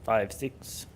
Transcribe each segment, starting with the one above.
5, 6.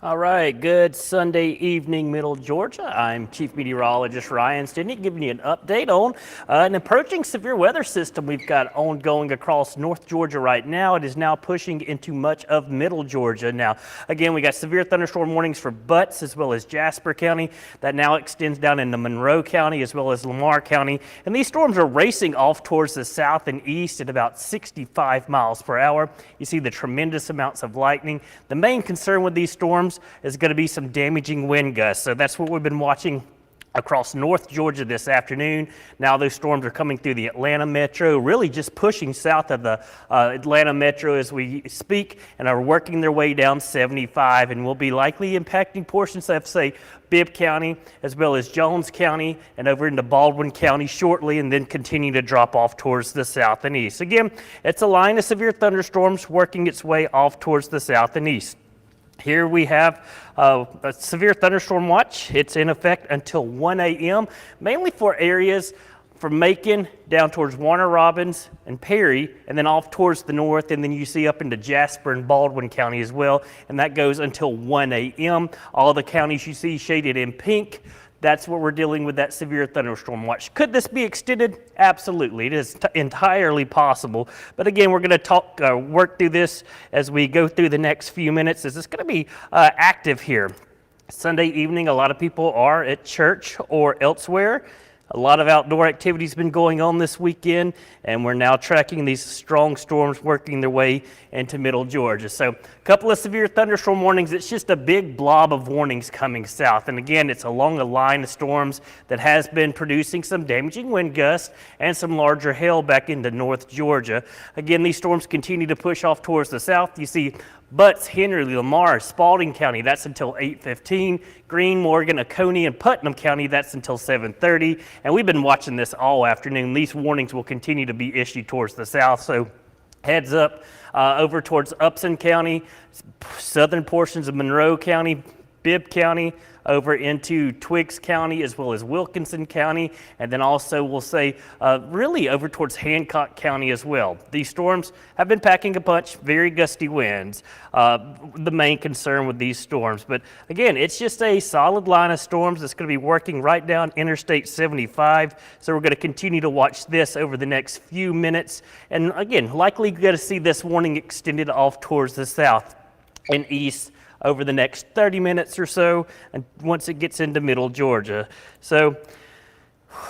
All right, good Sunday evening, Middle Georgia. I'm Chief Meteorologist Ryan Stinney, giving you an update on an approaching severe weather system we've got ongoing across North Georgia right now. It is now pushing into much of Middle Georgia. Now, again, we got severe thunderstorm warnings for Butts as well as Jasper County. That now extends down into Monroe County as well as Lamar County. And these storms are racing off towards the south and east at about 65 miles per hour. You see the tremendous amounts of lightning. The main concern with these storms is going to be some damaging wind gusts. So that's what we've been watching across North Georgia this afternoon. Now those storms are coming through the Atlanta metro, really just pushing south of the Atlanta metro as we speak, and are working their way down 75 and will be likely impacting portions of, say, Bibb County as well as Jones County and over into Baldwin County shortly, and then continue to drop off towards the south and east. Again, it's a line of severe thunderstorms working its way off towards the south and east. Here we have a severe thunderstorm watch. It's in effect until 1 a.m., mainly for areas from Macon down towards Warner Robins and Perry, and then off towards the north, and then you see up into Jasper and Baldwin County as well, and that goes until 1 a.m. All the counties you see shaded in pink, that's what we're dealing with, that severe thunderstorm watch. Could this be extended? Absolutely. It is entirely possible. But again, we're going to work through this as we go through the next few minutes, as it's going to be active here. Sunday evening, a lot of people are at church or elsewhere. A lot of outdoor activities been going on this weekend, and we're now tracking these strong storms working their way into Middle Georgia. So a couple of severe thunderstorm warnings. It's just a big blob of warnings coming south. And again, it's along a line of storms that has been producing some damaging wind gusts and some larger hail back into North Georgia. Again, these storms continue to push off towards the south. You see Butts, Henry, Lamar, Spalding County, that's until 8:15. Greene, Morgan, Oconee, and Putnam County, that's until 7:30. And we've been watching this all afternoon. These warnings will continue to be issued towards the south. So heads up over towards Upson County, southern portions of Monroe County, Bibb County, over into Twiggs County as well as Wilkinson County, and then also we'll say really over towards Hancock County as well. These storms have been packing a punch, very gusty winds, the main concern with these storms. But again, it's just a solid line of storms that's going to be working right down Interstate 75. So we're going to continue to watch this over the next few minutes. And again, likely going to see this warning extended off towards the south and east over the next 30 minutes or so, and once it gets into Middle Georgia. So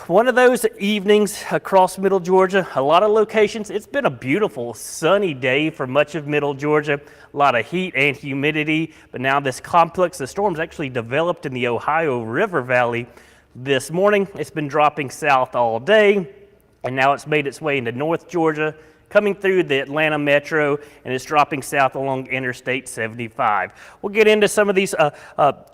one of those evenings across Middle Georgia, a lot of locations. It's been a beautiful sunny day for much of Middle Georgia, a lot of heat and humidity, but now this complex of storms actually developed in the Ohio River Valley this morning. It's been dropping south all day, and now it's made its way into North Georgia, coming through the Atlanta metro, and it's dropping south along Interstate 75. We'll get into some of these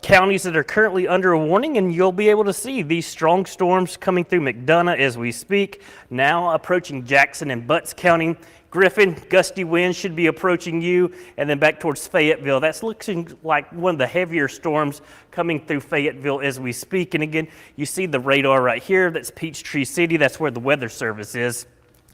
counties that are currently under a warning, and you'll be able to see these strong storms coming through McDonough as we speak, now approaching Jackson and Butts County. Griffin, gusty winds should be approaching you, and then back towards Fayetteville. That's looking like one of the heavier storms coming through Fayetteville as we speak. And again, you see the radar right here. That's Peachtree City. That's where the Weather Service is.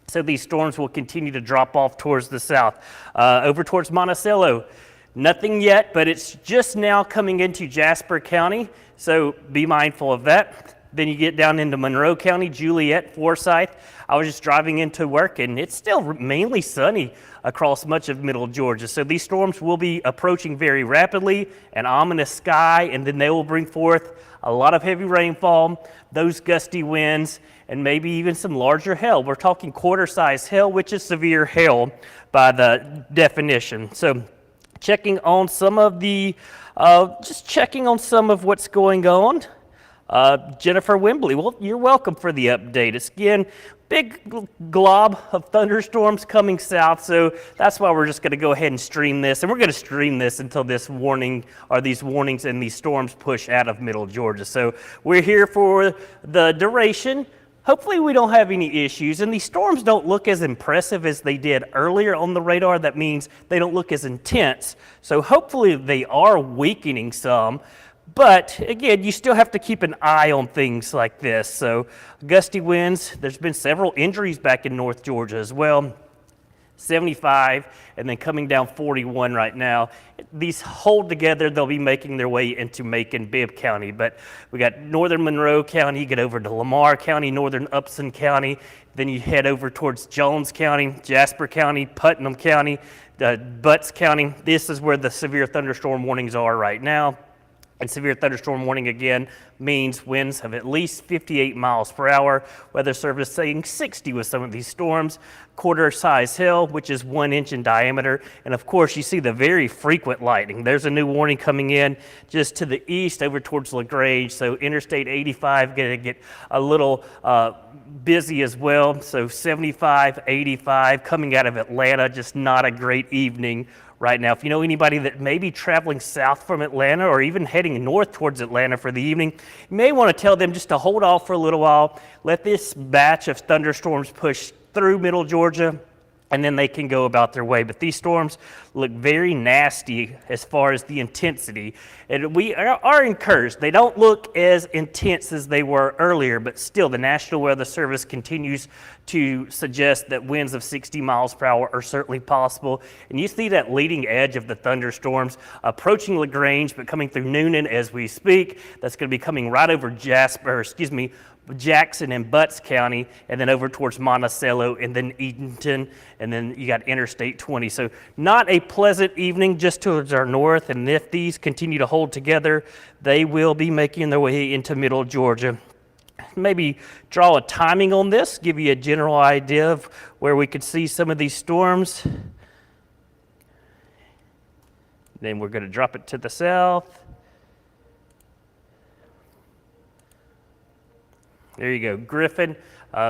So these storms will continue to drop off towards the south. Over towards Monticello, nothing yet, but it's just now coming into Jasper County, so be mindful of that. Then you get down into Monroe County, Juliet, Forsyth. I was just driving into work, and it's still mainly sunny across much of Middle Georgia. So these storms will be approaching very rapidly, an ominous sky, and then they will bring forth a lot of heavy rainfall, those gusty winds, and maybe even some larger hail. We're talking quarter-size hail, which is severe hail by the definition. So checking on some of the, just checking on some of what's going on. Jennifer Wembley, well, you're welcome for the update. It's again, big glob of thunderstorms coming south, so that's why we're just going to go ahead and stream this, and we're going to stream this until this warning, or these warnings and these storms push out of Middle Georgia. So we're here for the duration. Hopefully we don't have any issues, and these storms don't look as impressive as they did earlier on the radar. That means they don't look as intense. So hopefully they are weakening some. But again, you still have to keep an eye on things like this. So gusty winds, there's been several injuries back in North Georgia as well. 75, and then coming down 41 right now. These hold together, they'll be making their way into Macon-Bibb County. But we got northern Monroe County, you get over to Lamar County, northern Upson County, then you head over towards Jones County, Jasper County, Putnam County, Butts County. This is where the severe thunderstorm warnings are right now. And severe thunderstorm warning again means winds of at least 58 miles per hour. Weather Service saying 60 with some of these storms. Quarter size hail, which is 1 inch in diameter. And of course, you see the very frequent lightning. There's a new warning coming in just to the east over towards LaGrange. So Interstate 85 going to get a little busy as well. So 75, 85 coming out of Atlanta, just not a great evening right now. If you know anybody that may be traveling south from Atlanta or even heading north towards Atlanta for the evening, you may want to tell them just to hold off for a little while, let this batch of thunderstorms push through middle Georgia, and then they can go about their way. But these storms look very nasty as far as the intensity. And we are encouraged. They don't look as intense as they were earlier, but still the National Weather Service continues to suggest that winds of 60 miles per hour are certainly possible. And you see that leading edge of the thunderstorms approaching LaGrange, but coming through Noonan as we speak. That's going to be coming right over Jackson and Butts County, and then over towards Monticello, and then Eatonton, and then you got Interstate 20. So not a pleasant evening just towards our north, and if these continue to hold together, they will be making their way into middle Georgia. Maybe draw a timing on this, give you a general idea of where we could see some of these storms. Then we're going to drop it to the south. There you go, Griffin.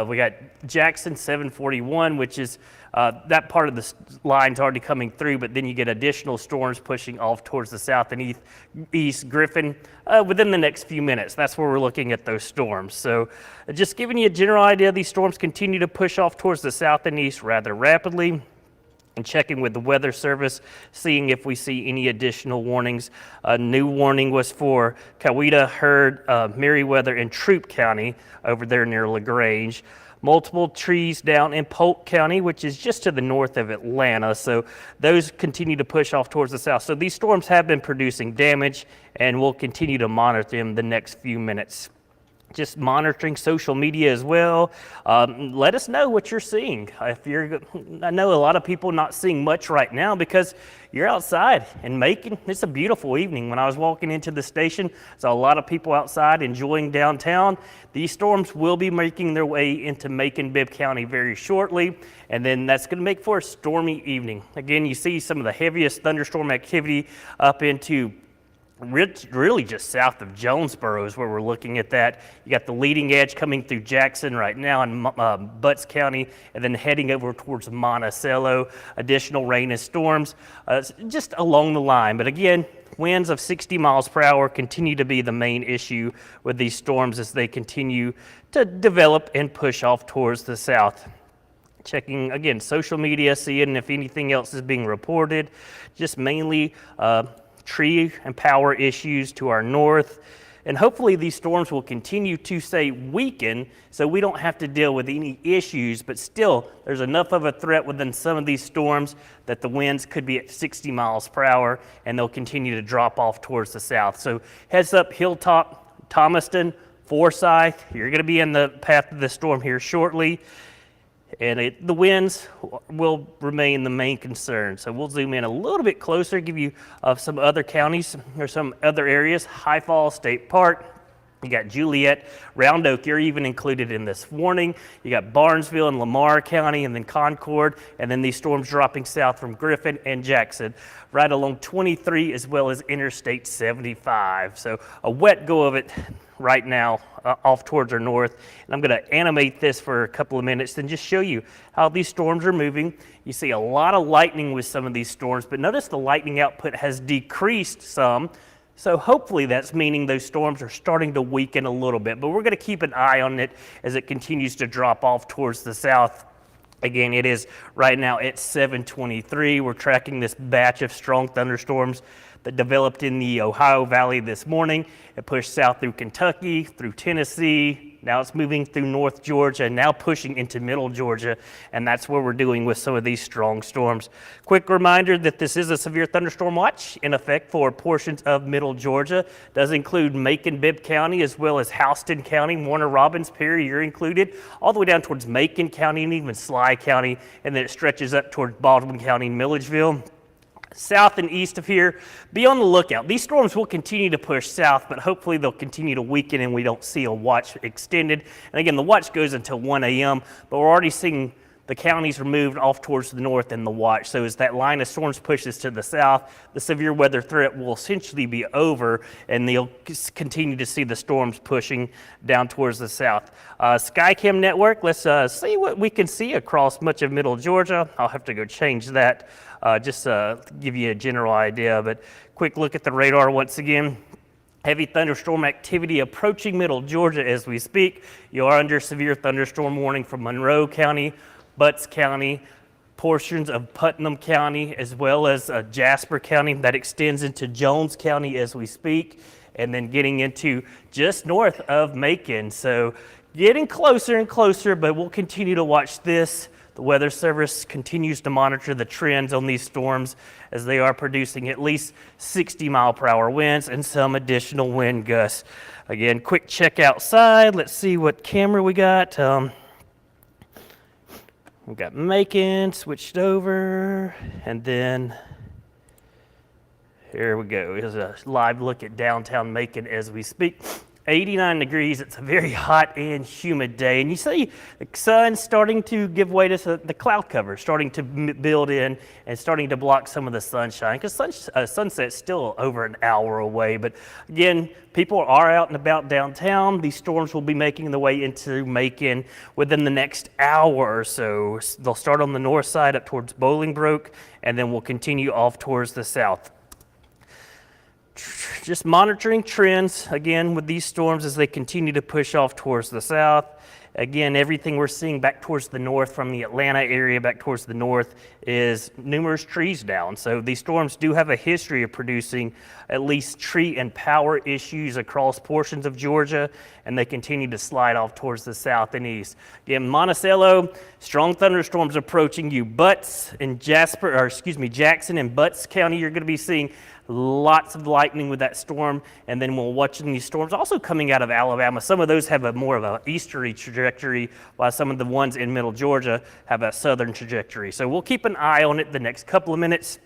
We got Jackson 741, which is that part of the line's already coming through, but then you get additional storms pushing off towards the south and east. Griffin within the next few minutes. That's where we're looking at those storms. So just giving you a general idea, these storms continue to push off towards the south and east rather rapidly. And checking with the Weather Service, seeing if we see any additional warnings. A new warning was for Coweta, Heard, Meriwether, and Troup County over there near LaGrange. Multiple trees down in Polk County, which is just to the north of Atlanta. So those continue to push off towards the south. So these storms have been producing damage, and we'll continue to monitor them the next few minutes. Just monitoring social media as well. Let us know what you're seeing. I know a lot of people not seeing much right now because you're outside and Macon. It's a beautiful evening. When I was walking into the station, saw a lot of people outside enjoying downtown. These storms will be making their way into Macon-Bibb County very shortly, and then that's going to make for a stormy evening. Again, you see some of the heaviest thunderstorm activity up into really just south of Jonesboro is where we're looking at that. You got the leading edge coming through Jackson right now in Butts County, and then heading over towards Monticello. Additional rain and storms just along the line. But again, winds of 60 miles per hour continue to be the main issue with these storms as they continue to develop and push off towards the south. Checking, again, social media, seeing if anything else is being reported. Just mainly tree and power issues to our north, and hopefully these storms will continue to weaken so we don't have to deal with any issues, but still there's enough of a threat within some of these storms that the winds could be at 60 miles per hour and they'll continue to drop off towards the south. So heads up, Hilltop, Thomaston, Forsyth, you're going to be in the path of the storm here shortly. And the winds will remain the main concern. So we'll zoom in a little bit closer, give you some other counties or some other areas. High Falls State Park, you got Juliet, Round Oak, you're even included in this warning. You got Barnesville and Lamar County, and then Concord, and then these storms dropping south from Griffin and Jackson, right along 23 as well as Interstate 75. So a wet go of it right now off towards our north. And I'm going to animate this for a couple of minutes and just show you how these storms are moving. You see a lot of lightning with some of these storms, but notice the lightning output has decreased some. So hopefully that's meaning those storms are starting to weaken a little bit, but we're going to keep an eye on it as it continues to drop off towards the south. Again, it is right now at 7:23. We're tracking this batch of strong thunderstorms that developed in the Ohio Valley this morning. It pushed south through Kentucky, through Tennessee, Now it's moving through North Georgia, now pushing into Middle Georgia, and that's what we're doing with some of these strong storms. Quick reminder that this is a severe thunderstorm watch in effect for portions of Middle Georgia. It does include Macon-Bibb County as well as Houston County, Warner-Robins, Perry, you're included, all the way down towards Macon County and even Sly County, and then it stretches up towards Baldwin County and Milledgeville. South and east of here, be on the lookout. These storms will continue to push south, but hopefully they'll continue to weaken and we don't see a watch extended. And again, the watch goes until 1 a.m., but we're already seeing the counties are moved off towards the north in the watch. So as that line of storms pushes to the south, the severe weather threat will essentially be over, and they'll continue to see the storms pushing down towards the south. Skycam network, let's see what we can see across much of Middle Georgia. I'll have to go change that. Just to give you a general idea, but quick look at the radar once again. Heavy thunderstorm activity approaching Middle Georgia as we speak. You are under severe thunderstorm warning from Monroe County, Butts County, portions of Putnam County, as well as Jasper County. That extends into Jones County as we speak, and then getting into just north of Macon. So getting closer and closer, but we'll continue to watch this. The Weather Service continues to monitor the trends on these storms as they are producing at least 60-mile-per-hour winds and some additional wind gusts. Again, quick check outside. Let's see what camera we got. We've got Macon switched over, and then here we go. Here's a live look at downtown Macon as we speak. 89 degrees, it's a very hot and humid day, and you see the sun starting to give way to the cloud cover, starting to build in and starting to block some of the sunshine, because sunset's still over an hour away. But again, people are out and about downtown. These storms will be making their way into Macon within the next hour or so. They'll start on the north side up towards Bolingbroke, and then we'll continue off towards the south. Just monitoring trends, again, with these storms as they continue to push off towards the south. Again, everything we're seeing back towards the north from the Atlanta area back towards the north is numerous trees down. So these storms do have a history of producing at least tree and power issues across portions of Georgia, and they continue to slide off towards the south and east. Again, Monticello, strong thunderstorms approaching you. Jackson and Butts County, you're going to be seeing lots of lightning with that storm, and then we're watching these storms also coming out of Alabama. Some of those have a more of an easterly trajectory, while some of the ones in Middle Georgia have a southern trajectory. So we'll keep an eye on it the next couple of minutes,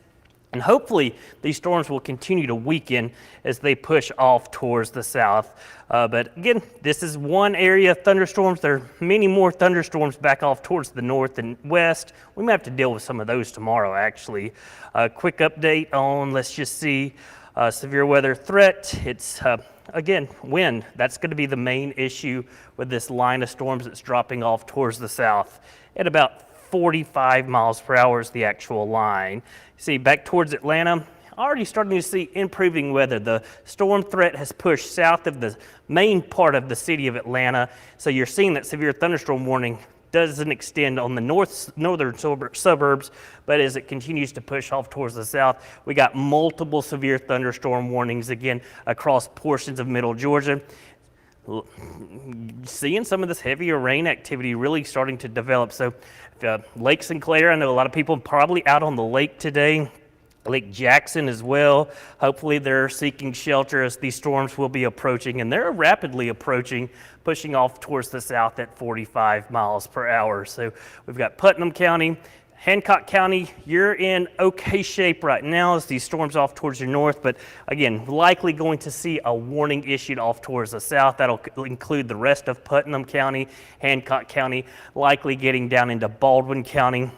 and hopefully these storms will continue to weaken as they push off towards the south. But again, this is one area of thunderstorms. There are many more thunderstorms back off towards the north and west. We may have to deal with some of those tomorrow, actually. Quick update on, let's just see, severe weather threat. It's, again, wind. That's going to be the main issue with this line of storms that's dropping off towards the south at about 45 miles per hour is the actual line. See, back towards Atlanta, already starting to see improving weather. The storm threat has pushed south of the main part of the city of Atlanta. So you're seeing that severe thunderstorm warning doesn't extend on the northern suburbs, but as it continues to push off towards the south, we got multiple severe thunderstorm warnings again across portions of Middle Georgia. Seeing some of this heavier rain activity really starting to develop. So Lake Sinclair, I know a lot of people probably out on the lake today. Lake Jackson as well. Hopefully they're seeking shelter as these storms will be approaching, and they're rapidly approaching, pushing off towards the south at 45 miles per hour. So we've got Putnam County, Hancock County, you're in okay shape right now as these storms off towards your north, but again, likely going to see a warning issued off towards the south. That'll include the rest of Putnam County, Hancock County, likely getting down into Baldwin County,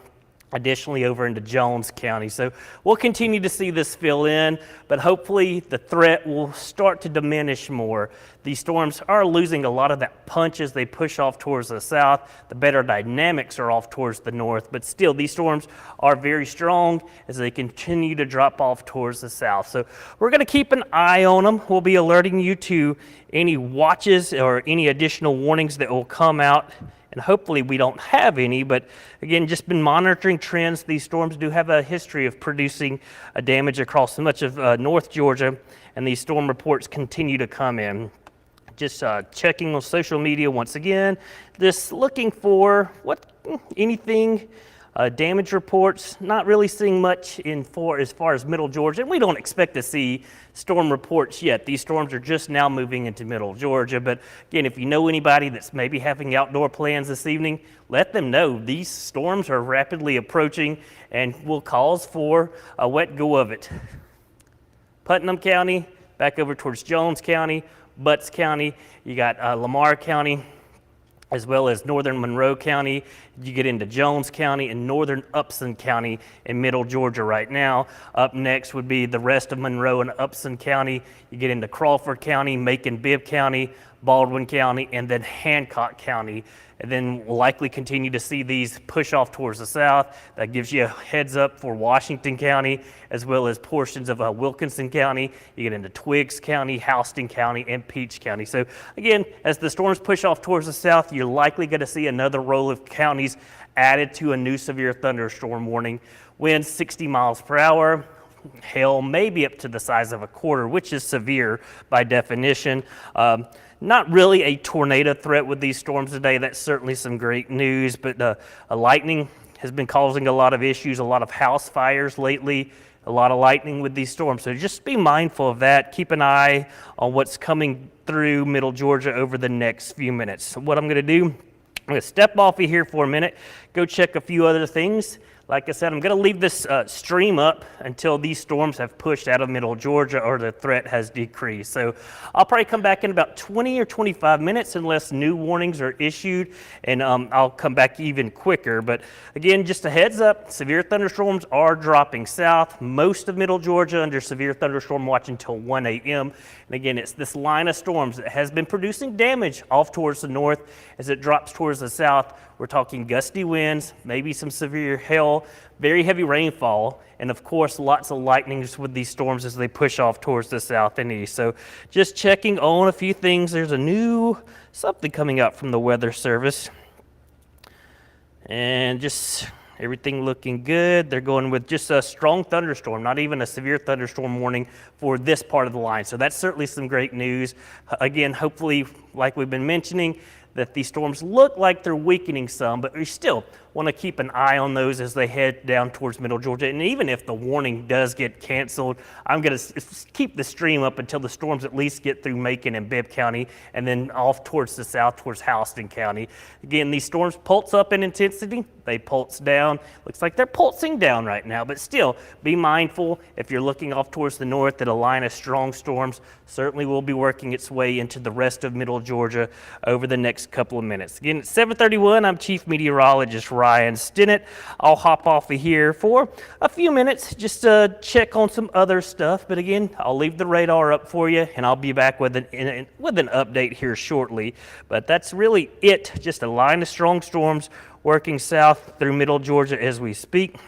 additionally over into Jones County. So we'll continue to see this fill in, but hopefully the threat will start to diminish more. These storms are losing a lot of that punch as they push off towards the south. The better dynamics are off towards the north, but still these storms are very strong as they continue to drop off towards the south. So we're going to keep an eye on them. We'll be alerting you to any watches or any additional warnings that will come out. And hopefully we don't have any, but again, just been monitoring trends. These storms do have a history of producing damage across much of North Georgia, and these storm reports continue to come in. Just checking on social media once again, just looking for anything. Damage reports, not really seeing much as far as Middle Georgia, and we don't expect to see storm reports yet. These storms are just now moving into Middle Georgia, but again, if you know anybody that's maybe having outdoor plans this evening, let them know these storms are rapidly approaching and will cause for a wet go of it. Putnam County, back over towards Jones County, Butts County, you got Lamar County, as well as northern Monroe County. You get into Jones County and northern Upson County in Middle Georgia right now. Up next would be the rest of Monroe and Upson County. You get into Crawford County, Macon-Bibb County, Baldwin County, and then Hancock County. And then we'll likely continue to see these push off towards the south. That gives you a heads up for Washington County, as well as portions of Wilkinson County. You get into Twiggs County, Houston County, and Peach County. So again, as the storms push off towards the south, you're likely going to see another roll of counties added to a new severe thunderstorm warning. Winds 60 miles per hour. Hail may be up to the size of a quarter, which is severe by definition. Not really a tornado threat with these storms today. That's certainly some great news, but lightning has been causing a lot of issues, a lot of house fires lately, a lot of lightning with these storms. So just be mindful of that. Keep an eye on what's coming through Middle Georgia over the next few minutes. So what I'm going to do, I'm going to step off of here for a minute, go check a few other things. Like I said, I'm going to leave this stream up until these storms have pushed out of Middle Georgia or the threat has decreased. So I'll probably come back in about 20 or 25 minutes unless new warnings are issued, and I'll come back even quicker. But again, just a heads up, severe thunderstorms are dropping south. Most of Middle Georgia under severe thunderstorm watch until 1 a.m. And again, it's this line of storms that has been producing damage off towards the north. As it drops towards the south, we're talking gusty winds, maybe some severe hail, very heavy rainfall, and of course lots of lightnings with these storms as they push off towards the south and east. So just checking on a few things. There's a new something coming up from the Weather Service. And just everything looking good. They're going with just a strong thunderstorm, not even a severe thunderstorm warning for this part of the line. So that's certainly some great news. Again, hopefully, like we've been mentioning, that these storms look like they're weakening some, but we still want to keep an eye on those as they head down towards Middle Georgia. And even if the warning does get canceled, I'm going to keep the stream up until the storms at least get through Macon and Bibb County and then off towards the south towards Houston County. Again, these storms pulse up in intensity, they pulse down. Looks like they're pulsing down right now, but still be mindful if you're looking off towards the north that a line of strong storms certainly will be working its way into the rest of Middle Georgia over the next couple of minutes. Again, at 7:31, I'm Chief Meteorologist Ryan Stinnett. I'll hop off of here for a few minutes just to check on some other stuff. But again, I'll leave the radar up for you, and I'll be back with an update here shortly. But that's really it. Just a line of strong storms working south through Middle Georgia as we speak.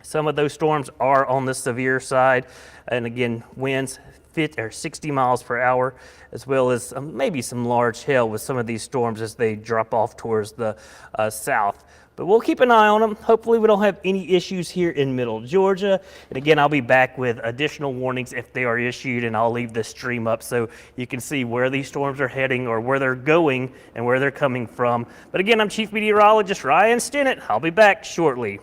Some of those storms are on the severe side, and again, winds 50 or 60 miles per hour, as well as maybe some large hail with some of these storms as they drop off towards the south. But we'll keep an eye on them. Hopefully we don't have any issues here in Middle Georgia. And again, I'll be back with additional warnings if they are issued, and I'll leave the stream up so you can see where these storms are heading or where they're going and where they're coming from. But again, I'm Chief Meteorologist Ryan Stinnett. I'll be back shortly.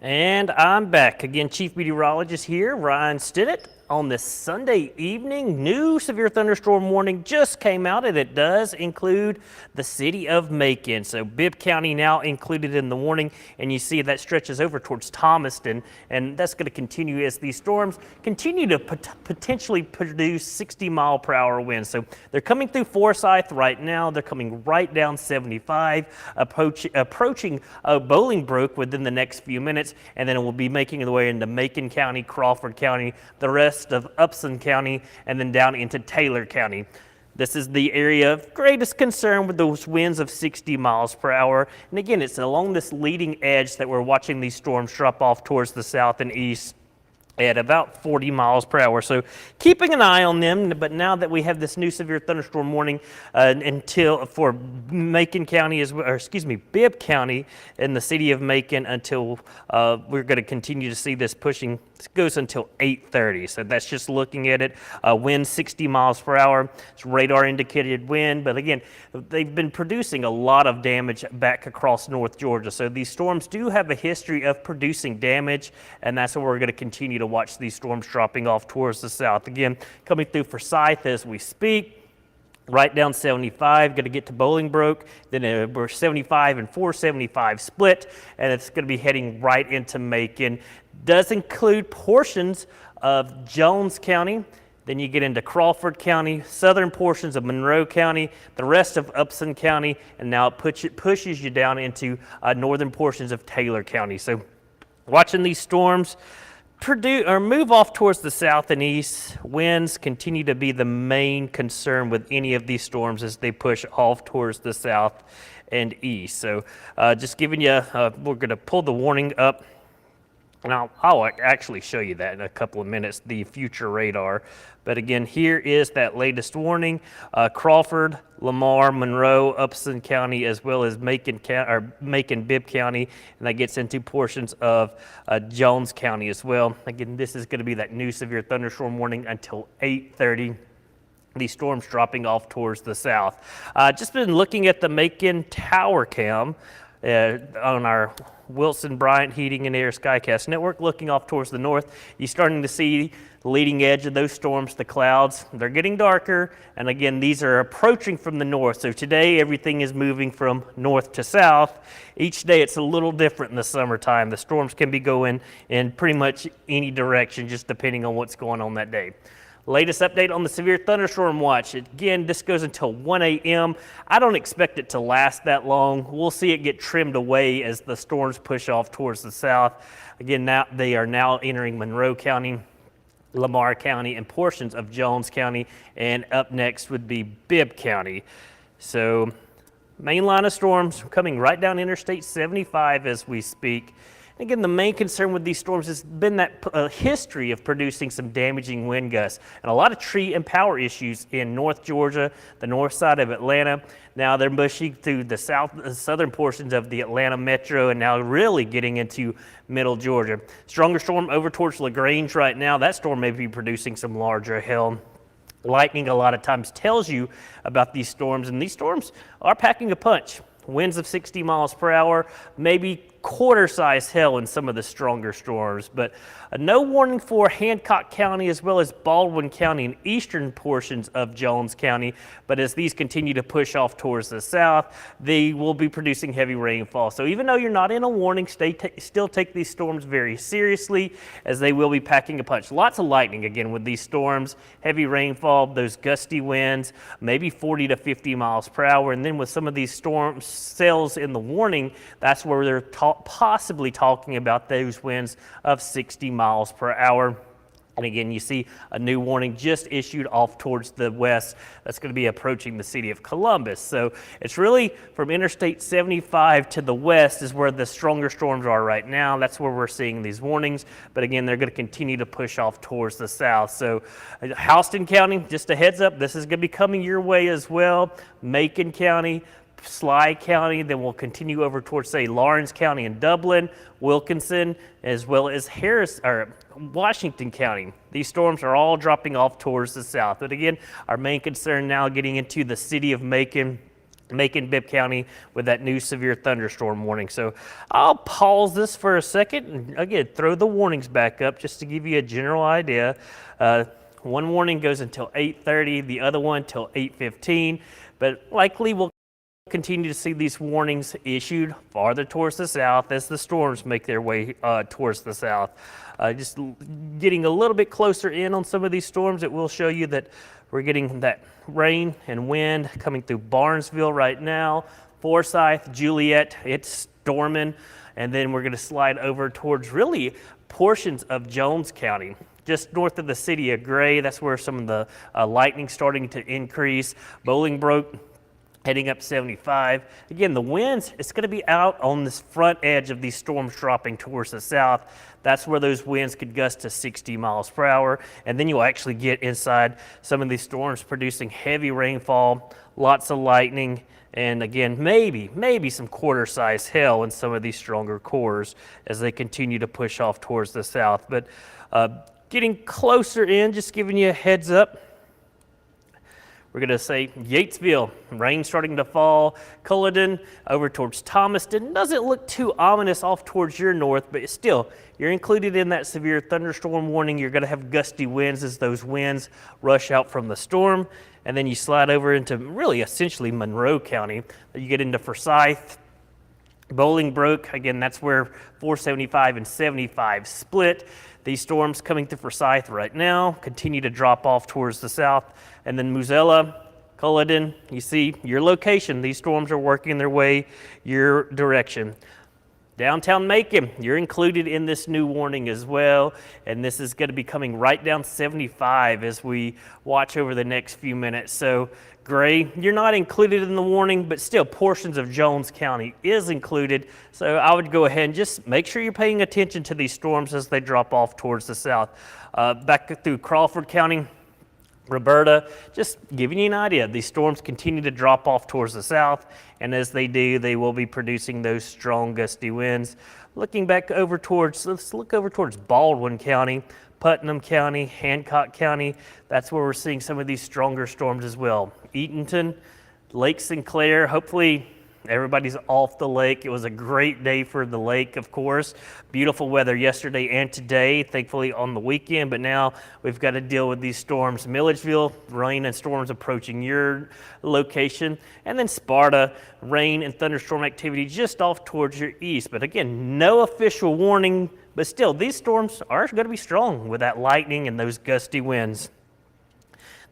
And I'm back again, Chief Meteorologist here, Ryan Stinnett. On this Sunday evening, new severe thunderstorm warning just came out, and it does include the city of Macon. So Bibb County now included in the warning, and you see that stretches over towards Thomaston, and that's going to continue as these storms continue to potentially produce 60-mile-per-hour winds. So they're coming through Forsyth right now. They're coming right down 75, approaching Bolingbrook within the next few minutes, and then it will be making their way into Macon County, Crawford County, the rest of Upson County, and then down into Taylor County. This is the area of greatest concern with those winds of 60 miles per hour. And again, it's along this leading edge that we're watching these storms drop off towards the south and east at about 40 miles per hour. So keeping an eye on them, but now that we have this new severe thunderstorm warning for Macon County, Bibb County in the city of Macon until we're going to continue to see this pushing. This goes until 8:30. So that's just looking at it. Wind 60 miles per hour. It's radar indicated wind, but again, they've been producing a lot of damage back across North Georgia. So these storms do have a history of producing damage, and that's what we're going to continue to watch these storms dropping off towards the south. Again, coming through Forsyth as we speak. Right down 75, going to get to Bolingbrook, then we're 75 and 475 split, and it's going to be heading right into Macon. Does include portions of Jones County. Then you get into Crawford County, southern portions of Monroe County, the rest of Upson County, and now it pushes you down into northern portions of Taylor County. So watching these storms move off towards the south and east. Winds continue to be the main concern with any of these storms as they push off towards the south and east. So just giving you, we're going to pull the warning up. And I'll actually show you that in a couple of minutes, the future radar. But again, here is that latest warning. Crawford, Lamar, Monroe, Upson County, as well as Macon, Bibb County, and that gets into portions of Jones County as well. Again, this is going to be that new severe thunderstorm warning until 8:30. These storms dropping off towards the south. Just been looking at the Macon Tower Cam on our Wilson Bryant Heating and Air Skycast Network. Looking off towards the north, you're starting to see the leading edge of those storms, the clouds. They're getting darker, and again, these are approaching from the north. So today, everything is moving from north to south. Each day, it's a little different in the summertime. The storms can be going in pretty much any direction, just depending on what's going on that day. Latest update on the severe thunderstorm watch. Again, this goes until 1 a.m. I don't expect it to last that long. We'll see it get trimmed away as the storms push off towards the south. Again, now they are now entering Monroe County, Lamar County, and portions of Jones County, and up next would be Bibb County. So main line of storms coming right down Interstate 75 as we speak. Again, the main concern with these storms has been that history of producing some damaging wind gusts and a lot of tree and power issues in North Georgia, the north side of Atlanta. Now they're pushing through the southern portions of the Atlanta metro and now really getting into middle Georgia. Stronger storm over towards LaGrange right now. That storm may be producing some larger hail. Lightning a lot of times tells you about these storms, and these storms are packing a punch. Winds of 60 miles per hour, maybe quarter-size hail in some of the stronger storms, but no warning for Hancock County as well as Baldwin County and eastern portions of Jones County. But as these continue to push off towards the south, they will be producing heavy rainfall. So even though you're not in a warning, still take these storms very seriously, as they will be packing a punch. Lots of lightning again with these storms, heavy rainfall, those gusty winds, maybe 40 to 50 miles per hour. And then with some of these storm cells in the warning, that's where they're possibly talking about those winds of 60 miles per hour. And again, you see a new warning just issued off towards the west that's going to be approaching the city of Columbus. So it's really from Interstate 75 to the west is where the stronger storms are right now. That's where we're seeing these warnings. But again, they're going to continue to push off towards the south. So Houston County, just a heads up, this is going to be coming your way as well. Macon County, Sly County, then we'll continue over towards, say, Lawrence County and Dublin, Wilkinson, as well as Washington County. These storms are all dropping off towards the south. But again, our main concern now getting into the city of Macon, Macon, Bibb County with that new severe thunderstorm warning. So I'll pause this for a second and again throw the warnings back up just to give you a general idea. One warning goes until 8:30, the other one till 8:15, but likely we'll continue to see these warnings issued farther towards the south as the storms make their way towards the south. Just getting a little bit closer in on some of these storms, it will show you that we're getting that rain and wind coming through Barnesville right now, Forsyth, Juliet, it's storming, and then we're going to slide over towards really portions of Jones County. Just north of the city of Gray, that's where some of the lightning starting to increase. Bolingbroke heading up 75. Again, the winds, it's going to be out on this front edge of these storms dropping towards the south. That's where those winds could gust to 60 miles per hour. And then you'll actually get inside some of these storms producing heavy rainfall, lots of lightning, and again, maybe some quarter-size hail in some of these stronger cores as they continue to push off towards the south. But getting closer in, just giving you a heads up. We're going to say Yatesville, rain starting to fall. Culloden over towards Thomaston. Doesn't look too ominous off towards your north, but still, you're included in that severe thunderstorm warning. You're going to have gusty winds as those winds rush out from the storm. And then you slide over into really essentially Monroe County. You get into Forsyth, Bolingbroke. Again, that's where 475 and 75 split. These storms coming through Forsyth right now continue to drop off towards the south. And then Muzella, Culloden, you see your location. These storms are working their way your direction. Downtown Macon, you're included in this new warning as well. And this is going to be coming right down 75 as we watch over the next few minutes. So Gray, you're not included in the warning, but still portions of Jones County is included. So I would go ahead and just make sure you're paying attention to these storms as they drop off towards the south. Back through Crawford County, Roberta, just giving you an idea. These storms continue to drop off towards the south, and as they do, they will be producing those strong gusty winds. Looking back over towards, let's look over towards Baldwin County, Putnam County, Hancock County. That's where we're seeing some of these stronger storms as well. Eatonton, Lake Sinclair, hopefully everybody's off the lake. It was a great day for the lake, of course. Beautiful weather yesterday and today, thankfully on the weekend, but now we've got to deal with these storms. Milledgeville, rain and storms approaching your location. And then Sparta, rain and thunderstorm activity just off towards your east. But again, no official warning, but still, these storms are going to be strong with that lightning and those gusty winds.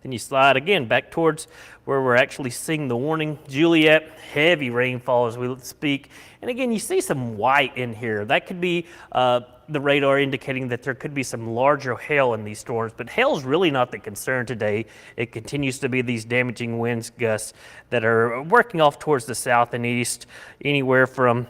Then you slide again back towards where we're actually seeing the warning. Juliet, heavy rainfall as we speak. And again, you see some white in here. That could be the radar indicating that there could be some larger hail in these storms. But hail is really not the concern today. It continues to be these damaging winds, gusts that are working off towards the south and east, anywhere from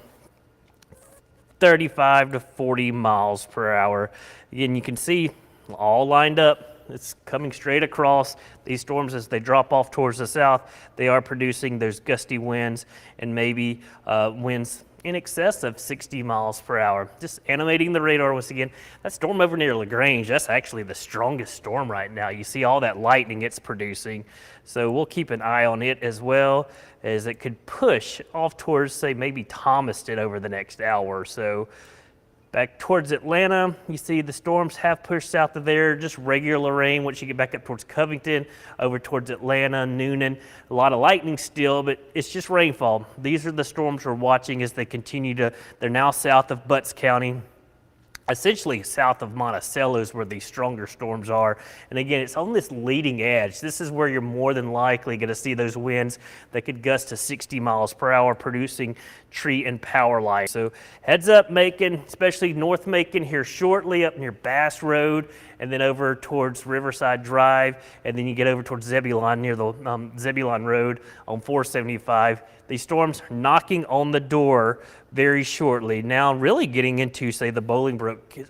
35 to 40 miles per hour. Again, you can see all lined up. It's coming straight across. These storms, as they drop off towards the south, they are producing those gusty winds and maybe winds in excess of 60 miles per hour. Just animating the radar once again. That storm over near LaGrange, that's actually the strongest storm right now. You see all that lightning it's producing. So we'll keep an eye on it as well, as it could push off towards, say, maybe Thomaston over the next hour or so. Back towards Atlanta, you see the storms have pushed south of there, just regular rain. Once you get back up towards Covington, over towards Atlanta, Noonan, a lot of lightning still, but it's just rainfall. These are the storms we're watching as they continue to, they're now south of Butts County, essentially south of Monticello is where these stronger storms are. And again, it's on this leading edge. This is where you're more than likely going to see those winds that could gust to 60 miles per hour, producing tree and power lines. So heads up Macon, especially North Macon here shortly, up near Bass Road, and then over towards Riverside Drive, and then you get over towards Zebulon, near the Zebulon Road on 475. These storms knocking on the door very shortly. Now really getting into, say, the Bolingbroke,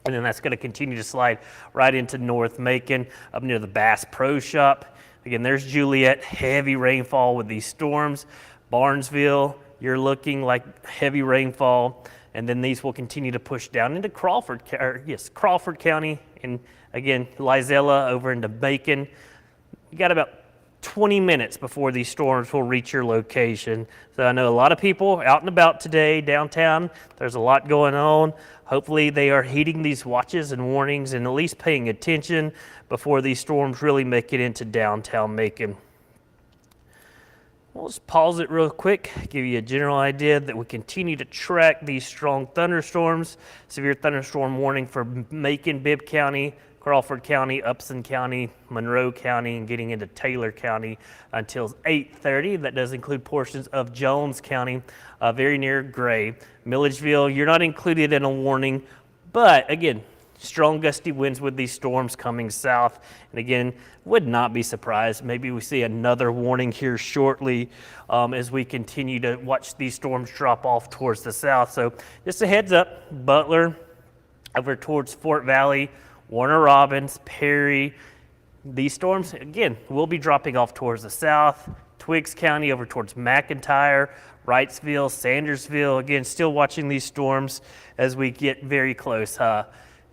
and then that's going to continue to slide right into North Macon, up near the Bass Pro Shop. Again, there's Juliet, heavy rainfall with these storms. Barnesville, you're looking like heavy rainfall, and then these will continue to push down into Crawford County, and again, Lizella over into Macon. You got about 20 minutes before these storms will reach your location. So I know a lot of people out and about today downtown. There's a lot going on. Hopefully they are heeding these watches and warnings and at least paying attention before these storms really make it into downtown Macon. We'll just pause it real quick, give you a general idea that we continue to track these strong thunderstorms. Severe thunderstorm warning for Macon, Bibb County, Crawford County, Upson County, Monroe County, and getting into Taylor County until 8:30. That does include portions of Jones County, very near Gray. Milledgeville, you're not included in a warning, but again, strong gusty winds with these storms coming south. And again, would not be surprised. Maybe we see another warning here shortly as we continue to watch these storms drop off towards the south. So just a heads up, Butler over towards Fort Valley, Warner Robins, Perry, these storms, again, will be dropping off towards the south. Twiggs County over towards McIntyre, Wrightsville, Sandersville, again, still watching these storms as we get very close.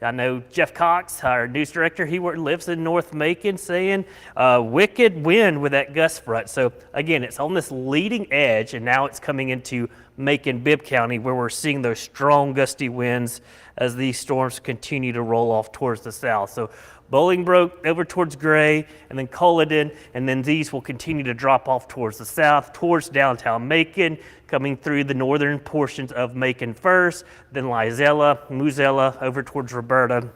I know Jeff Cox, our news director, he lives in North Macon, saying wicked wind with that gust front. So again, it's on this leading edge, and now it's coming into Macon, Bibb County, where we're seeing those strong gusty winds as these storms continue to roll off towards the south. So Bolingbroke over towards Gray, and then Culloden, and then these will continue to drop off towards the south, towards downtown Macon, coming through the northern portions of Macon first, then Lizella, Muzella, over towards Roberta.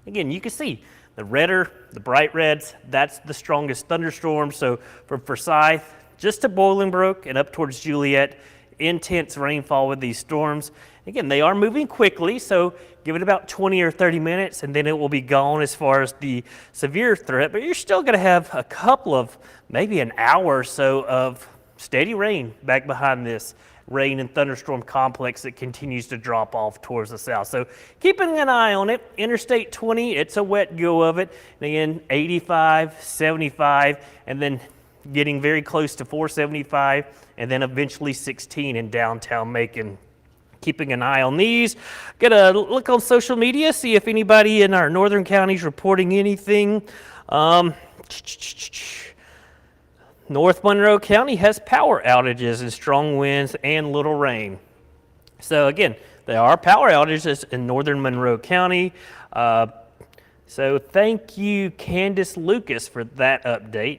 Again, you can see the redder, the bright reds, that's the strongest thunderstorm. So from Forsyth just to Bolingbroke and up towards Juliet, intense rainfall with these storms. Again, they are moving quickly, so give it about 20 or 30 minutes and then it will be gone as far as the severe threat, but you're still going to have a couple of, maybe an hour or so of steady rain back behind this rain and thunderstorm complex that continues to drop off towards the south. So keeping an eye on it. Interstate 20, it's a wet go of it. And again, 85, 75, and then getting very close to 475, and then eventually 16 in downtown Macon. Keeping an eye on these. Get a look on social media, see if anybody in our northern counties reporting anything. North Monroe County has power outages and strong winds and little rain. So again, there are power outages in northern Monroe County. So thank you, Candace Lucas, for that update.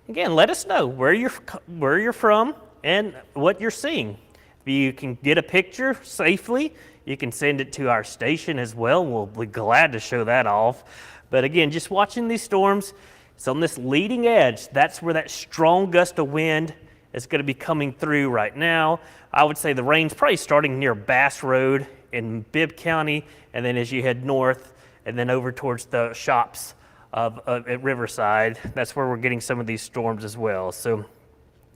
Again, let us know where you're from and what you're seeing. If you can get a picture safely, you can send it to our station as well. We'll be glad to show that off. But again, just watching these storms, it's on this leading edge. That's where that strong gust of wind is going to be coming through right now. I would say the rain's probably starting near Bass Road in Bibb County, and then as you head north, and then over towards the shops at Riverside, that's where we're getting some of these storms as well. So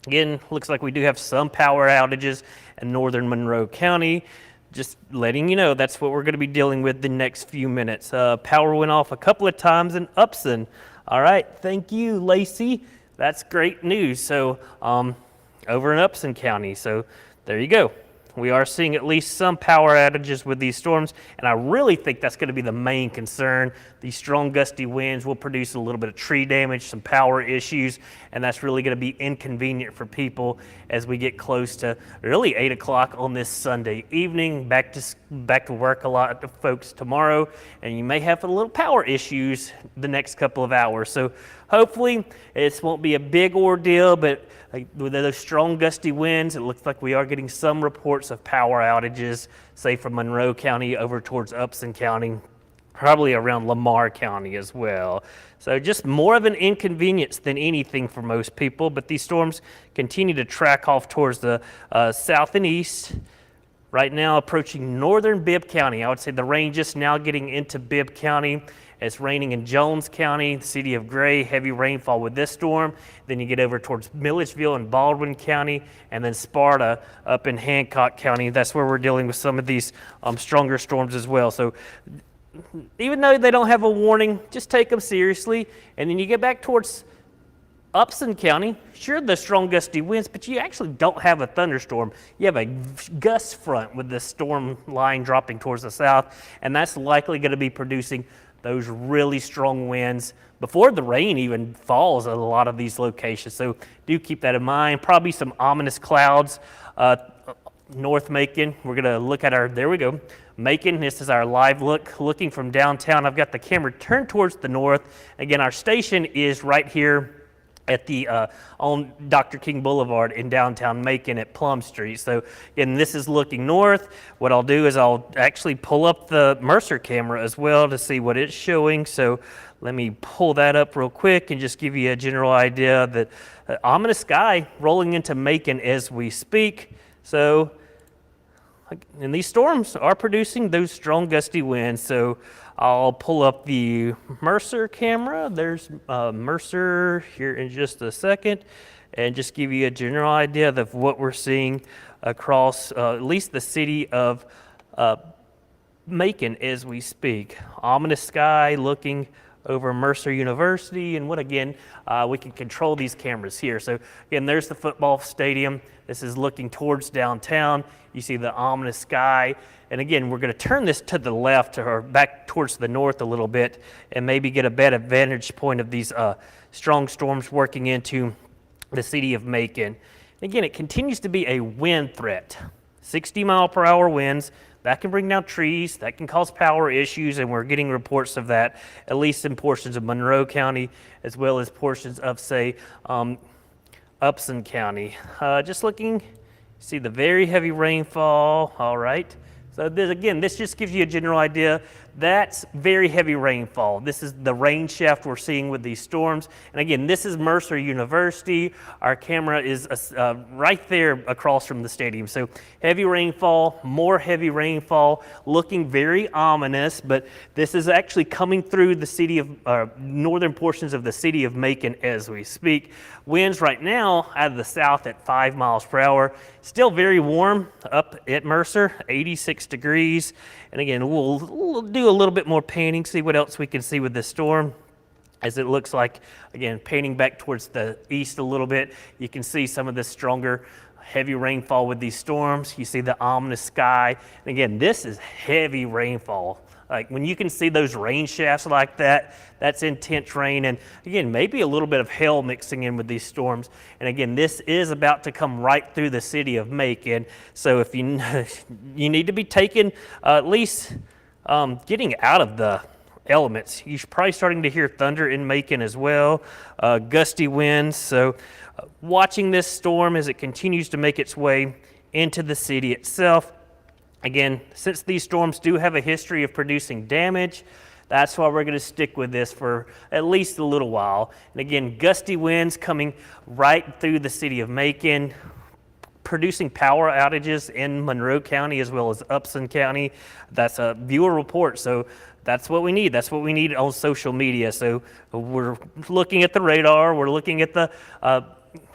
again, looks like we do have some power outages in northern Monroe County. Just letting you know, that's what we're going to be dealing with the next few minutes. Power went off a couple of times in Upson. All right, thank you, Lacey. That's great news. So over in Upson County. So there you go. We are seeing at least some power outages with these storms, and I really think that's going to be the main concern. These strong gusty winds will produce a little bit of tree damage, some power issues, and that's really going to be inconvenient for people as we get close to really 8 o'clock on this Sunday evening. Back to work a lot of folks tomorrow, and you may have a little power issues the next couple of hours. So hopefully it won't be a big ordeal, but with those strong gusty winds, it looks like we are getting some reports of power outages, say from Monroe County over towards Upson County, probably around Lamar County as well. So just more of an inconvenience than anything for most people, but these storms continue to track off towards the south and east. Right now approaching northern Bibb County. I would say the rain just now getting into Bibb County. It's raining in Jones County, the city of Gray, heavy rainfall with this storm. Then you get over towards Milledgeville and Baldwin County, and then Sparta up in Hancock County. That's where we're dealing with some of these stronger storms as well. So even though they don't have a warning, just take them seriously. And then you get back towards Upson County, sure, the strong gusty winds, but you actually don't have a thunderstorm. You have a gust front with the storm line dropping towards the south, and that's likely going to be producing those really strong winds before the rain even falls at a lot of these locations. So do keep that in mind. Probably some ominous clouds. North Macon, we're gonna look at there we go. Macon, this is our live look, looking from downtown. I've got the camera turned towards the north. Again, our station is right here at the on Dr. King Boulevard in downtown Macon at Plum Street. So again, this is looking north. What I'll do is I'll actually pull up the Mercer camera as well to see what it's showing. So let me pull that up real quick and just give you a general idea that ominous sky rolling into Macon as we speak. So, and these storms are producing those strong gusty winds. So I'll pull up the Mercer camera. There's Mercer here in just a second, and just give you a general idea of what we're seeing across at least the city of Macon as we speak. Ominous sky looking over Mercer University, and we can control these cameras here. So again, there's the football stadium. This is looking towards downtown. You see the ominous sky. And again, we're going to turn this to the left or back towards the north a little bit and maybe get a better vantage point of these strong storms working into the city of Macon. Again, it continues to be a wind threat. 60-mile-per-hour winds. That can bring down trees, that can cause power issues, and we're getting reports of that, at least in portions of Monroe County, as well as portions of, say, Upson County. Just looking, see the very heavy rainfall, all right. So this just gives you a general idea. That's very heavy rainfall. This is the rain shaft we're seeing with these storms. And again, this is Mercer University. Our camera is right there across from the stadium. So heavy rainfall, more heavy rainfall, looking very ominous, but this is actually coming through the city of, northern portions of the city of Macon as we speak. Winds right now out of the south at 5 miles per hour. Still very warm up at Mercer, 86 degrees. And again, we'll do a little bit more painting, see what else we can see with this storm. As it looks like, again, painting back towards the east a little bit, you can see some of this stronger, heavy rainfall with these storms. You see the ominous sky. And again, this is heavy rainfall. Like when you can see those rain shafts like that, that's intense rain. And again, maybe a little bit of hail mixing in with these storms. And again, this is about to come right through the city of Macon. So if you need to be taken, at least getting out of the elements. You're probably starting to hear thunder in Macon as well, gusty winds. So watching this storm as it continues to make its way into the city itself. Again, since these storms do have a history of producing damage, that's why we're going to stick with this for at least a little while. And again, gusty winds coming right through the city of Macon, producing power outages in Monroe County as well as Upson County. That's a viewer report, so that's what we need. That's what we need on social media. So we're looking at the radar, we're looking at the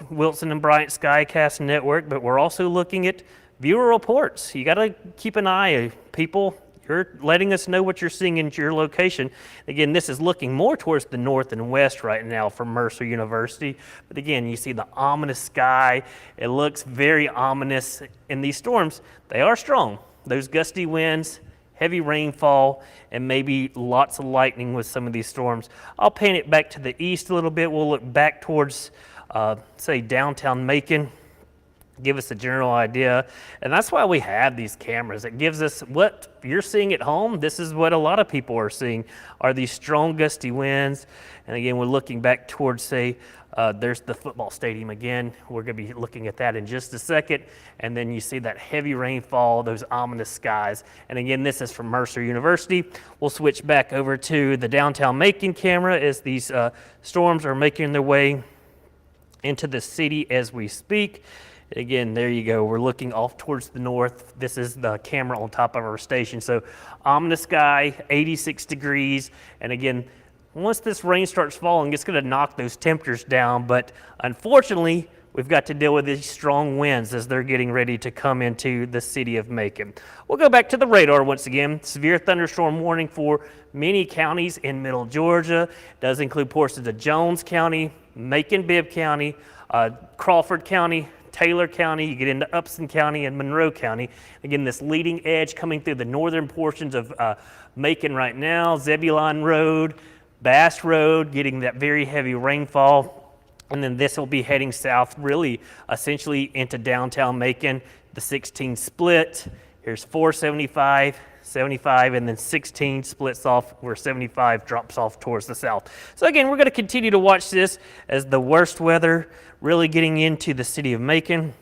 Wilson and Bryant Skycast Network, but we're also looking at viewer reports. You got to keep an eye. People, you're letting us know what you're seeing in your location. Again, this is looking more towards the north and west right now from Mercer University. But again, you see the ominous sky. It looks very ominous. And these storms, they are strong. Those gusty winds, heavy rainfall, and maybe lots of lightning with some of these storms. I'll paint it back to the east a little bit. We'll look back towards, say, downtown Macon. Give us a general idea. And that's why we have these cameras. It gives us what you're seeing at home. This is what a lot of people are seeing, are these strong gusty winds. And again, we're looking back towards, say, there's the football stadium again. We're going to be looking at that in just a second. And then you see that heavy rainfall, those ominous skies. And again, this is from Mercer University. We'll switch back over to the downtown Macon camera as these storms are making their way into the city as we speak. Again, there you go. We're looking off towards the north. This is the camera on top of our station. So ominous sky, 86 degrees. And again, once this rain starts falling, it's going to knock those temperatures down. But unfortunately, we've got to deal with these strong winds as they're getting ready to come into the city of Macon. We'll go back to the radar once again. Severe thunderstorm warning for many counties in middle Georgia. It does include portions of Jones County, Macon-Bibb County, Crawford County, Taylor County, you get into Upson County and Monroe County. Again, this leading edge coming through the northern portions of Macon right now, Zebulon Road, Bass Road, getting that very heavy rainfall. And then this will be heading south, really essentially into downtown Macon, the 16 split. Here's 475, 75, and then 16 splits off where 75 drops off towards the south. So again, we're going to continue to watch this as the worst weather really getting into the city of Macon.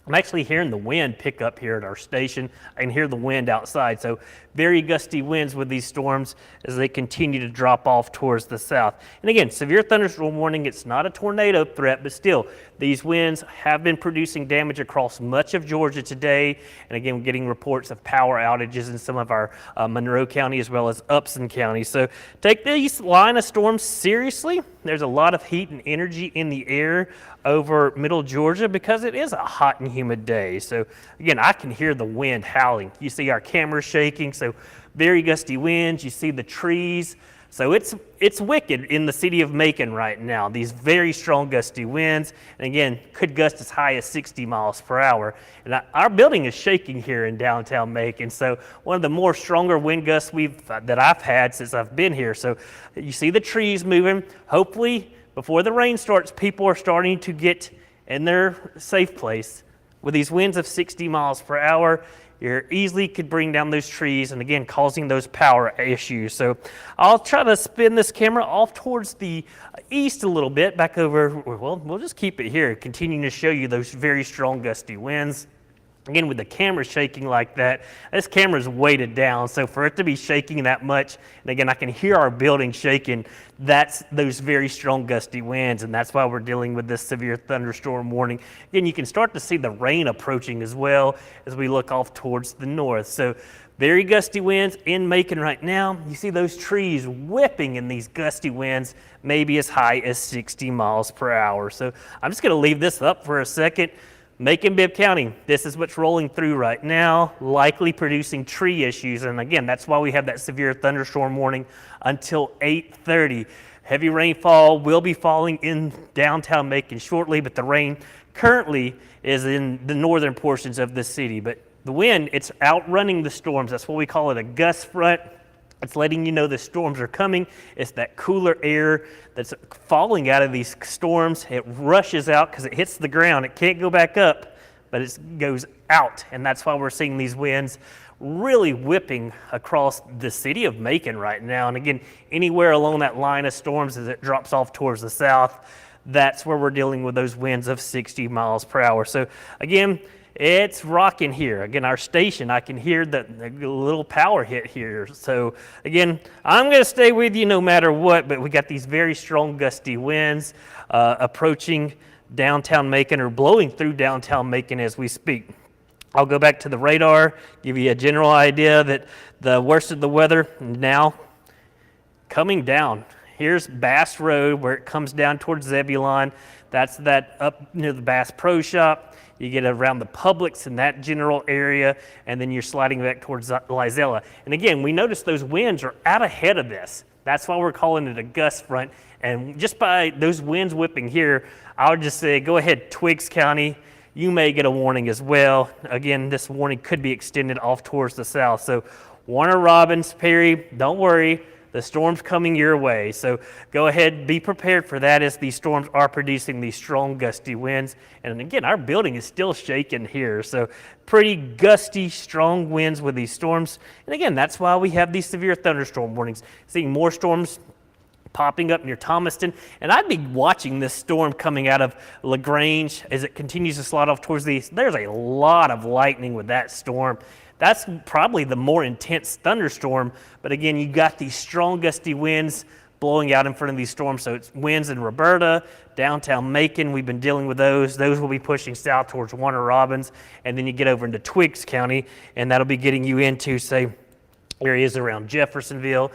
I'm actually hearing the wind pick up here at our station. I can hear the wind outside. So very gusty winds with these storms as they continue to drop off towards the south. And again, severe thunderstorm warning. It's not a tornado threat, but still, these winds have been producing damage across much of Georgia today. And again, we're getting reports of power outages in some of our Monroe County as well as Upson County. So take these line of storms seriously. There's a lot of heat and energy in the air over middle Georgia because it is a hot and humid day. So again, I can hear the wind howling. You see our cameras shaking, so very gusty winds. You see the trees. So it's wicked in the city of Macon right now. These very strong gusty winds, and again, could gust as high as 60 miles per hour. And our building is shaking here in downtown Macon. So one of the more stronger wind gusts that I've had since I've been here. So you see the trees moving. Hopefully, before the rain starts, people are starting to get in their safe place. With these winds of 60 miles per hour, you easily could bring down those trees and again, causing those power issues. So I'll try to spin this camera off towards the east a little bit, back over, well, we'll just keep it here, continuing to show you those very strong gusty winds. Again, with the camera shaking like that, this camera is weighted down, so for it to be shaking that much, and again, I can hear our building shaking, that's those very strong gusty winds, and that's why we're dealing with this severe thunderstorm warning. Again, you can start to see the rain approaching as well as we look off towards the north. So very gusty winds in Macon right now. You see those trees whipping in these gusty winds, maybe as high as 60 miles per hour. So I'm just gonna leave this up for a second. Macon-Bibb County, this is what's rolling through right now, likely producing tree issues. And again, that's why we have that severe thunderstorm warning until 8:30. Heavy rainfall will be falling in downtown Macon shortly, but the rain currently is in the northern portions of the city. But the wind, it's outrunning the storms. That's what we call it, a gust front. It's letting you know the storms are coming. It's that cooler air that's falling out of these storms. It rushes out because it hits the ground. It can't go back up, but it goes out. And that's why we're seeing these winds really whipping across the city of Macon right now. And again, anywhere along that line of storms as it drops off towards the south, that's where we're dealing with those winds of 60 miles per hour. So again, it's rocking here. Again, our station, I can hear the little power hit here. So again, I'm going to stay with you no matter what, but we got these very strong gusty winds approaching downtown Macon or blowing through downtown Macon as we speak. I'll go back to the radar, give you a general idea that the worst of the weather now coming down. Here's Bass Road where it comes down towards Zebulon. That's that up near the Bass Pro Shop. You get around the Publix in that general area, and then you're sliding back towards Lizella. And again, we notice those winds are out ahead of this. That's why we're calling it a gust front. And just by those winds whipping here, I would just say, go ahead, Twiggs County, you may get a warning as well. Again, this warning could be extended off towards the south. So Warner Robins, Perry, don't worry. The storm's coming your way. So go ahead, be prepared for that as these storms are producing these strong gusty winds. And again, our building is still shaking here. So pretty gusty, strong winds with these storms. And again, that's why we have these severe thunderstorm warnings. Seeing more storms popping up near Thomaston. And I'd be watching this storm coming out of LaGrange as it continues to slide off towards the east. There's a lot of lightning with that storm. That's probably the more intense thunderstorm, but again, you got these strong gusty winds blowing out in front of these storms. So it's winds in Roberta, downtown Macon. We've been dealing with those. Those will be pushing south towards Warner Robins, and then you get over into Twiggs County, and that'll be getting you into, say, areas around Jeffersonville.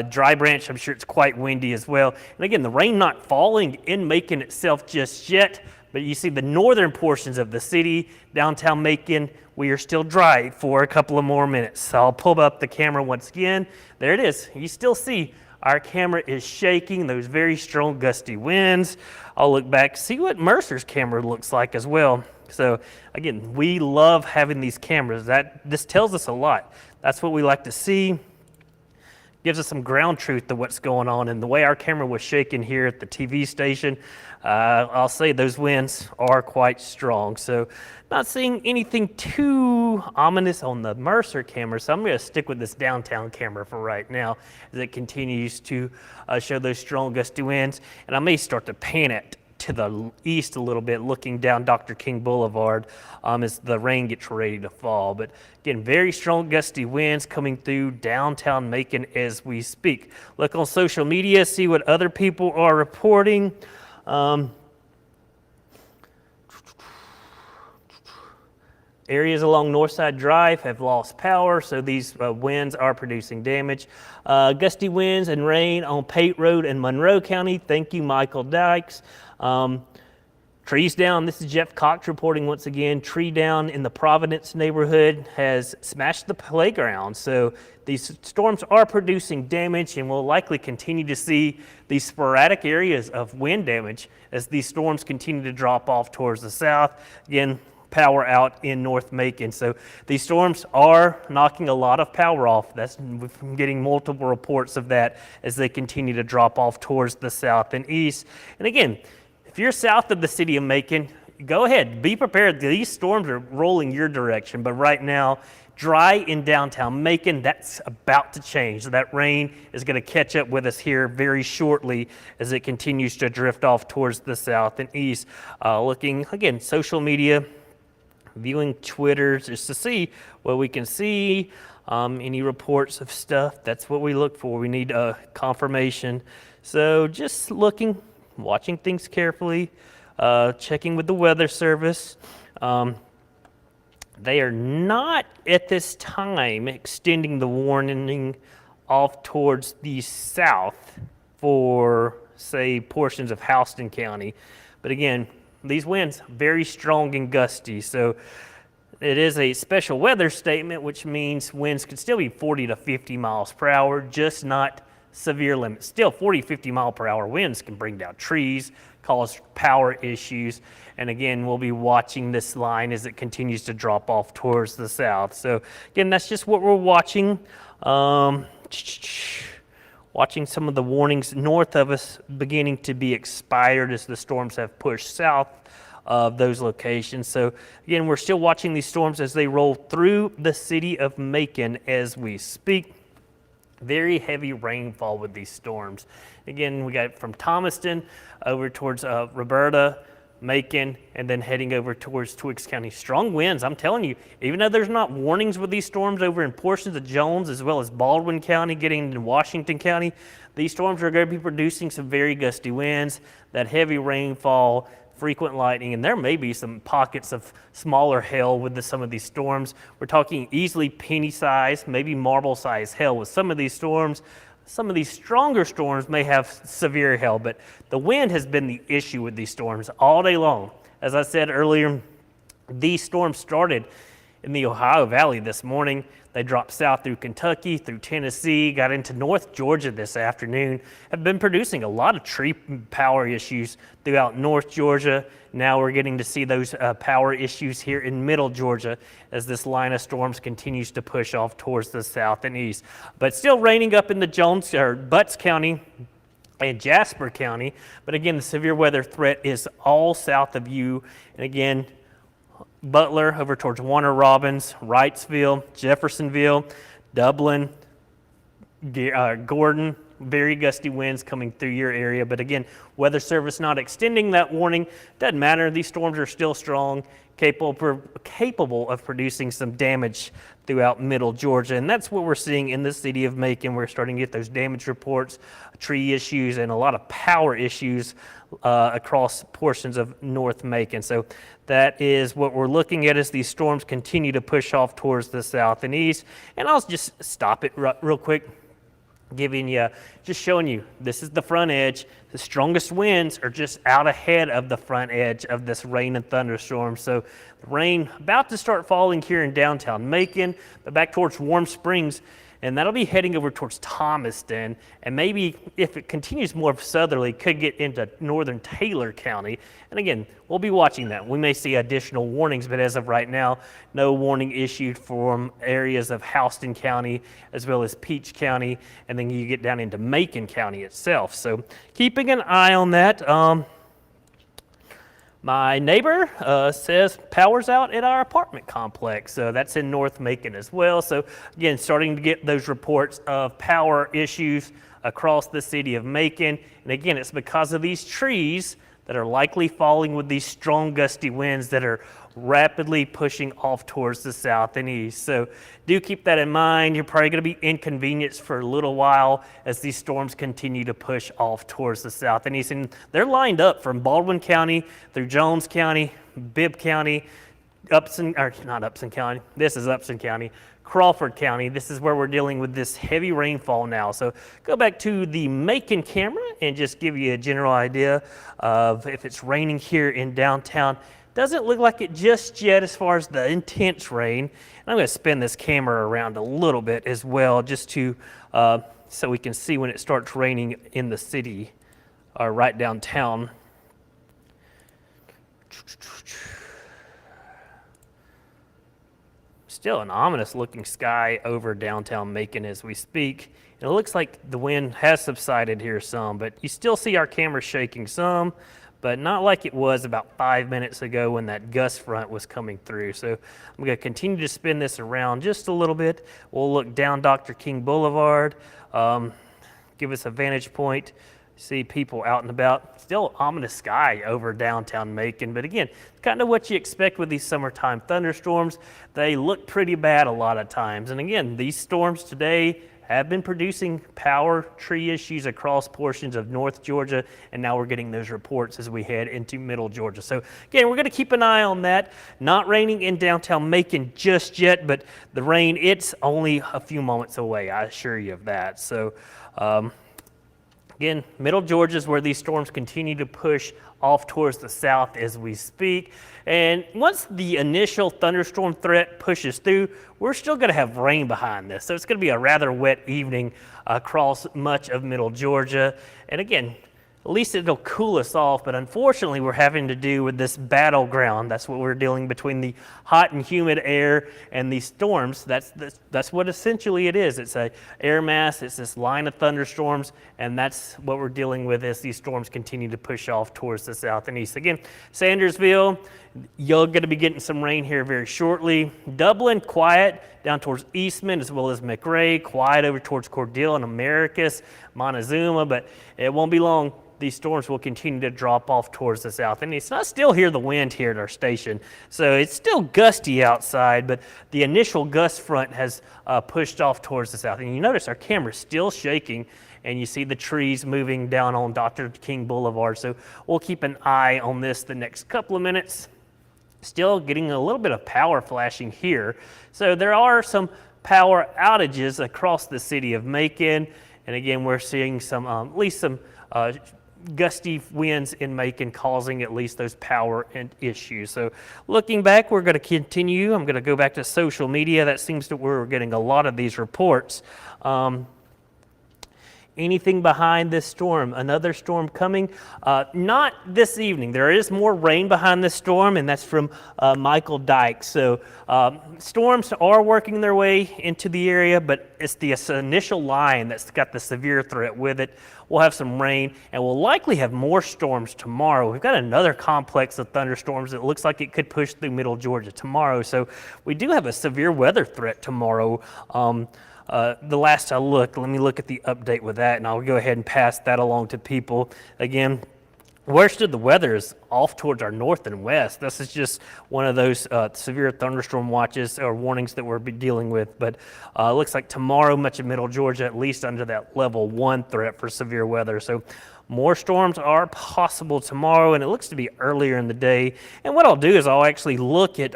Dry Branch, I'm sure it's quite windy as well. And again, the rain not falling in Macon itself just yet, but you see the northern portions of the city, downtown Macon, we are still dry for a couple of more minutes. So I'll pull up the camera once again. There it is. You still see our camera is shaking, those very strong gusty winds. I'll look back, see what Mercer's camera looks like as well. So again, we love having these cameras. This tells us a lot. That's what we like to see. Gives us some ground truth to what's going on. And the way our camera was shaking here at the TV station, I'll say those winds are quite strong. So not seeing anything too ominous on the Mercer camera, so I'm going to stick with this downtown camera for right now as it continues to show those strong gusty winds. And I may start to pan it to the east a little bit, looking down Dr. King Boulevard as the rain gets ready to fall. But again, very strong gusty winds coming through downtown Macon as we speak. Look on social media, see what other people are reporting. Areas along Northside Drive have lost power, so these winds are producing damage. Gusty winds and rain on Pate Road in Monroe County. Thank you, Michael Dykes. Trees down. This is Jeff Cox reporting once again. Tree down in the Providence neighborhood has smashed the playground. So these storms are producing damage, and we'll likely continue to see these sporadic areas of wind damage as these storms continue to drop off towards the south. Again, power out in North Macon. So these storms are knocking a lot of power off. We've been getting multiple reports of that as they continue to drop off towards the south and east. And again, if you're south of the city of Macon, go ahead, be prepared. These storms are rolling your direction, but right now, dry in downtown Macon, that's about to change. That rain is going to catch up with us here very shortly as it continues to drift off towards the south and east. Looking, again, social media, viewing Twitter just to see what we can see, any reports of stuff. That's what we look for. We need a confirmation. So just looking, watching things carefully, checking with the Weather Service. They are not at this time extending the warning off towards the south for, say, portions of Houston County. But again, these winds very strong and gusty, so it is a special weather statement, which means winds could still be 40 to 50 miles per hour, just not severe limits. Still 40, 50 mile per hour winds can bring down trees, cause power issues, and again, we'll be watching this line as it continues to drop off towards the south. So again, that's just what we're watching. Watching some of the warnings north of us beginning to be expired as the storms have pushed south of those locations. So again, we're still watching these storms as they roll through the city of Macon as we speak. Very heavy rainfall with these storms. Again, we got from Thomaston over towards Roberta, Macon, and then heading over towards Twiggs County. Strong winds, I'm telling you, even though there's not warnings with these storms over in portions of Jones as well as Baldwin County, getting into Washington County, these storms are going to be producing some very gusty winds, that heavy rainfall, frequent lightning, and there may be some pockets of smaller hail with some of these storms. We're talking easily penny size, maybe marble size hail with some of these storms. Some of these stronger storms may have severe hail, but the wind has been the issue with these storms all day long. As I said earlier, these storms started in the Ohio Valley this morning. They dropped south through Kentucky, through Tennessee, got into North Georgia this afternoon, have been producing a lot of tree power issues throughout North Georgia. Now we're getting to see those power issues here in Middle Georgia as this line of storms continues to push off towards the south and east. But still raining up in the Butts County and Jasper County. But again, the severe weather threat is all south of you. And again, Butler over towards Warner Robins, Wrightsville, Jeffersonville, Dublin, Gordon, very gusty winds coming through your area. But again, Weather Service not extending that warning. Doesn't matter. These storms are still strong, capable of producing some damage throughout Middle Georgia. And that's what we're seeing in the city of Macon. We're starting to get those damage reports, tree issues, and a lot of power issues across portions of North Macon. So that is what we're looking at as these storms continue to push off towards the south and east. And I'll just stop it real quick, just showing you, this is the front edge. The strongest winds are just out ahead of the front edge of this rain and thunderstorm. So the rain about to start falling here in downtown Macon, but back towards Warm Springs and that'll be heading over towards Thomaston, and maybe if it continues more southerly, could get into northern Taylor County. And again, we'll be watching that. We may see additional warnings, but as of right now, no warning issued from areas of Houston County as well as Peach County, and then you get down into Macon County itself. So keeping an eye on that. My neighbor says power's out at our apartment complex, so that's in North Macon as well. So again, starting to get those reports of power issues across the city of Macon. And again, it's because of these trees that are likely falling with these strong gusty winds that are rapidly pushing off towards the south and east. So do keep that in mind. You're probably going to be inconvenienced for a little while as these storms continue to push off towards the south and east. And they're lined up from Baldwin County through Jones County, Bibb County, Upson County. This is Upson County. Crawford County. This is where we're dealing with this heavy rainfall now. So go back to the Macon camera and just give you a general idea of if it's raining here in downtown. Doesn't look like it just yet as far as the intense rain. And I'm going to spin this camera around a little bit as well, just to so we can see when it starts raining in the city or right downtown. Still an ominous looking sky over downtown Macon as we speak. And it looks like the wind has subsided here some, but you still see our camera shaking some, but not like it was about 5 minutes ago when that gust front was coming through. So I'm going to continue to spin this around just a little bit. We'll look down Dr. King Boulevard, give us a vantage point. See people out and about. Still ominous sky over downtown Macon, but again, kind of what you expect with these summertime thunderstorms. They look pretty bad a lot of times. And again, these storms today have been producing power tree issues across portions of North Georgia, and now we're getting those reports as we head into Middle Georgia. So again, we're going to keep an eye on that. Not raining in downtown Macon just yet, but the rain, it's only a few moments away, I assure you of that. So again, Middle Georgia is where these storms continue to push off towards the south as we speak. And once the initial thunderstorm threat pushes through, we're still going to have rain behind this. So it's going to be a rather wet evening across much of Middle Georgia. And again, at least it'll cool us off, but unfortunately we're having to do with this battleground. That's what we're dealing between the hot and humid air and these storms. That's what essentially it is. It's a air mass, it's this line of thunderstorms, and that's what we're dealing with as these storms continue to push off towards the south and east. Again, Sandersville, you're going to be getting some rain here very shortly. Dublin, quiet down towards Eastman as well as McRae, quiet over towards Cordele and Americus, Montezuma, but it won't be long. These storms will continue to drop off towards the south and east. And I still hear the wind here at our station. So it's still gusty outside, but the initial gust front has pushed off towards the south. And you notice our camera's still shaking, and you see the trees moving down on Dr. King Boulevard. So we'll keep an eye on this the next couple of minutes. Still getting a little bit of power flashing here. So there are some power outages across the city of Macon. And again, we're seeing some, at least some gusty winds in Macon causing at least those power issues. So looking back, we're going to continue. I'm going to go back to social media. That seems to where we're getting a lot of these reports. Anything behind this storm? Another storm coming? Not this evening. There is more rain behind this storm, and that's from Michael Dyke. So storms are working their way into the area, but it's the initial line that's got the severe threat with it. We'll have some rain, and we'll likely have more storms tomorrow. We've got another complex of thunderstorms that looks like it could push through Middle Georgia tomorrow. So we do have a severe weather threat tomorrow. The last I looked, let me look at the update with that, and I'll go ahead and pass that along to people. Again, worst of the weather is off towards our north and west. This is just one of those severe thunderstorm watches or warnings that we're dealing with. But it looks like tomorrow, much of Middle Georgia, at least under that level 1 threat for severe weather. So more storms are possible tomorrow, and it looks to be earlier in the day. And what I'll do is I'll actually look at,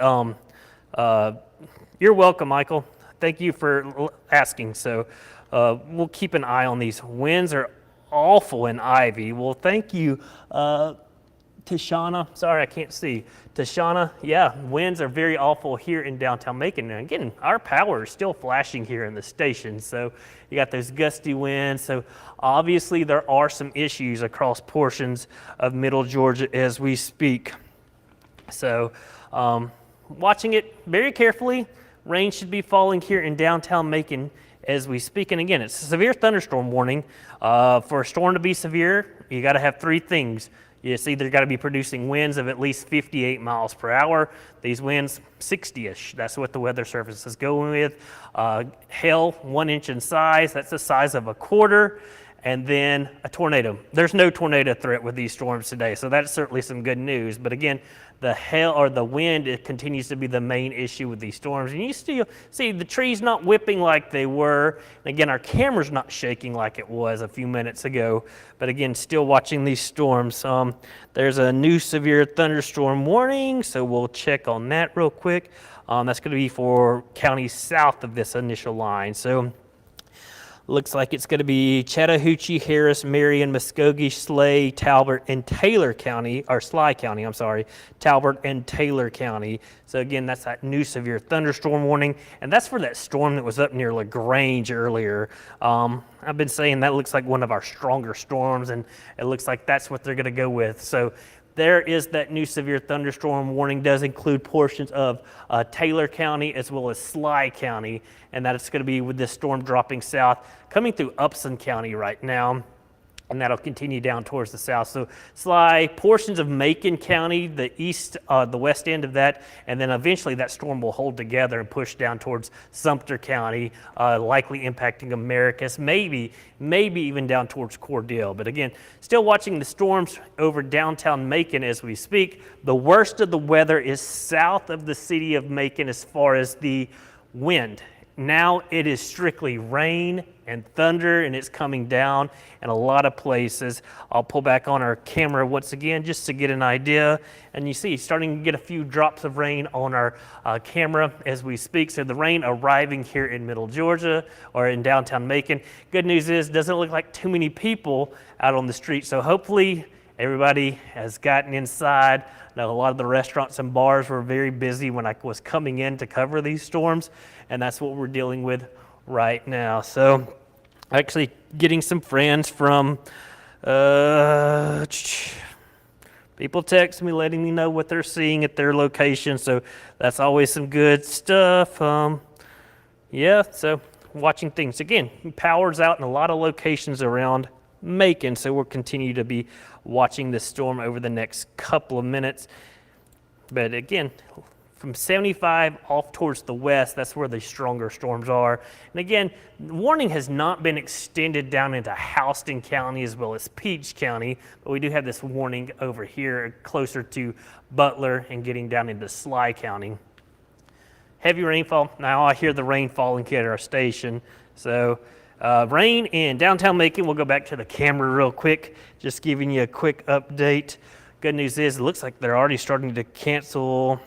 you're welcome, Michael. Thank you for asking. So we'll keep an eye on these. Winds are awful in Ivy. Well, thank you to Tishana, sorry, I can't see. Tishana, yeah, winds are very awful here in downtown Macon. And again, our power is still flashing here in the station. So you got those gusty winds. So obviously there are some issues across portions of middle Georgia as we speak. So watching it very carefully. Rain should be falling here in downtown Macon as we speak. And again, it's a severe thunderstorm warning. For a storm to be severe, you got to have three things. It's either got to be producing winds of at least 58 miles per hour. These winds, 60-ish. That's what the weather service is going with. Hail, 1 inch in size. That's the size of a quarter. And then a tornado. There's no tornado threat with these storms today, so that's certainly some good news. But again, the hail or the wind, it continues to be the main issue with these storms. And you still see the trees not whipping like they were. And again, our camera's not shaking like it was a few minutes ago. But again, still watching these storms. There's a new severe thunderstorm warning, so we'll check on that real quick. That's going to be for counties south of this initial line. So looks like it's going to be Chattahoochee, Harris, Marion, Muskogee, Slay, Talbot, and Taylor County, or Sly County, I'm sorry, Talbot and Taylor County. So again, that's that new severe thunderstorm warning, and that's for that storm that was up near LaGrange earlier. I've been saying that looks like one of our stronger storms, and it looks like that's what they're going to go with. So there is that new severe thunderstorm warning. Does include portions of Taylor County as well as Sly County, and that it's going to be with this storm dropping south, coming through Upson County right now, and that'll continue down towards the south. So Sly, portions of Macon County, the east, the west end of that, and then eventually that storm will hold together and push down towards Sumter County, likely impacting Americus, maybe even down towards Cordell. But again, still watching the storms over downtown Macon as we speak. The worst of the weather is south of the city of Macon as far as the wind. Now it is strictly rain and thunder, and it's coming down in a lot of places. I'll pull back on our camera once again just to get an idea. And you see, starting to get a few drops of rain on our camera as we speak. So the rain arriving here in middle Georgia or in downtown Macon. Good news is, doesn't look like too many people out on the street. So hopefully everybody has gotten inside. I know a lot of the restaurants and bars were very busy when I was coming in to cover these storms, and that's what we're dealing with right now. So actually getting some friends from people text me letting me know what they're seeing at their location, so that's always some good stuff. Yeah, so watching things. Again, power's out in a lot of locations around Macon, so we'll continue to be watching this storm over the next couple of minutes. But again, from 75 off towards the west, that's where the stronger storms are. And again, the warning has not been extended down into Houston County as well as Peach County, but we do have this warning over here closer to Butler and getting down into Sly County. Heavy rainfall. Now I hear the rain falling here at our station. So rain in downtown Macon. We'll go back to the camera real quick, just giving you a quick update. Good news is it looks like they're already starting to cancel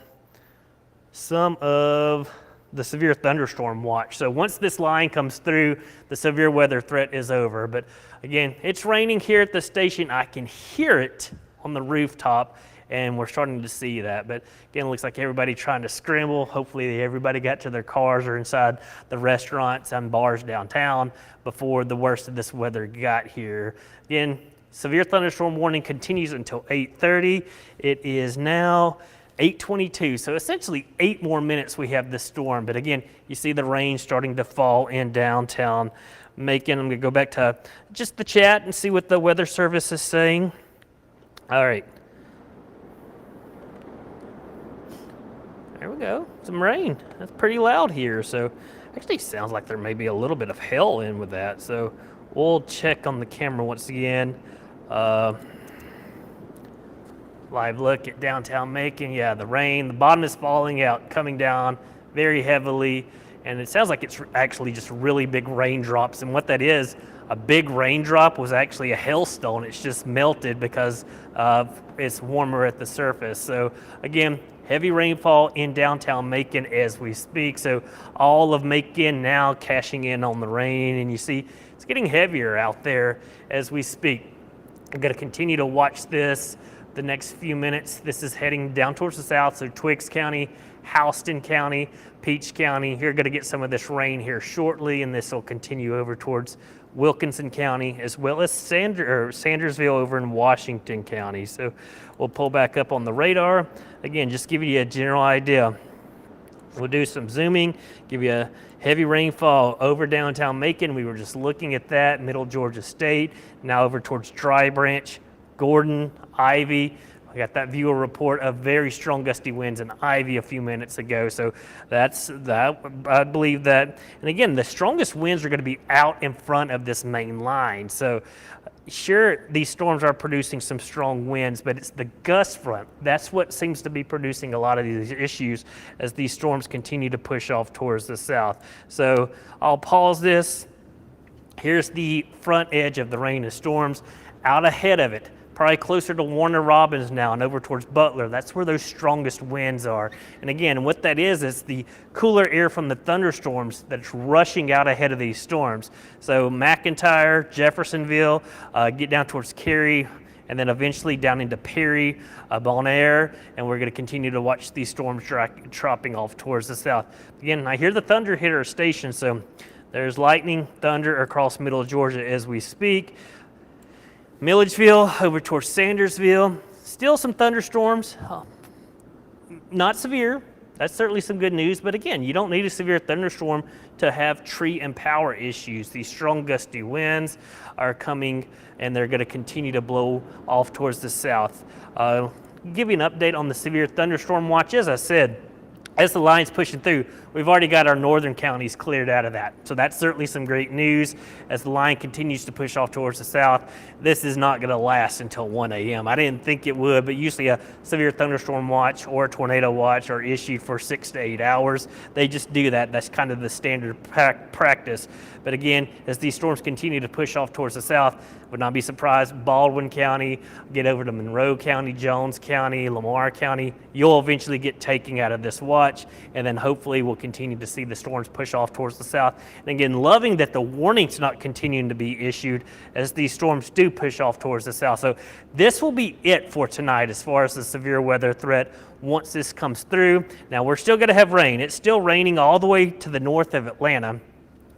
some of the severe thunderstorm watch. So once this line comes through, the severe weather threat is over. But again, it's raining here at the station. I can hear it on the rooftop, and we're starting to see that. But again, it looks like everybody trying to scramble. Hopefully everybody got to their cars or inside the restaurants and bars downtown before the worst of this weather got here. Again, severe thunderstorm warning continues until 8:30. It is now 8:22, so essentially 8 more minutes we have this storm. But again, you see the rain starting to fall in downtown Macon. I'm going to go back to just the chat and see what the weather service is saying. All right. There we go. Some rain. That's pretty loud here. So actually sounds like there may be a little bit of hail in with that. So we'll check on the camera once again. Live look at downtown Macon. Yeah, the rain, the bottom is falling out, coming down very heavily. And it sounds like it's actually just really big raindrops. And what that is, a big raindrop was actually a hailstone. It's just melted because it's warmer at the surface. So again, heavy rainfall in downtown Macon as we speak. So all of Macon now cashing in on the rain. And you see it's getting heavier out there as we speak. I'm going to continue to watch this. the next few minutes. This is heading down towards the south, so Twiggs County, Houston County, Peach County. You're going to get some of this rain here shortly, and this will continue over towards Wilkinson County, as well as Sandersville over in Washington County. So we'll pull back up on the radar. Again, just giving you a general idea. We'll do some zooming, give you a heavy rainfall over downtown Macon. We were just looking at that, Middle Georgia State, now over towards Dry Branch, Gordon, Ivy. I got that viewer report of very strong gusty winds in Ivy a few minutes ago. So that's that. I believe that. And again, the strongest winds are going to be out in front of this main line. So sure, these storms are producing some strong winds, but it's the gust front. That's what seems to be producing a lot of these issues as these storms continue to push off towards the south. So I'll pause this. Here's the front edge of the rain and storms. Out ahead of it, probably closer to Warner Robins now and over towards Butler. That's where those strongest winds are. And again, what that is the cooler air from the thunderstorms that's rushing out ahead of these storms. So McIntyre, Jeffersonville, get down towards Cary, and then eventually down into Perry, Bon Air, and we're going to continue to watch these storms dropping off towards the south. Again, I hear the thunder hit our station, so there's lightning, thunder across middle Georgia as we speak. Milledgeville over towards Sandersville, still some thunderstorms, not severe. That's certainly some good news, but again, you don't need a severe thunderstorm to have tree and power issues. These strong gusty winds are coming and they're going to continue to blow off towards the south. Give you an update on the severe thunderstorm watch. As I said, as the line's pushing through, we've already got our northern counties cleared out of that. So that's certainly some great news as the line continues to push off towards the south. This is not going to last until 1 a.m. I didn't think it would, but usually a severe thunderstorm watch or a tornado watch are issued for 6 to 8 hours. They just do that. That's kind of the standard practice. But again, as these storms continue to push off towards the south, would not be surprised, Baldwin County, get over to Monroe County, Jones County, Lamar County, you'll eventually get taken out of this watch, and then hopefully we'll continue to see the storms push off towards the south. And again, loving that the warning's not continuing to be issued as these storms do push off towards the south. So this will be it for tonight as far as the severe weather threat once this comes through. Now we're still going to have rain. It's still raining all the way to the north of Atlanta.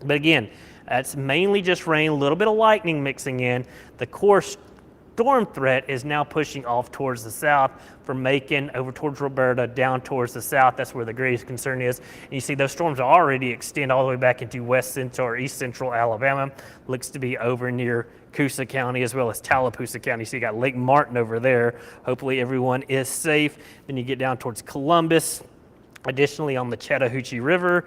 But again, that's mainly just rain, a little bit of lightning mixing in. The core storm threat is now pushing off towards the south from Macon over towards Roberta down towards the south. That's where the greatest concern is. And you see those storms already extend all the way back into west central or east central Alabama. Looks to be over near Coosa County as well as Tallapoosa County. So you got Lake Martin over there. Hopefully everyone is safe. Then you get down towards Columbus. Additionally, on the Chattahoochee River,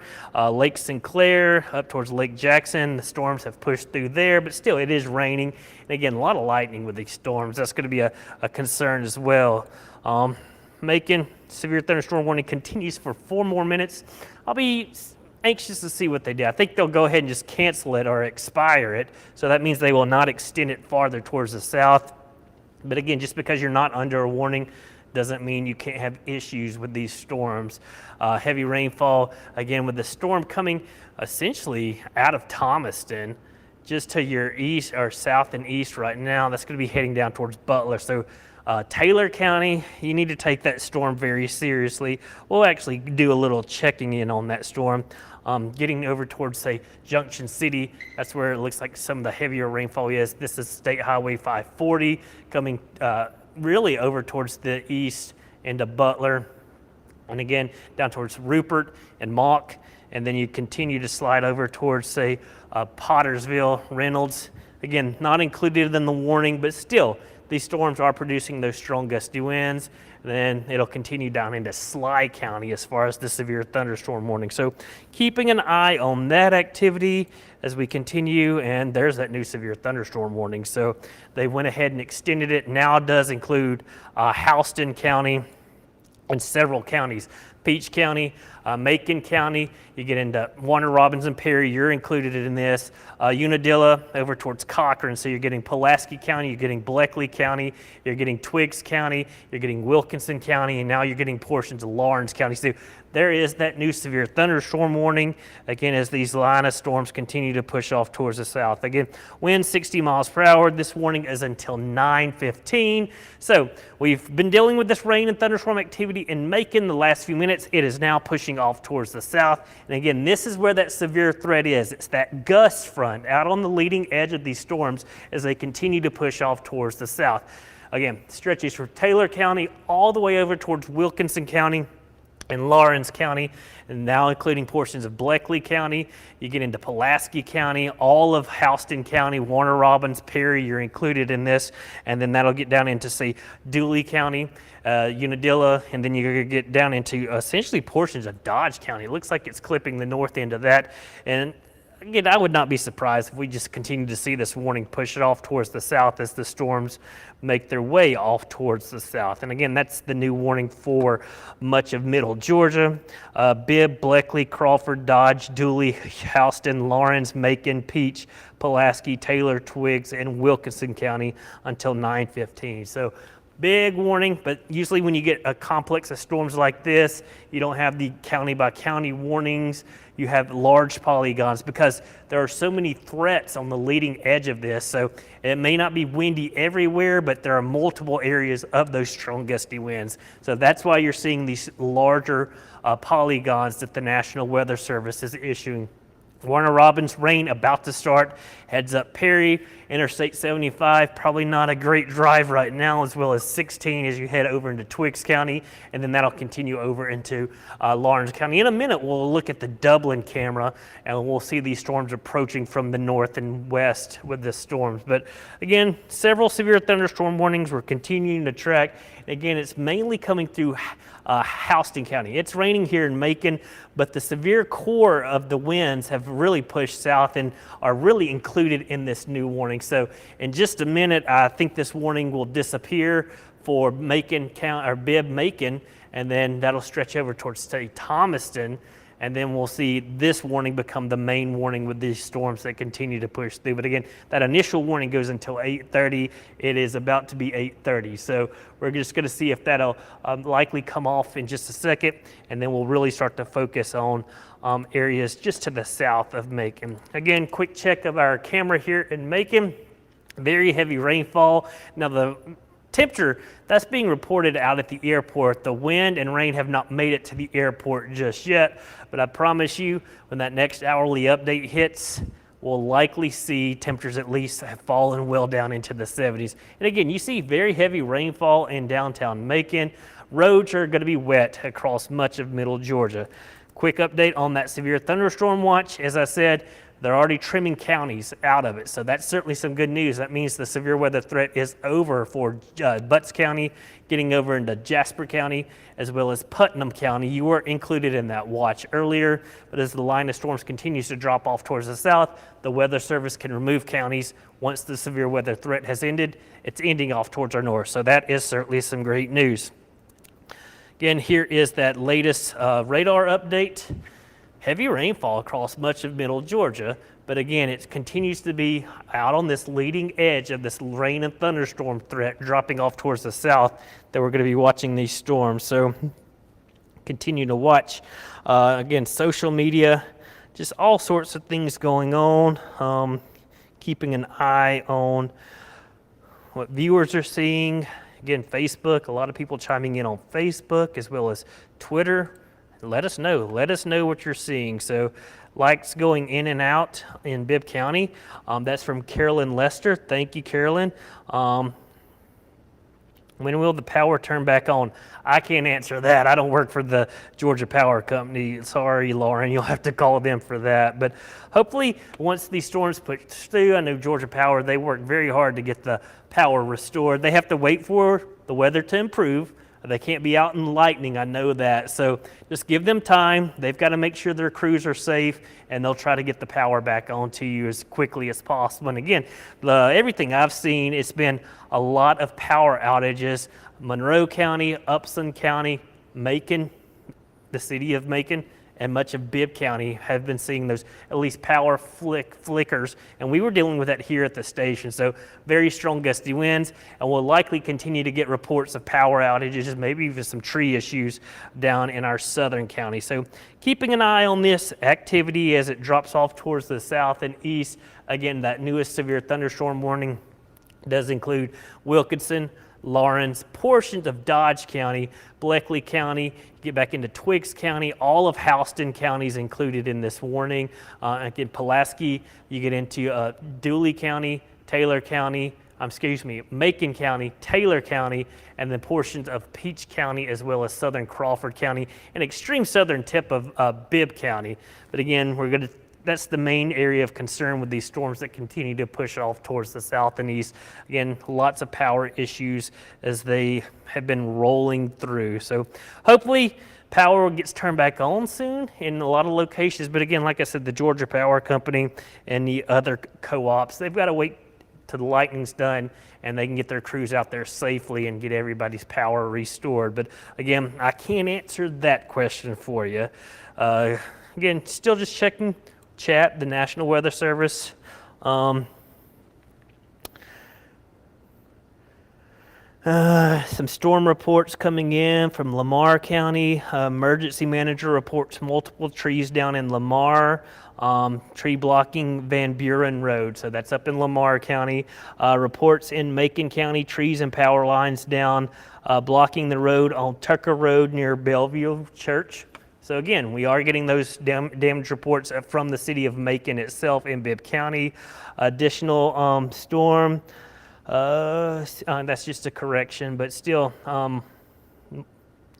Lake Sinclair, up towards Lake Jackson, the storms have pushed through there, but still it is raining. And again, a lot of lightning with these storms. That's going to be a concern as well. Macon, severe thunderstorm warning continues for 4 more minutes. I'll be anxious to see what they do. I think they'll go ahead and just cancel it or expire it. So that means they will not extend it farther towards the south. But again, just because you're not under a warning doesn't mean you can't have issues with these storms. Heavy rainfall, again, with the storm coming essentially out of Thomaston, just to your east or south and east right now. That's going to be heading down towards Butler. So Taylor County, you need to take that storm very seriously. We'll actually do a little checking in on that storm. Getting over towards, say, Junction City, that's where it looks like some of the heavier rainfall is. This is State Highway 540 coming really over towards the east into Butler, and again down towards Rupert and Mock, and then you continue to slide over towards, say, Pottersville, Reynolds. Again, not included in the warning, but still these storms are producing those strong gusty winds. And then it'll continue down into Sly County as far as the severe thunderstorm warning. So keeping an eye on that activity as we continue, and there's that new severe thunderstorm warning. So they went ahead and extended it. Now it does include Houston County and several counties. Peach County, Macon County, you get into Warner Robins and Perry, you're included in this. Unadilla over towards Cochran, so you're getting Pulaski County, you're getting Bleckley County, you're getting Twiggs County, you're getting Wilkinson County, and now you're getting portions of Lawrence County. So there is that new severe thunderstorm warning, again, as these line of storms continue to push off towards the south. Again, wind 60 miles per hour. This warning is until 9:15. So we've been dealing with this rain and thunderstorm activity in Macon the last few minutes. It is now pushing off towards the south. And again, this is where that severe threat is. It's that gust front out on the leading edge of these storms as they continue to push off towards the south. Again, stretches from Taylor County all the way over towards Wilkinson County and Lawrence County, and now including portions of Bleckley County. You get into Pulaski County, all of Houston County, Warner Robins, Perry, you're included in this, and then that'll get down into, say, Dooley County, Unadilla, and then you're going to get down into essentially portions of Dodge County. It looks like it's clipping the north end of that, and again, I would not be surprised if we just continue to see this warning push it off towards the south as the storms make their way off towards the south. And again, that's the new warning for much of middle Georgia. Bibb, Bleckley, Crawford, Dodge, Dooley, Houston, Lawrence, Macon, Peach, Pulaski, Taylor, Twiggs, and Wilkinson County until 9:15. So big warning, but usually when you get a complex of storms like this, you don't have the county by county warnings. You have large polygons because there are so many threats on the leading edge of this. So it may not be windy everywhere, but there are multiple areas of those strong gusty winds. So that's why you're seeing these larger polygons that the National Weather Service is issuing. Warner Robins rain about to start, heads up Perry, Interstate 75, probably not a great drive right now, as well as 16 as you head over into Twiggs County, and then that'll continue over into Lawrence County. In a minute, we'll look at the Dublin camera, and we'll see these storms approaching from the north and west with the storms. But again, several severe thunderstorm warnings we're continuing to track. Again, it's mainly coming through Houston County. It's raining here in Macon, but the severe core of the winds have really pushed south and are really included in this new warning. So in just a minute, I think this warning will disappear for Macon County, or Bibb, Macon, and then that'll stretch over towards, say, Thomaston. And then we'll see this warning become the main warning with these storms that continue to push through. But again, that initial warning goes until 8:30. It is about to be 8:30. So we're just going to see if that'll likely come off in just a second. And then we'll really start to focus on areas just to the south of Macon. Again, quick check of our camera here in Macon. Very heavy rainfall. Now the temperature that's being reported out at the airport, the wind and rain have not made it to the airport just yet, but I promise you when that next hourly update hits, we'll likely see temperatures at least have fallen well down into the 70s. And again, you see very heavy rainfall in downtown Macon. Roads are going to be wet across much of middle Georgia. Quick update on that severe thunderstorm watch. As I said, they're already trimming counties out of it, so that's certainly some good news. That means the severe weather threat is over for Butts County, getting over into Jasper County, as well as Putnam County. You were included in that watch earlier, but as the line of storms continues to drop off towards the south, the Weather Service can remove counties. Once the severe weather threat has ended, it's ending off towards our north, so that is certainly some great news. Again, here is that latest radar update. Heavy rainfall across much of middle Georgia, but again, it continues to be out on this leading edge of this rain and thunderstorm threat dropping off towards the south that we're going to be watching these storms. So continue to watch. Again, social media, just all sorts of things going on. Keeping an eye on what viewers are seeing. Again, Facebook, a lot of people chiming in on Facebook as well as Twitter. Let us know what you're seeing. So likes going in and out in Bibb County. That's from Carolyn Lester. Thank you, Carolyn. When will the power turn back on? I can't answer that. I don't work for the Georgia Power Company. Sorry, Lauren, you'll have to call them for that. But hopefully, once these storms push through, I know Georgia Power, they work very hard to get the power restored. They have to wait for the weather to improve. They can't be out in lightning, I know that. So just give them time. They've got to make sure their crews are safe, and they'll try to get the power back on to you as quickly as possible. And again, everything I've seen, it's been a lot of power outages. Monroe County, Upson County, Macon, the city of Macon, and much of Bibb County have been seeing those at least power flickers, and we were dealing with that here at the station. So very strong gusty winds, and we'll likely continue to get reports of power outages, maybe even some tree issues down in our southern county. So keeping an eye on this activity as it drops off towards the south and east. Again, that newest severe thunderstorm warning does include Wilkinson, Lawrence, portions of Dodge County, Bleckley County, get back into Twiggs County, all of Houston County is included in this warning. Again, Pulaski, you get into Dooley County, Taylor County, Macon County, Taylor County, and then portions of Peach County as well as southern Crawford County and extreme southern tip of Bibb County. But again, that's the main area of concern with these storms that continue to push off towards the south and east. Again, lots of power issues as they have been rolling through. So hopefully power gets turned back on soon in a lot of locations. But again, like I said, the Georgia Power Company and the other co-ops, they've got to wait till the lightning's done and they can get their crews out there safely and get everybody's power restored. But again, I can't answer that question for you. Again, still just checking chat, the National Weather Service. Some storm reports coming in from Lamar County. Emergency manager reports multiple trees down in Lamar, tree blocking Van Buren Road. So that's up in Lamar County. Reports in Macon County, trees and power lines down, blocking the road on Tucker Road near Bellevue Church. So again, we are getting those damage reports from the city of Macon itself in Bibb County. Additional storm, that's just a correction, but still,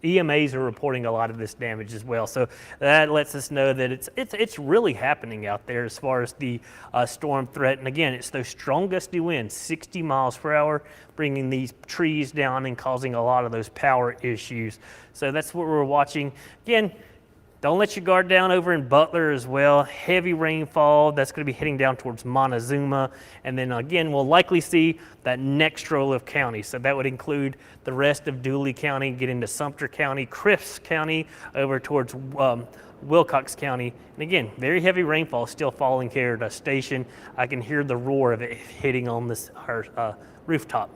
EMAs are reporting a lot of this damage as well. So that lets us know that it's really happening out there as far as the storm threat. And again, it's those strong gusty winds, 60 miles per hour, bringing these trees down and causing a lot of those power issues. So that's what we're watching. Again, don't let your guard down over in Butler as well. Heavy rainfall, that's going to be heading down towards Montezuma. And then again, we'll likely see that next row of counties. So that would include the rest of Dooley County, get into Sumter County, Cripps County, over towards Wilcox County. And again, very heavy rainfall still falling here at a station. I can hear the roar of it hitting on this rooftop.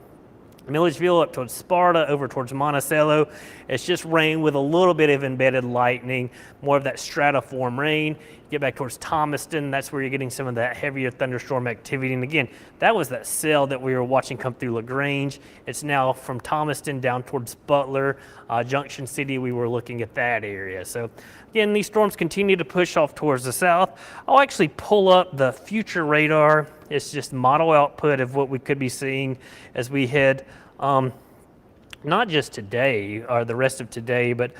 Milledgeville up towards Sparta, over towards Monticello. It's just rain with a little bit of embedded lightning, more of that stratiform rain. Get back towards Thomaston, that's where you're getting some of that heavier thunderstorm activity. And again, that was that cell that we were watching come through LaGrange. It's now from Thomaston down towards Butler, Junction City, we were looking at that area. So again, these storms continue to push off towards the south. I'll actually pull up the future radar. It's just model output of what we could be seeing as we head, not just today or the rest of today, but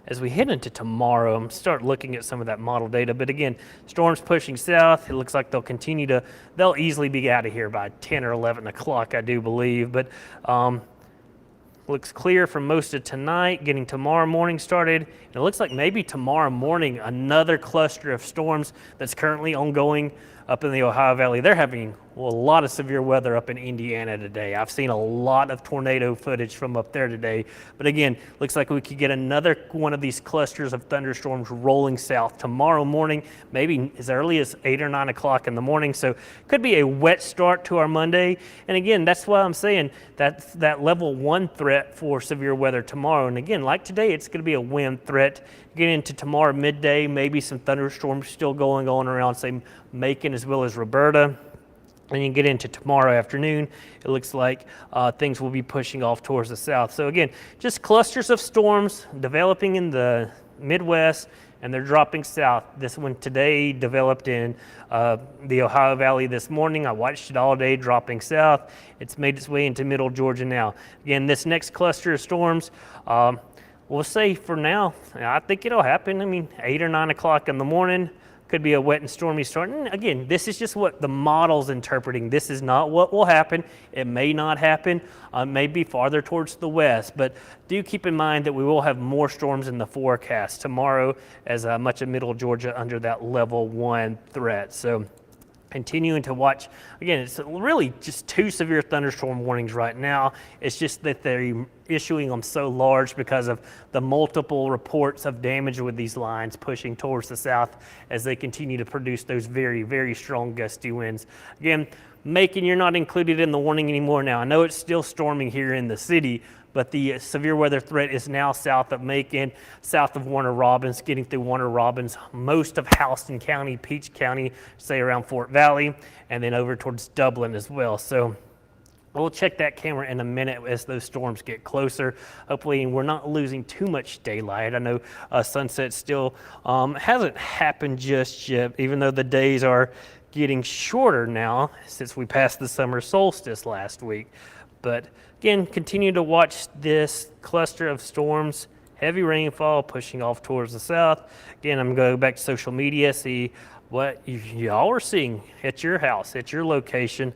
as we head into tomorrow, I'm start looking at some of that model data. But again, storms pushing south. It looks like they'll easily be out of here by 10 or 11 o'clock, I do believe. But looks clear for most of tonight, getting tomorrow morning started. And it looks like maybe tomorrow morning, another cluster of storms that's currently ongoing up in the Ohio Valley. They're having a lot of severe weather up in Indiana today. I've seen a lot of tornado footage from up there today. But again, looks like we could get another one of these clusters of thunderstorms rolling south tomorrow morning, maybe as early as 8 or 9 o'clock in the morning. So could be a wet start to our Monday. And again, that's why I'm saying that level 1 threat for severe weather tomorrow. And again, like today, it's going to be a wind threat. Get into tomorrow midday, maybe some thunderstorms still going on around, say, Macon as well as Roberta. And you get into tomorrow afternoon, it looks like things will be pushing off towards the south. So again, just clusters of storms developing in the Midwest, and they're dropping south. This one today developed in the Ohio Valley this morning. I watched it all day dropping south. It's made its way into middle Georgia now. Again, this next cluster of storms, we'll say for now, I think it'll happen. I mean, 8 or 9 o'clock in the morning. Could be a wet and stormy start. And again, this is just what the model's interpreting. This is not what will happen. It may not happen. It may be farther towards the west. But do keep in mind that we will have more storms in the forecast tomorrow as much of middle Georgia under that level 1 threat. So Continuing to watch. Again, it's really just 2 severe thunderstorm warnings right now. It's just that they're issuing them so large because of the multiple reports of damage with these lines pushing towards the south as they continue to produce those very, very strong gusty winds. Again, Macon, you're not included in the warning anymore now. I know it's still storming here in the city, but the severe weather threat is now south of Macon, south of Warner Robins, getting through Warner Robins, most of Houston County, Peach County, say around Fort Valley, and then over towards Dublin as well. So we'll check that camera in a minute as those storms get closer. Hopefully we're not losing too much daylight. I know sunset still hasn't happened just yet, even though the days are getting shorter now since we passed the summer solstice last week. But again, continue to watch this cluster of storms, heavy rainfall pushing off towards the south. Again, I'm going to go back to social media, see what y'all are seeing at your house, at your location.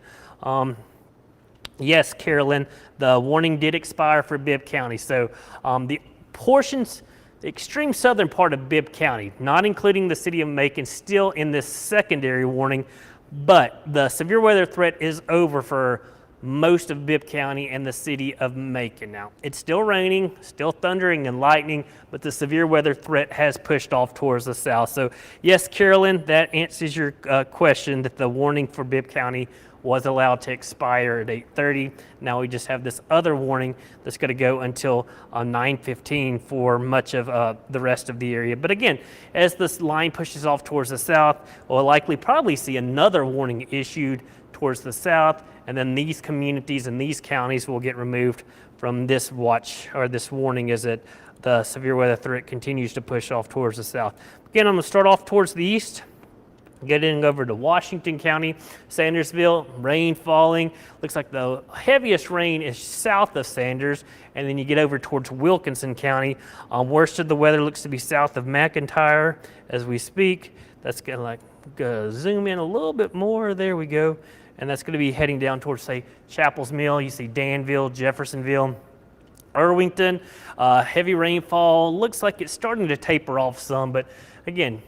Yes, Carolyn, the warning did expire for Bibb County. So the portions, the extreme southern part of Bibb County, not including the city of Macon, still in this secondary warning, but the severe weather threat is over for most of Bibb County and the city of Macon. Now, it's still raining, still thundering and lightning, but the severe weather threat has pushed off towards the south. So yes, Carolyn, that answers your question that the warning for Bibb County was allowed to expire at 8:30. Now we just have this other warning that's going to go until 9:15 for much of the rest of the area. But again, as this line pushes off towards the south, we'll likely probably see another warning issued towards the south, and then these communities and these counties will get removed from this watch or this warning as the severe weather threat continues to push off towards the south. Again, I'm going to start off towards the east. Getting over to Washington County, Sandersville, rain falling. Looks like the heaviest rain is south of Sanders, and then you get over towards Wilkinson County. Worst of the weather looks to be south of McIntyre as we speak. That's going to zoom in a little bit more. There we go. And that's going to be heading down towards, say, Chapel's Mill. You see Danville, Jeffersonville, Irvington. Heavy rainfall. Looks like it's starting to taper off some, but again,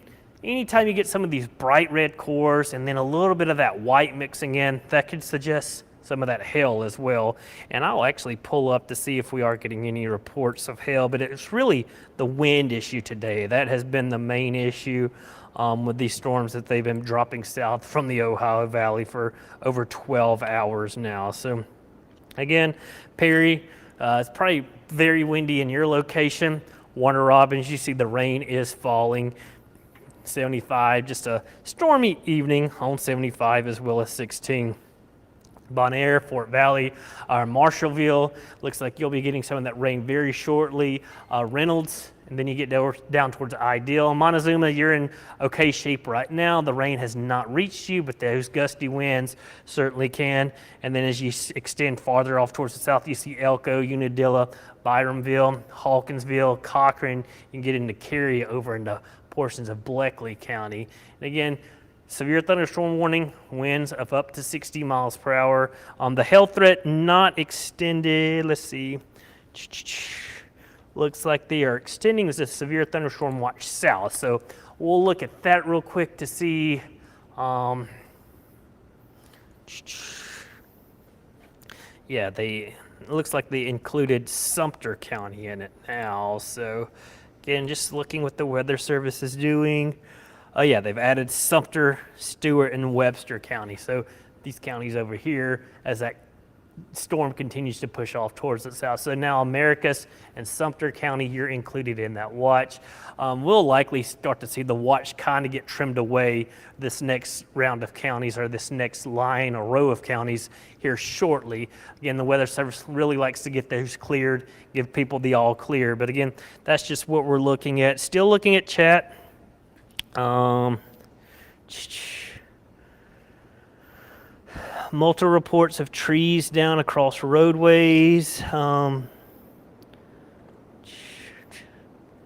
anytime you get some of these bright red cores and then a little bit of that white mixing in, that could suggest some of that hail as well. And I'll actually pull up to see if we are getting any reports of hail, but it's really the wind issue today. That has been the main issue with these storms that they've been dropping south from the Ohio Valley for over 12 hours now. So again, Perry, it's probably very windy in your location. Warner Robins, you see the rain is falling. 75, just a stormy evening on 75 as well as 16. Bonaire, Fort Valley, Marshallville, looks like you'll be getting some of that rain very shortly. Reynolds, and then you get down towards Ideal. Montezuma, you're in okay shape right now. The rain has not reached you, but those gusty winds certainly can. And then as you extend farther off towards the south, you see Elko, Unadilla, Byramville, Hawkinsville, Cochran. You can get into Cary over into portions of Bleckley County. And again, severe thunderstorm warning, winds of up to 60 miles per hour. The hail threat not extended. Let's see. Looks like they are extending the severe thunderstorm watch south. So we'll look at that real quick to see. Yeah, it looks like they included Sumter County in it now. So again, just looking what the Weather Service is doing. Oh yeah, they've added Sumter, Stewart, and Webster County. So these counties over here, as that storm continues to push off towards the south. So now Americus and Sumter County, you're included in that watch. We'll likely start to see the watch kind of get trimmed away this next round of counties, or this next line or row of counties here shortly. Again, the Weather Service really likes to get those cleared, give people the all clear. But again, that's just what we're looking at. Still looking at chat. Multiple reports of trees down across roadways.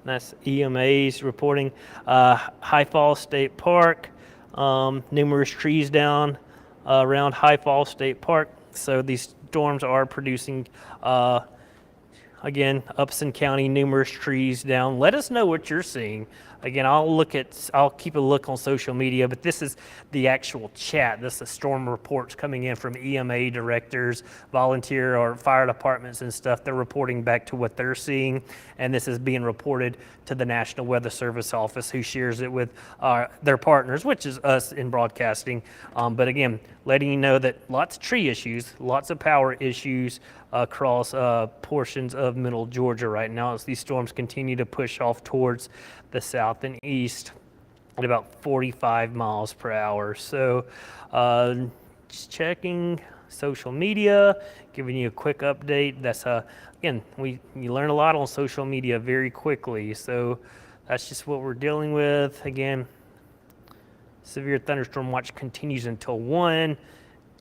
That's EMA's reporting. High Falls State Park. Numerous trees down around High Falls State Park. So these storms are producing, again, Upson County, numerous trees down. Let us know what you're seeing. Again, I'll keep a look on social media, but this is the actual chat. This is storm reports coming in from EMA directors, volunteer or fire departments and stuff. They're reporting back to what they're seeing, and this is being reported to the National Weather Service office, who shares it with their partners, which is us in broadcasting. But again, letting you know that lots of tree issues, lots of power issues across portions of middle Georgia right now as these storms continue to push off towards the south and east at about 45 miles per hour. So just checking social media, giving you a quick update. That's again, you learn a lot on social media very quickly. So that's just what we're dealing with. Again, severe thunderstorm watch continues until 1.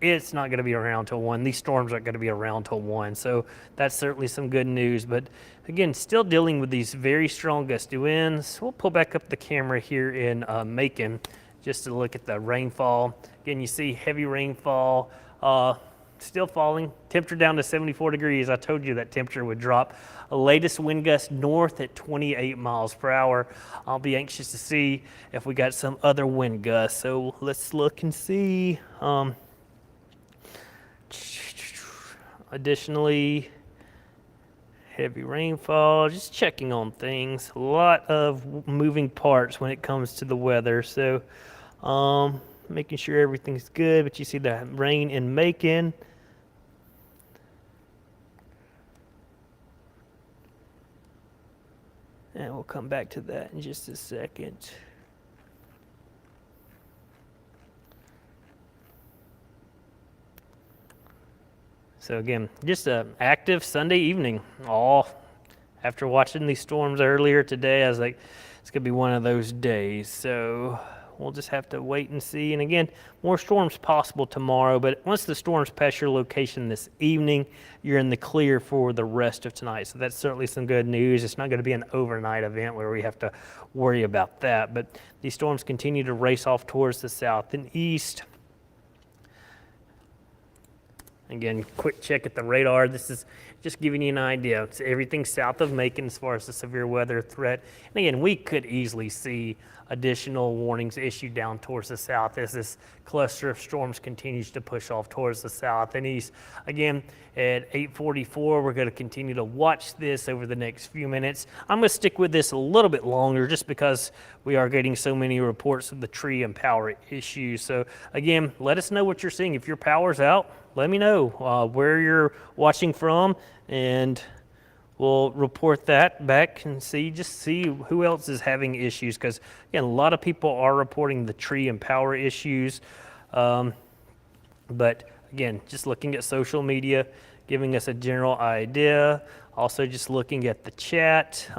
It's not going to be around till 1. These storms aren't going to be around till 1. So that's certainly some good news. But again, still dealing with these very strong gusty winds. We'll pull back up the camera here in Macon just to look at the rainfall. Again, you see heavy rainfall, still falling. Temperature down to 74 degrees. I told you that temperature would drop. Latest wind gust north at 28 miles per hour. I'll be anxious to see if we got some other wind gusts. So let's look and see. Additionally, heavy rainfall, just checking on things. A lot of moving parts when it comes to the weather. So making sure everything's good, but you see the rain in Macon. And we'll come back to that in just a second. So again, just an active Sunday evening. All after watching these storms earlier today, I was like, it's gonna be one of those days. So we'll just have to wait and see. And again, more storms possible tomorrow, but once the storms pass your location this evening, you're in the clear for the rest of tonight. So that's certainly some good news. It's not gonna be an overnight event where we have to worry about that, but these storms continue to race off towards the south and east. Again, quick check at the radar. This is just giving you an idea. It's everything south of Macon as far as the severe weather threat. And again, we could easily see additional warnings issued down towards the south as this cluster of storms continues to push off towards the south and east. Again, at 8:44, we're going to continue to watch this over the next few minutes. I'm going to stick with this a little bit longer just because we are getting so many reports of the tree and power issues. So again, let us know what you're seeing. If your power's out, let me know where you're watching from, and we'll report that back and see who else is having issues, because again, a lot of people are reporting the tree and power issues. But again, just looking at social media, giving us a general idea. Also just looking at the chat.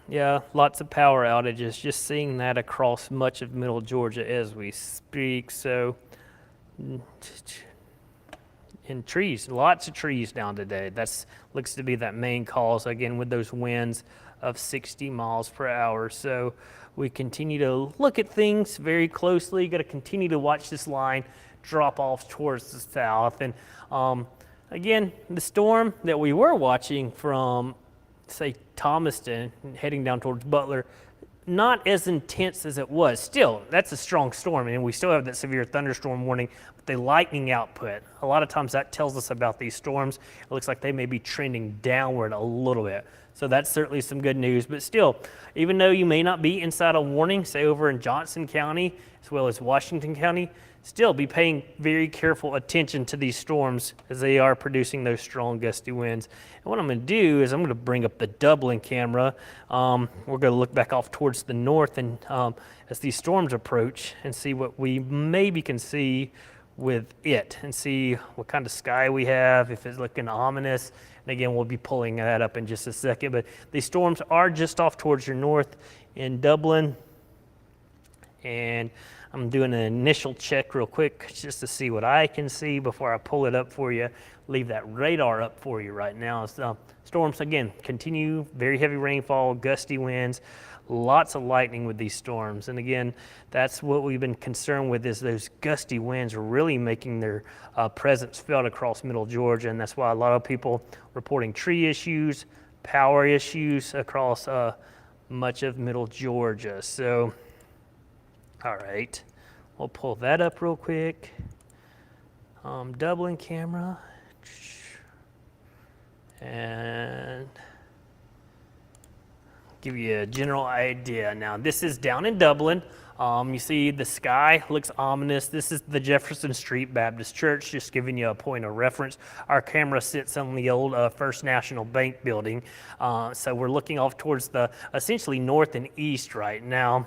Yeah, lots of power outages, just seeing that across much of middle Georgia as we speak. So, and trees, lots of trees down today. That's looks to be that main cause, again, with those winds of 60 miles per hour. So we continue to look at things very closely. Got to continue to watch this line drop off towards the south. And again, the storm that we were watching from, say, Thomaston heading down towards Butler, not as intense as it was. Still, that's a strong storm, and we still have that severe thunderstorm warning, but the lightning output, a lot of times that tells us about these storms. It looks like they may be trending downward a little bit. So that's certainly some good news. But still, even though you may not be inside a warning, say over in Johnson County, as well as Washington County, still be paying very careful attention to these storms as they are producing those strong gusty winds. And what I'm going to do is I'm going to bring up the Dublin camera. We're going to look back off towards the north and as these storms approach and see what we maybe can see with it and see what kind of sky we have, if it's looking ominous. And again, we'll be pulling that up in just a second. But these storms are just off towards your north in Dublin. And I'm doing an initial check real quick just to see what I can see before I pull it up for you. Leave that radar up for you right now. Storms, again, continue, very heavy rainfall, gusty winds, lots of lightning with these storms. And again, that's what we've been concerned with, is those gusty winds are really making their presence felt across middle Georgia. And that's why a lot of people reporting tree issues, power issues across much of middle Georgia. So, all right, we'll pull that up real quick. Dublin camera. And give you a general idea. Now, this is down in Dublin. You see the sky looks ominous. This is the Jefferson Street Baptist Church, just giving you a point of reference. Our camera sits on the old First National Bank building. So we're looking off towards the essentially north and east right now.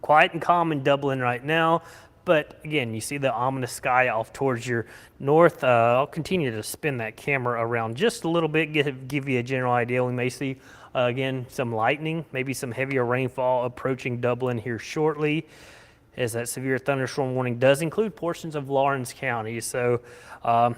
Quiet and calm in Dublin right now. But again, you see the ominous sky off towards your north. I'll continue to spin that camera around just a little bit, give you a general idea. We may see, again, some lightning, maybe some heavier rainfall approaching Dublin here shortly, as that severe thunderstorm warning does include portions of Lawrence County. So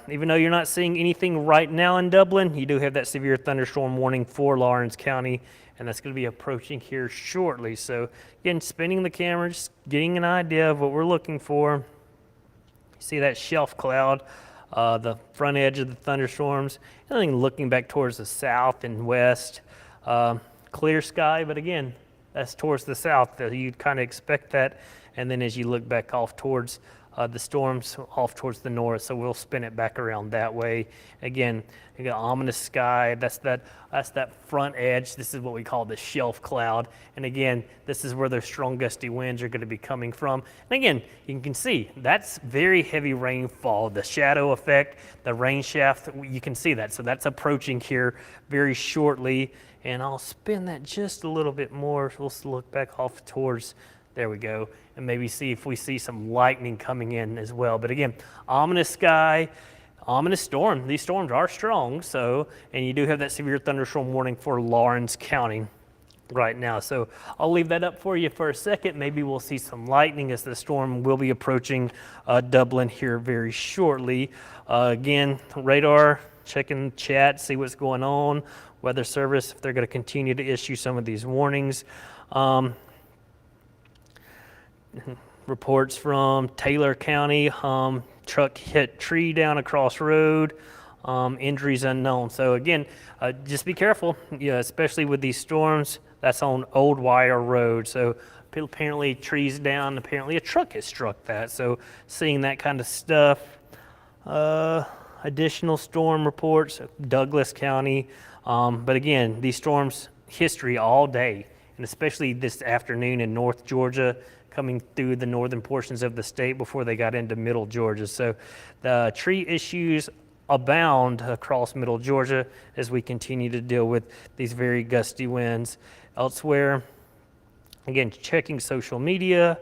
even though you're not seeing anything right now in Dublin, you do have that severe thunderstorm warning for Lawrence County, and that's going to be approaching here shortly. So again, spinning the camera, just getting an idea of what we're looking for. You see that shelf cloud, the front edge of the thunderstorms, and then looking back towards the south and west. Clear sky, but again, that's towards the south. You'd kind of expect that. And then as you look back off towards the storms, off towards the north, so we'll spin it back around that way. Again, you got ominous sky. That's that front edge. This is what we call the shelf cloud. And again, this is where those strong gusty winds are going to be coming from. And again, you can see that's very heavy rainfall. The shadow effect, the rain shaft, you can see that. So that's approaching here very shortly. And I'll spin that just a little bit more. We'll look back off towards, there we go, and maybe see if we see some lightning coming in as well. But again, ominous sky, ominous storm. These storms are strong, so, and you do have that severe thunderstorm warning for Lawrence County right now. So I'll leave that up for you for a second. Maybe we'll see some lightning as the storm will be approaching Dublin here very shortly. Again, radar, checking chat, see what's going on. Weather Service, if they're going to continue to issue some of these warnings. Reports from Taylor County, truck hit tree down across road, injuries unknown. So again, just be careful, especially with these storms. That's on Old Wire Road. So apparently trees down, apparently a truck has struck that. So seeing that kind of stuff. Additional storm reports, Douglas County. But again, these storms, history all day, and especially this afternoon in North Georgia, coming through the northern portions of the state before they got into middle Georgia. So the tree issues abound across middle Georgia as we continue to deal with these very gusty winds. Elsewhere, again, checking social media,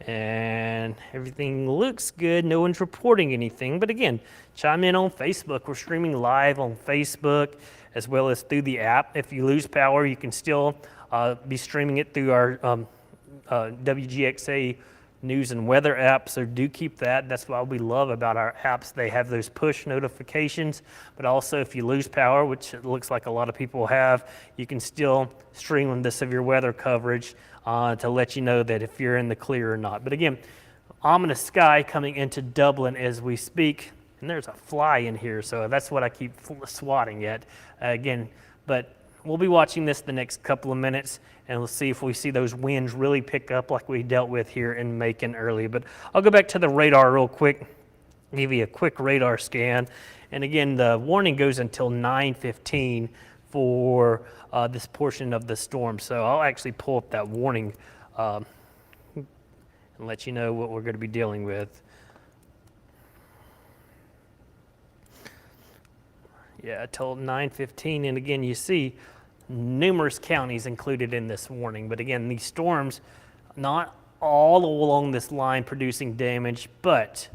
and everything looks good. No one's reporting anything, but again, chime in on Facebook. We're streaming live on Facebook as well as through the app. If you lose power, you can still be streaming it through our WGXA news and weather app, so do keep that. That's what we love about our apps. They have those push notifications, but also if you lose power, which it looks like a lot of people have, you can still stream the severe weather coverage to let you know that if you're in the clear or not. But again, ominous sky coming into Dublin as we speak, and there's a fly in here, so that's what I keep swatting at again. But we'll be watching this the next couple of minutes, and we'll see if we see those winds really pick up like we dealt with here in Macon earlier. But I'll go back to the radar real quick, give you a quick radar scan. And again, the warning goes until 9:15 for this portion of the storm. So I'll actually pull up that warning and let you know what we're going to be dealing with. Yeah, till 9:15, and again, you see numerous counties included in this warning. But again, these storms, not all along this line producing damage, but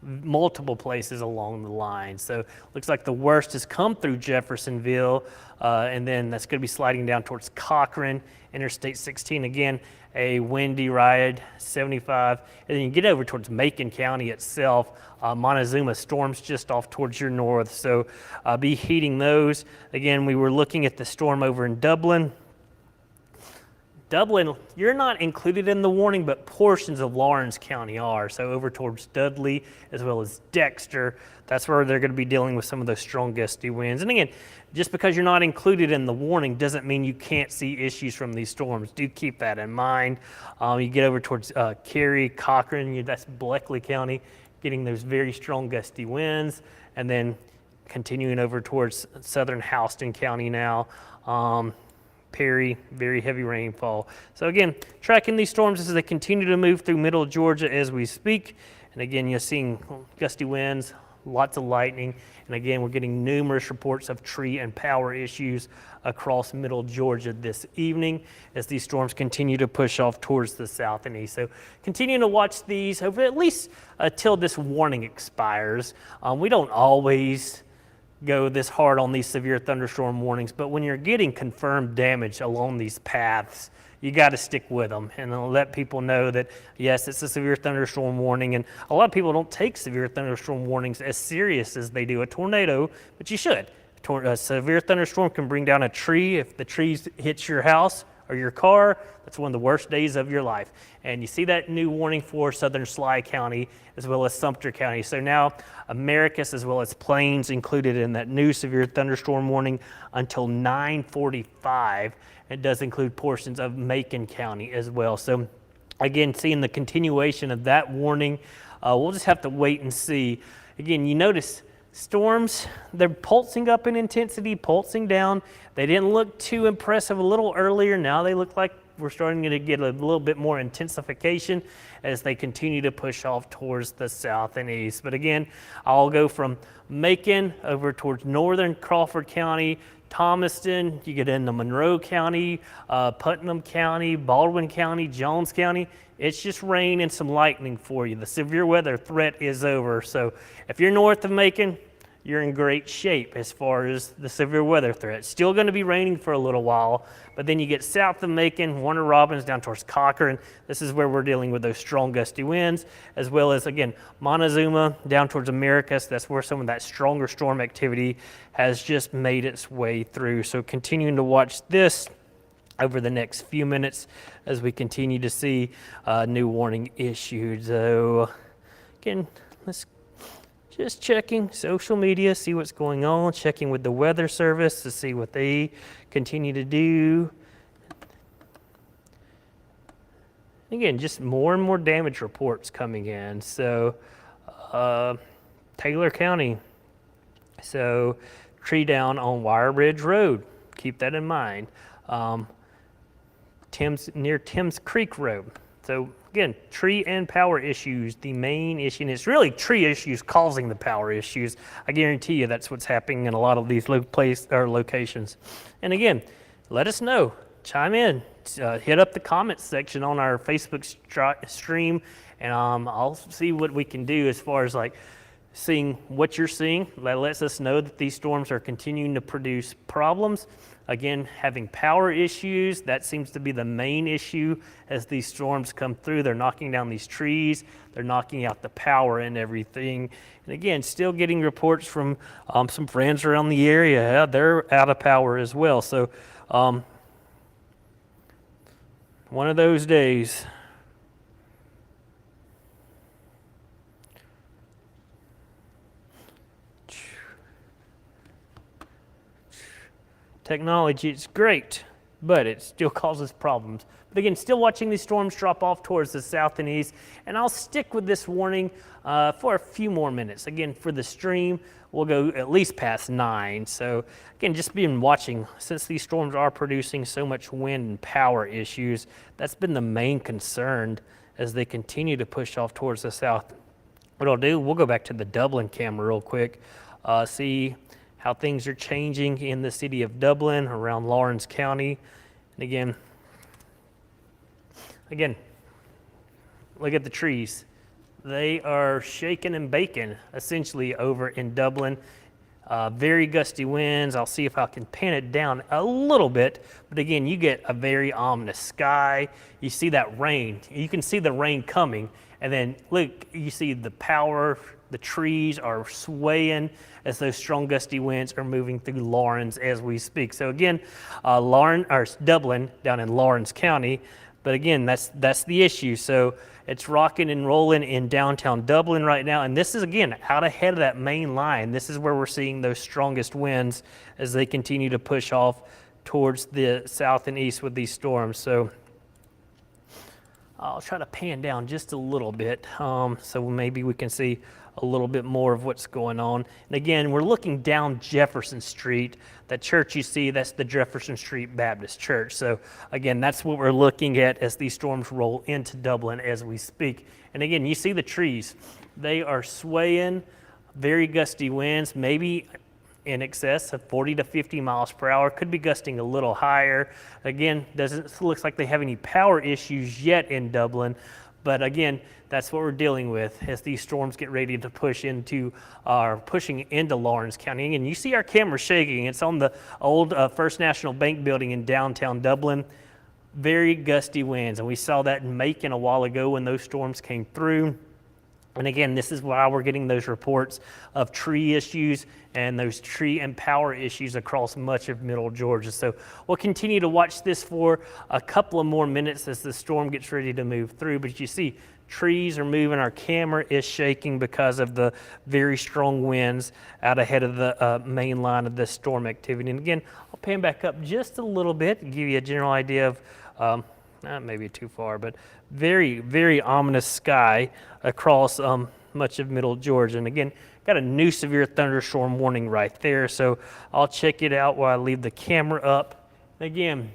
multiple places along the line. So looks like the worst has come through Jeffersonville, and then that's going to be sliding down towards Cochran, Interstate 16. Again, a windy ride, 75, and then you get over towards Macon County itself. Montezuma storms just off towards your north, so be heeding those. Again, we were looking at the storm over in Dublin. Dublin, you're not included in the warning, but portions of Lawrence County are. So over towards Dudley as well as Dexter, that's where they're going to be dealing with some of those strong gusty winds. And again, just because you're not included in the warning doesn't mean you can't see issues from these storms. Do keep that in mind. You get over towards Cary, Cochran, that's Bleckley County, getting those very strong gusty winds. And then continuing over towards southern Houston County now. Perry, very heavy rainfall. So again, tracking these storms as they continue to move through middle Georgia as we speak. And again, you're seeing gusty winds, lots of lightning. And again, we're getting numerous reports of tree and power issues across middle Georgia this evening as these storms continue to push off towards the south and east. So continuing to watch these over at least till this warning expires. We don't always go this hard on these severe thunderstorm warnings, but when you're getting confirmed damage along these paths, you got to stick with them and let people know that yes, it's a severe thunderstorm warning. And a lot of people don't take severe thunderstorm warnings as serious as they do a tornado, but you should. A severe thunderstorm can bring down a tree. If the tree hits your house or your car, that's one of the worst days of your life. And you see that new warning for southern Sly County as well as Sumter County. So now Americus as well as Plains included in that new severe thunderstorm warning until 9:45. It does include portions of Macon County as well. So again, seeing the continuation of that warning, we'll just have to wait and see. Again, you notice storms, they're pulsing up in intensity, pulsing down. They didn't look too impressive a little earlier. Now they look like we're starting to get a little bit more intensification as they continue to push off towards the south and east. But again, I'll go from Macon over towards northern Crawford County, Thomaston, you get into Monroe County, Putnam County, Baldwin County, Jones County. It's just rain and some lightning for you. The severe weather threat is over. So if you're north of Macon, you're in great shape as far as the severe weather threat. It's still going to be raining for a little while, but then you get south of Macon, Warner Robins down towards Cochran. This is where we're dealing with those strong gusty winds, as well as, again, Montezuma down towards Americus. That's where some of that stronger storm activity has just made its way through. So continuing to watch this over the next few minutes as we continue to see new warning issued. So again, let's just checking social media, see what's going on, checking with the Weather Service to see what they continue to do. Again, just more and more damage reports coming in. So Taylor County, so tree down on Wire Ridge Road, keep that in mind. Near Timms Creek Road. So again, tree and power issues, the main issue, and it's really tree issues causing the power issues. I guarantee you that's what's happening in a lot of these locations. And again, let us know, chime in, hit up the comments section on our Facebook stream, and I'll see what we can do as far as like seeing what you're seeing. That lets us know that these storms are continuing to produce problems. Again, having power issues, that seems to be the main issue as these storms come through. They're knocking down these trees, they're knocking out the power and everything. And again, still getting reports from some friends around the area. They're out of power as well. So one of those days. Technology, it's great, but it still causes problems. But again, still watching these storms drop off towards the south and east, and I'll stick with this warning for a few more minutes. Again, for the stream, we'll go at least past 9. So again, just been watching, since these storms are producing so much wind and power issues, that's been the main concern as they continue to push off towards the south. What I'll do, we'll go back to the Dublin camera real quick, see how things are changing in the city of Dublin, around Lawrence County. And again, look at the trees. they are shaking and baking essentially over in Dublin. Very gusty winds. I'll see if I can pan it down a little bit. But again, you get a very ominous sky. You see that rain. You can see the rain coming. And then look, you see the power, the trees are swaying as those strong gusty winds are moving through Lawrence as we speak. So again, Dublin down in Lawrence County. But again, that's the issue. So it's rocking and rolling in downtown Dublin right now. And this is, again, out ahead of that main line. This is where we're seeing those strongest winds as they continue to push off towards the south and east with these storms. So I'll try to pan down just a little bit so maybe we can see a little bit more of what's going on. And again, we're looking down Jefferson Street. That church you see, that's the Jefferson Street Baptist Church. So again, that's what we're looking at as these storms roll into Dublin as we speak. And again, you see the trees. They are swaying, very gusty winds, maybe in excess of 40 to 50 miles per hour. Could be gusting a little higher. Again, doesn't look like they have any power issues yet in Dublin. But again, that's what we're dealing with as these storms get ready to pushing into Lawrence County. And you see our camera shaking. It's on the old First National Bank building in downtown Dublin. Very gusty winds. And we saw that in Macon a while ago when those storms came through. And again, this is why we're getting those reports of tree issues and those tree and power issues across much of middle Georgia. So we'll continue to watch this for a couple of more minutes as the storm gets ready to move through. But you see, trees are moving. Our camera is shaking because of the very strong winds out ahead of the main line of this storm activity. And again, I'll pan back up just a little bit and give you a general idea of not maybe too far, but very, very ominous sky across much of middle Georgia. And again, got a new severe thunderstorm warning right there. So I'll check it out while I leave the camera up. Again,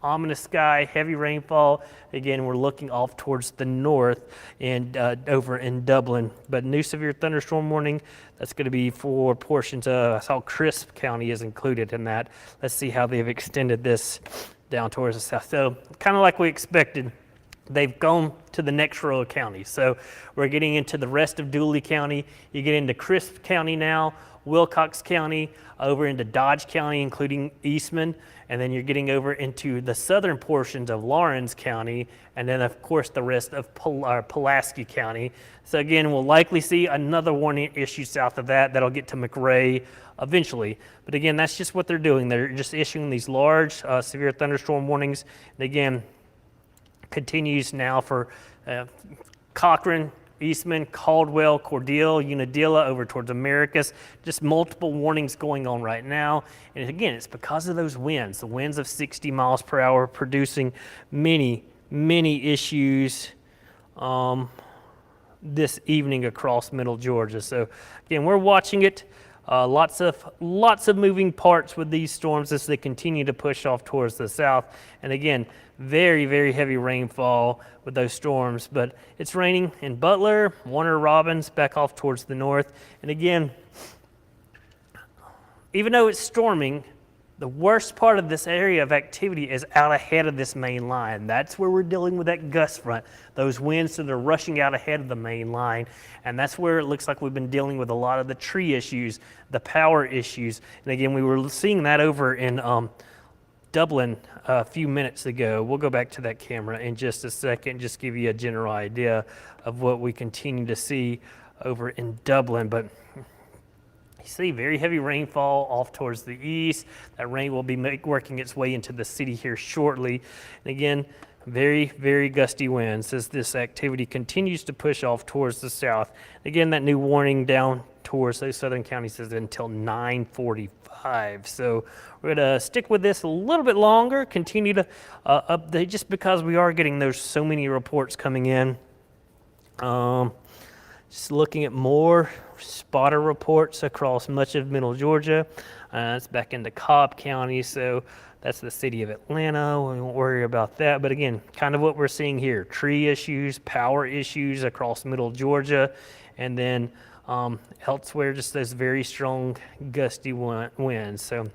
ominous sky, heavy rainfall. Again, we're looking off towards the north and over in Dublin. But new severe thunderstorm warning, that's going to be for portions of, I saw Crisp County is included in that. Let's see how they've extended this down towards the south. So kind of like we expected, they've gone to the next row of counties. So we're getting into the rest of Dooley County. You get into Crisp County now, Wilcox County, over into Dodge County, including Eastman, and then you're getting over into the southern portions of Lawrence County, and then of course the rest of Pulaski County. So again, we'll likely see another warning issue south of that. That'll get to McRae eventually. But again, that's just what they're doing. They're just issuing these large severe thunderstorm warnings. And again, continues now for Cochran, Eastman, Caldwell, Cordele, Unadilla, over towards Americus. Just multiple warnings going on right now. And again, it's because of those winds. The winds of 60 miles per hour producing many, many issues this evening across middle Georgia. So again, we're watching it. Lots of moving parts with these storms as they continue to push off towards the south. And again, very, very heavy rainfall with those storms. But it's raining in Butler, Warner Robins, back off towards the north. And again, even though it's storming, the worst part of this area of activity is out ahead of this main line. That's where we're dealing with that gust front, those winds that are rushing out ahead of the main line. And that's where it looks like we've been dealing with a lot of the tree issues, the power issues. And again, we were seeing that over in Dublin a few minutes ago. We'll go back to that camera in just a second, just give you a general idea of what we continue to see over in Dublin. But you see very heavy rainfall off towards the east. That rain will be working its way into the city here shortly. And again, very, very gusty winds as this activity continues to push off towards the south. Again, that new warning down towards those southern counties is until 9:45. So we're going to stick with this a little bit longer, continue to update just because we are getting those so many reports coming in. Just looking at more spotter reports across much of middle Georgia. It's back into Cobb County, so that's the city of Atlanta. We won't worry about that. But again, kind of what we're seeing here, tree issues, power issues across middle Georgia, and then elsewhere, just those very strong gusty winds. So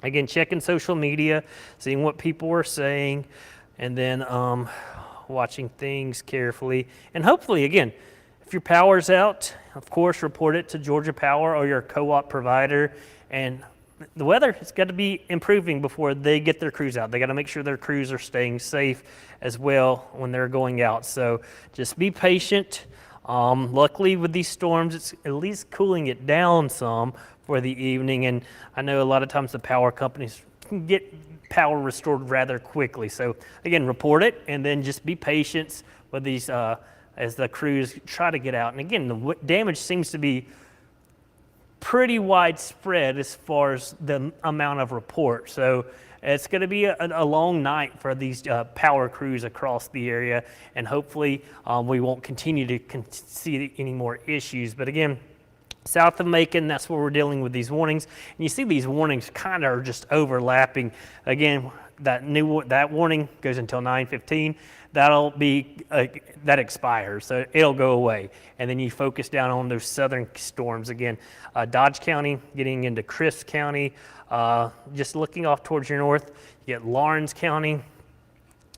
again, checking social media, seeing what people are saying, and then watching things carefully. And hopefully, again, If your power's out, of course, report it to Georgia Power or your co-op provider. And the weather has got to be improving before they get their crews out. They got to make sure their crews are staying safe as well when they're going out. So just be patient. Luckily with these storms, it's at least cooling it down some for the evening. And I know a lot of times the power companies can get power restored rather quickly. So again, report it and then just be patient with these as the crews try to get out. And again, the damage seems to be pretty widespread as far as the amount of report. So it's going to be a long night for these power crews across the area, and hopefully we won't continue to see any more issues. But again, south of Macon, that's where we're dealing with these warnings. And you see these warnings kind of are just overlapping. Again, that warning goes until 9:15. That'll be that expires, so it'll go away. And then you focus down on those southern storms again. Dodge County, getting into Crisp County, just looking off towards your north, you get Lawrence County,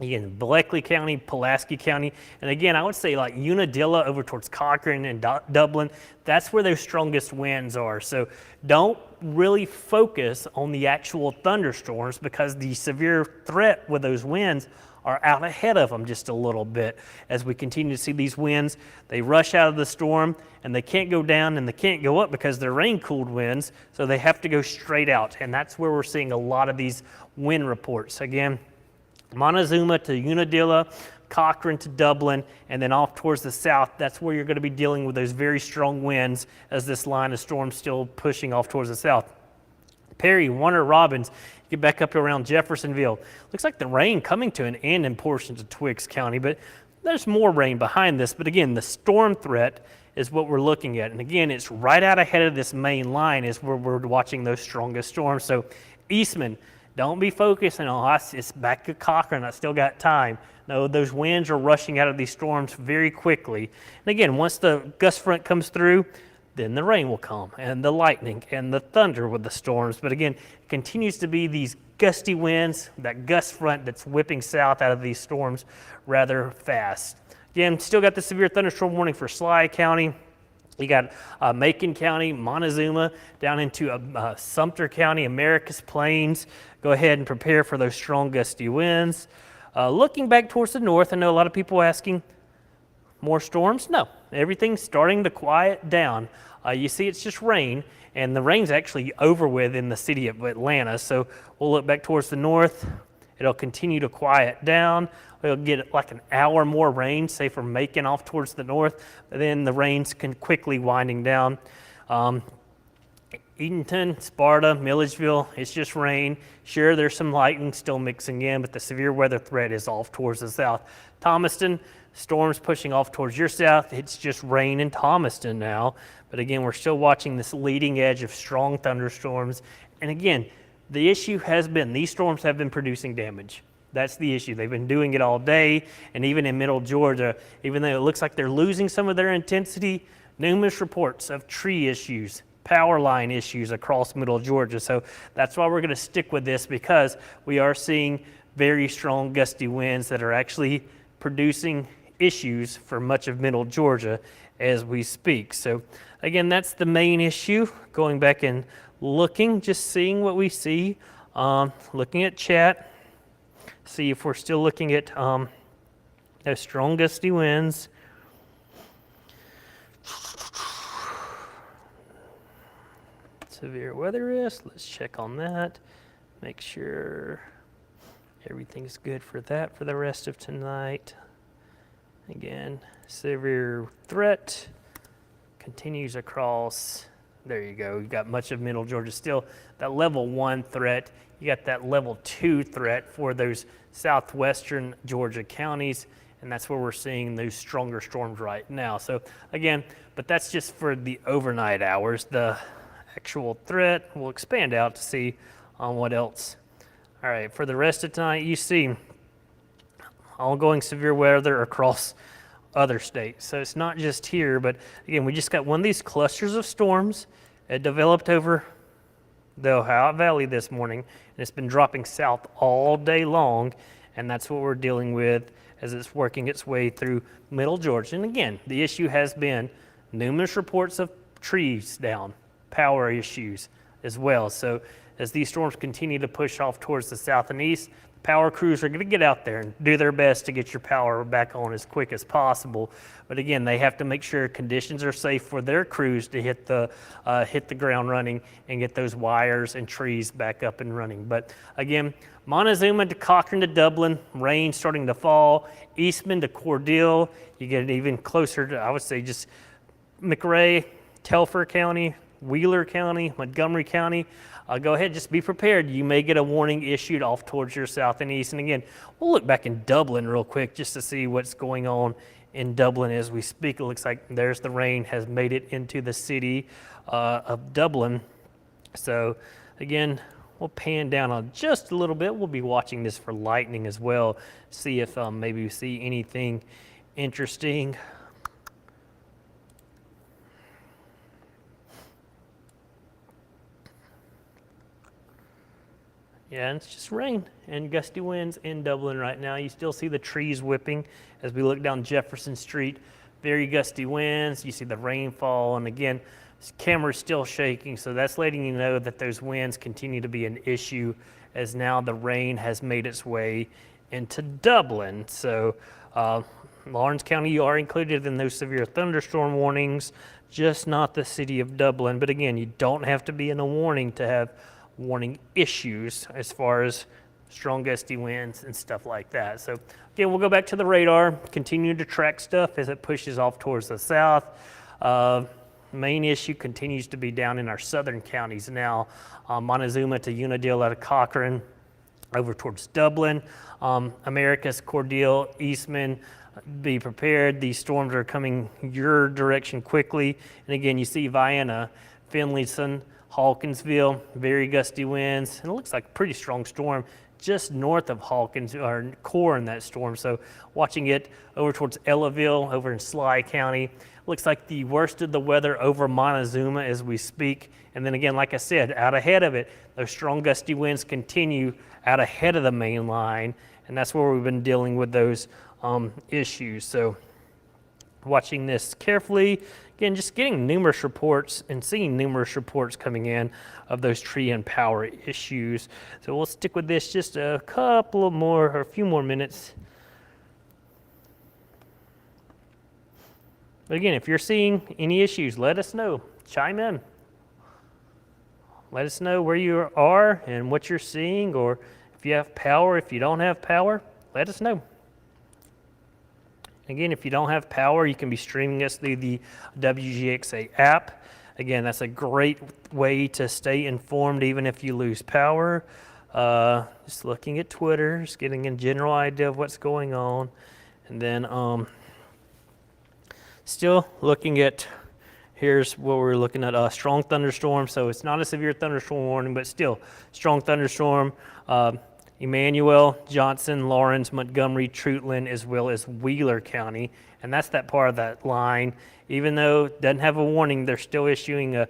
you get Bleckley County, Pulaski County, and again, I would say like Unadilla over towards Cochrane and Dublin, that's where those strongest winds are. So don't really focus on the actual thunderstorms because the severe threat with those winds are out ahead of them just a little bit. As we continue to see these winds, they rush out of the storm and they can't go down and they can't go up because they're rain-cooled winds, so they have to go straight out. And that's where we're seeing a lot of these wind reports. Again, Montezuma to Unadilla, Cochrane to Dublin, and then off towards the south, that's where you're going to be dealing with those very strong winds as this line of storm still pushing off towards the south. Perry, Warner, Robins, get back up around Jeffersonville. Looks like the rain coming to an end in portions of Twiggs County, but there's more rain behind this. But again, the storm threat is what we're looking at. And again, it's right out ahead of this main line is where we're watching those strongest storms. So Eastman, don't be focusing on, it's back to Cochrane, I still got time. No, those winds are rushing out of these storms very quickly. And again, once the gust front comes through, then the rain will come and the lightning and the thunder with the storms. But again, it continues to be these gusty winds, that gust front that's whipping south out of these storms rather fast. Again, still got the severe thunderstorm warning for Sly County. You got Macon County, Montezuma, down into Sumter County, Americus Plains. Go ahead and prepare for those strong gusty winds. Looking back towards the north, I know a lot of people asking, more storms? No, everything's starting to quiet down. You see it's just rain, and the rain's actually over with in the city of Atlanta. So we'll look back towards the north. It'll continue to quiet down. We'll get like an hour more rain, say from Macon off towards the north, but then the rains can quickly winding down. Eatonton, Sparta, Milledgeville, it's just rain. Sure, there's some lightning still mixing in, but the severe weather threat is off towards the south. Thomaston, storms pushing off towards your south. It's just rain in Thomaston now. But again, we're still watching this leading edge of strong thunderstorms. And again, the issue has been these storms have been producing damage. That's the issue. They've been doing it all day. And even in middle Georgia, even though it looks like they're losing some of their intensity, numerous reports of tree issues, power line issues across middle Georgia. So that's why we're going to stick with this, because we are seeing very strong gusty winds that are actually producing issues for much of middle Georgia as we speak. So again, that's the main issue. Going back and looking, just seeing what we see, looking at chat, see if we're still looking at those strong gusty winds. Severe weather risk, let's check on that, make sure everything's good for that for the rest of tonight. Again, severe threat continues across, there you go, you've got much of middle Georgia still. That level 1 threat, you got that level 2 threat for those southwestern Georgia counties, and that's where we're seeing those stronger storms right now. So again, but that's just for the overnight hours. The actual threat will expand out to see on what else. All right, for the rest of tonight, you see ongoing severe weather across other states. So it's not just here, but again, we just got one of these clusters of storms. It developed over the Ohio Valley this morning, and it's been dropping south all day long. and that's what we're dealing with as it's working its way through middle Georgia. And again, the issue has been numerous reports of trees down, power issues as well. So as these storms continue to push off towards the south and east, power crews are going to get out there and do their best to get your power back on as quick as possible. But again, they have to make sure conditions are safe for their crews to hit the ground running and get those wires and trees back up and running. But again, Montezuma to Cochrane to Dublin, rain starting to fall. Eastman to Cordele, you get even closer to, I would say, just McRae, Telfair County, Wheeler County, Montgomery County. Go ahead, just be prepared. You may get a warning issued off towards your south and east. And again, we'll look back in Dublin real quick just to see what's going on in Dublin as we speak. It looks like there's the rain has made it into the city of Dublin. So again, we'll pan down on just a little bit. We'll be watching this for lightning as well. See if maybe we see anything interesting. Yeah, and it's just rain and gusty winds in Dublin right now. You still see the trees whipping as we look down Jefferson Street. Very gusty winds. You see the rainfall, and again, this camera's still shaking, so that's letting you know that those winds continue to be an issue as now the rain has made its way into Dublin. So Lawrence County, you are included in those severe thunderstorm warnings, just not the city of Dublin. But again, you don't have to be in a warning to have warning issues as far as strong gusty winds and stuff like that. So again, we'll go back to the radar, continue to track stuff as it pushes off towards the south. Main issue continues to be down in our southern counties now, Montezuma to Unadilla to Cochrane, over towards Dublin, Americus, Cordele, Eastman. Be prepared. These storms are coming your direction quickly. And again, you see Vienna, Finlayson, Hawkinsville, very gusty winds, and it looks like a pretty strong storm just north of Hawkins, or core in that storm. So watching it over towards Ellaville, over in Sly County. Looks like the worst of the weather over Montezuma as we speak. And then again, like I said, out ahead of it, those strong gusty winds continue out ahead of the main line, and that's where we've been dealing with those issues. So watching this carefully. Again, just getting numerous reports and seeing numerous reports coming in of those tree and power issues. So we'll stick with this just a couple of more, or a few more minutes. But again, if you're seeing any issues, let us know. Chime in. Let us know where you are and what you're seeing, or if you have power, if you don't have power, let us know. Again, if you don't have power, you can be streaming us through the WGXA app. Again, that's a great way to stay informed even if you lose power. Just looking at Twitter, just getting a general idea of what's going on. And then still looking at, here's what we're looking at, a strong thunderstorm. So it's not a severe thunderstorm warning, but still strong thunderstorm. Emmanuel, Johnson, Lawrence, Montgomery, Treutlen, as well as Wheeler County. And that's that part of that line. Even though it doesn't have a warning, they're still issuing a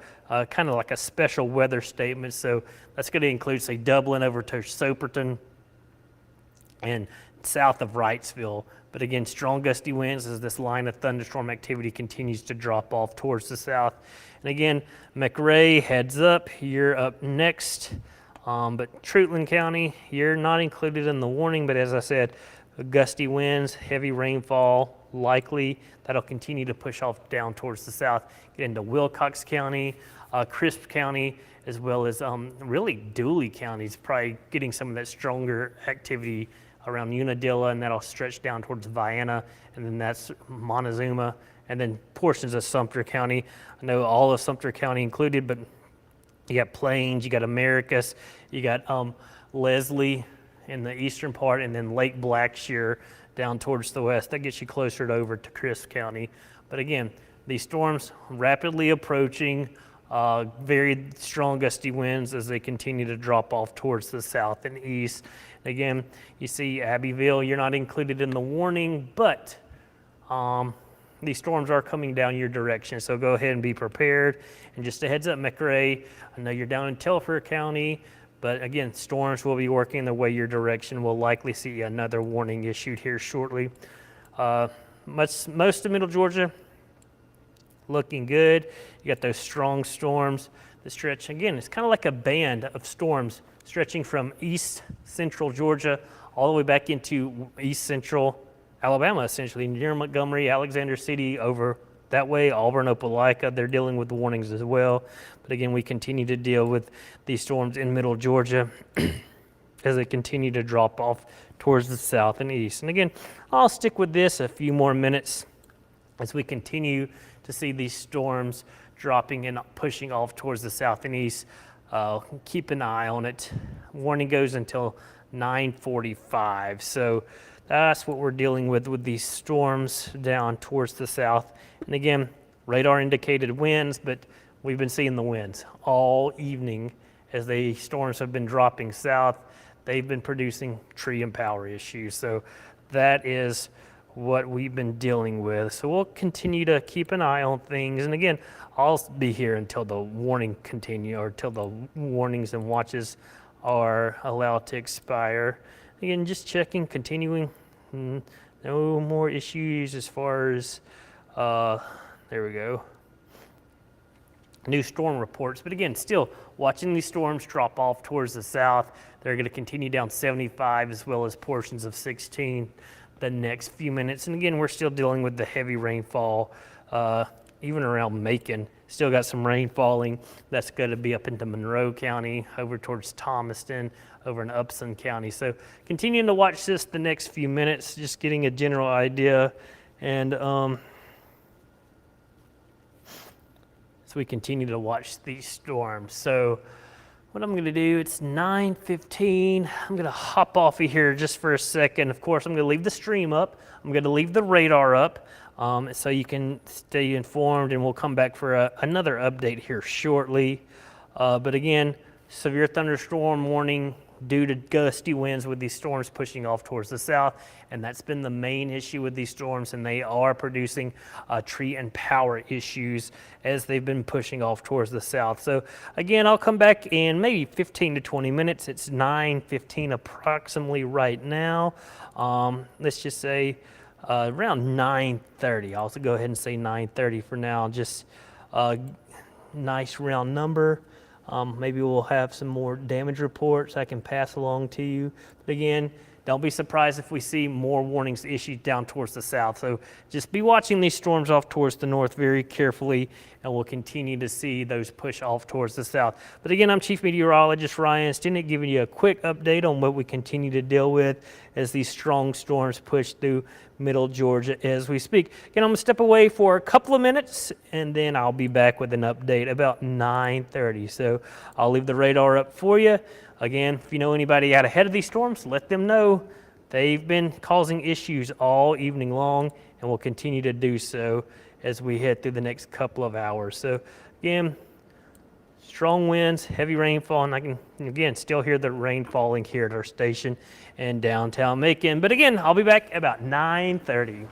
kind of like a special weather statement. So that's going to include, say, Dublin over to Soperton and south of Wrightsville. But again, strong gusty winds as this line of thunderstorm activity continues to drop off towards the south. And again, McRae, heads up, you're up next. But Treutlen County, you're not included in the warning, but as I said, gusty winds, heavy rainfall, likely that'll continue to push off down towards the south, get into Wilcox County, Crisp County, as well as really Dooley County is probably getting some of that stronger activity around Unadilla, and that'll stretch down towards Vienna, and then that's Montezuma, and then portions of Sumter County. I know all of Sumter County included, but you got Plains, you got Americus, you got Leslie in the eastern part, and then Lake Blackshear down towards the west. That gets you closer to over to Crisp County. But again, these storms rapidly approaching, very strong gusty winds as they continue to drop off towards the south and east. Again, you see Abbeville, you're not included in the warning, but these storms are coming down your direction, so go ahead and be prepared. And just a heads up, McRae, I know you're down in Telfair County, But again, storms will be working their way your direction. We'll likely see another warning issued here shortly. Uh, most of Middle Georgia looking good. You got those strong storms that stretch. Again, it's kind of like a band of storms stretching from east central Georgia all the way back into east central Alabama, essentially near Montgomery, Alexander City, over that way, Auburn, Opelika. They're dealing with the warnings as well. But again, we continue to deal with these storms in middle Georgia as they continue to drop off towards the south and east. And again, I'll stick with this a few more minutes as we continue to see these storms dropping and pushing off towards the south and east. Keep an eye on it. Warning goes until 9:45. So that's what we're dealing with these storms down towards the south. And again, radar indicated winds, but we've been seeing the winds all evening as the storms have been dropping south. They've been producing tree and power issues. So that is what we've been dealing with. So we'll continue to keep an eye on things. And again, I'll be here until the warning continue, or till the warnings and watches are allowed to expire. Again, just checking, continuing. No more issues as far as, there we go, new storm reports. But again, still watching these storms drop off towards the south. They're going to continue down 75 as well as portions of 16 the next few minutes. And again, we're still dealing with the heavy rainfall, even around Macon. Still got some rain falling. That's going to be up into Monroe County, over towards Thomaston, over in Upson County. So continuing to watch this the next few minutes, just getting a general idea. And so we continue to watch these storms. So what I'm going to do, it's 9:15. I'm going to hop off of here just for a second. Of course, I'm going to leave the stream up. I'm going to leave the radar up so you can stay informed, and we'll come back for another update here shortly. But again, severe thunderstorm warning due to gusty winds with these storms pushing off towards the south. And that's been the main issue with these storms, and they are producing tree and power issues as they've been pushing off towards the south. So again, I'll come back in maybe 15 to 20 minutes. It's 9:15 approximately right now. Let's just say around 9:30. I'll also go ahead and say 9:30 for now. Just nice round number. Maybe we'll have some more damage reports I can pass along to you. But again, don't be surprised if we see more warnings issued down towards the south. So just be watching these storms off towards the north very carefully, and we'll continue to see those push off towards the south. But again, I'm Chief Meteorologist Ryan Stinnett, giving you a quick update on what we continue to deal with as these strong storms push through middle Georgia as we speak. Again, I'm going to step away for a couple of minutes, and then I'll be back with an update about 9:30. So I'll leave the radar up for you. Again, if you know anybody out ahead of these storms, let them know. They've been causing issues all evening long, and will continue to do so as we head through the next couple of hours. So again, strong winds, heavy rainfall, and I can, again, still hear the rain falling here at our station in downtown Macon. But again, I'll be back about 9:30.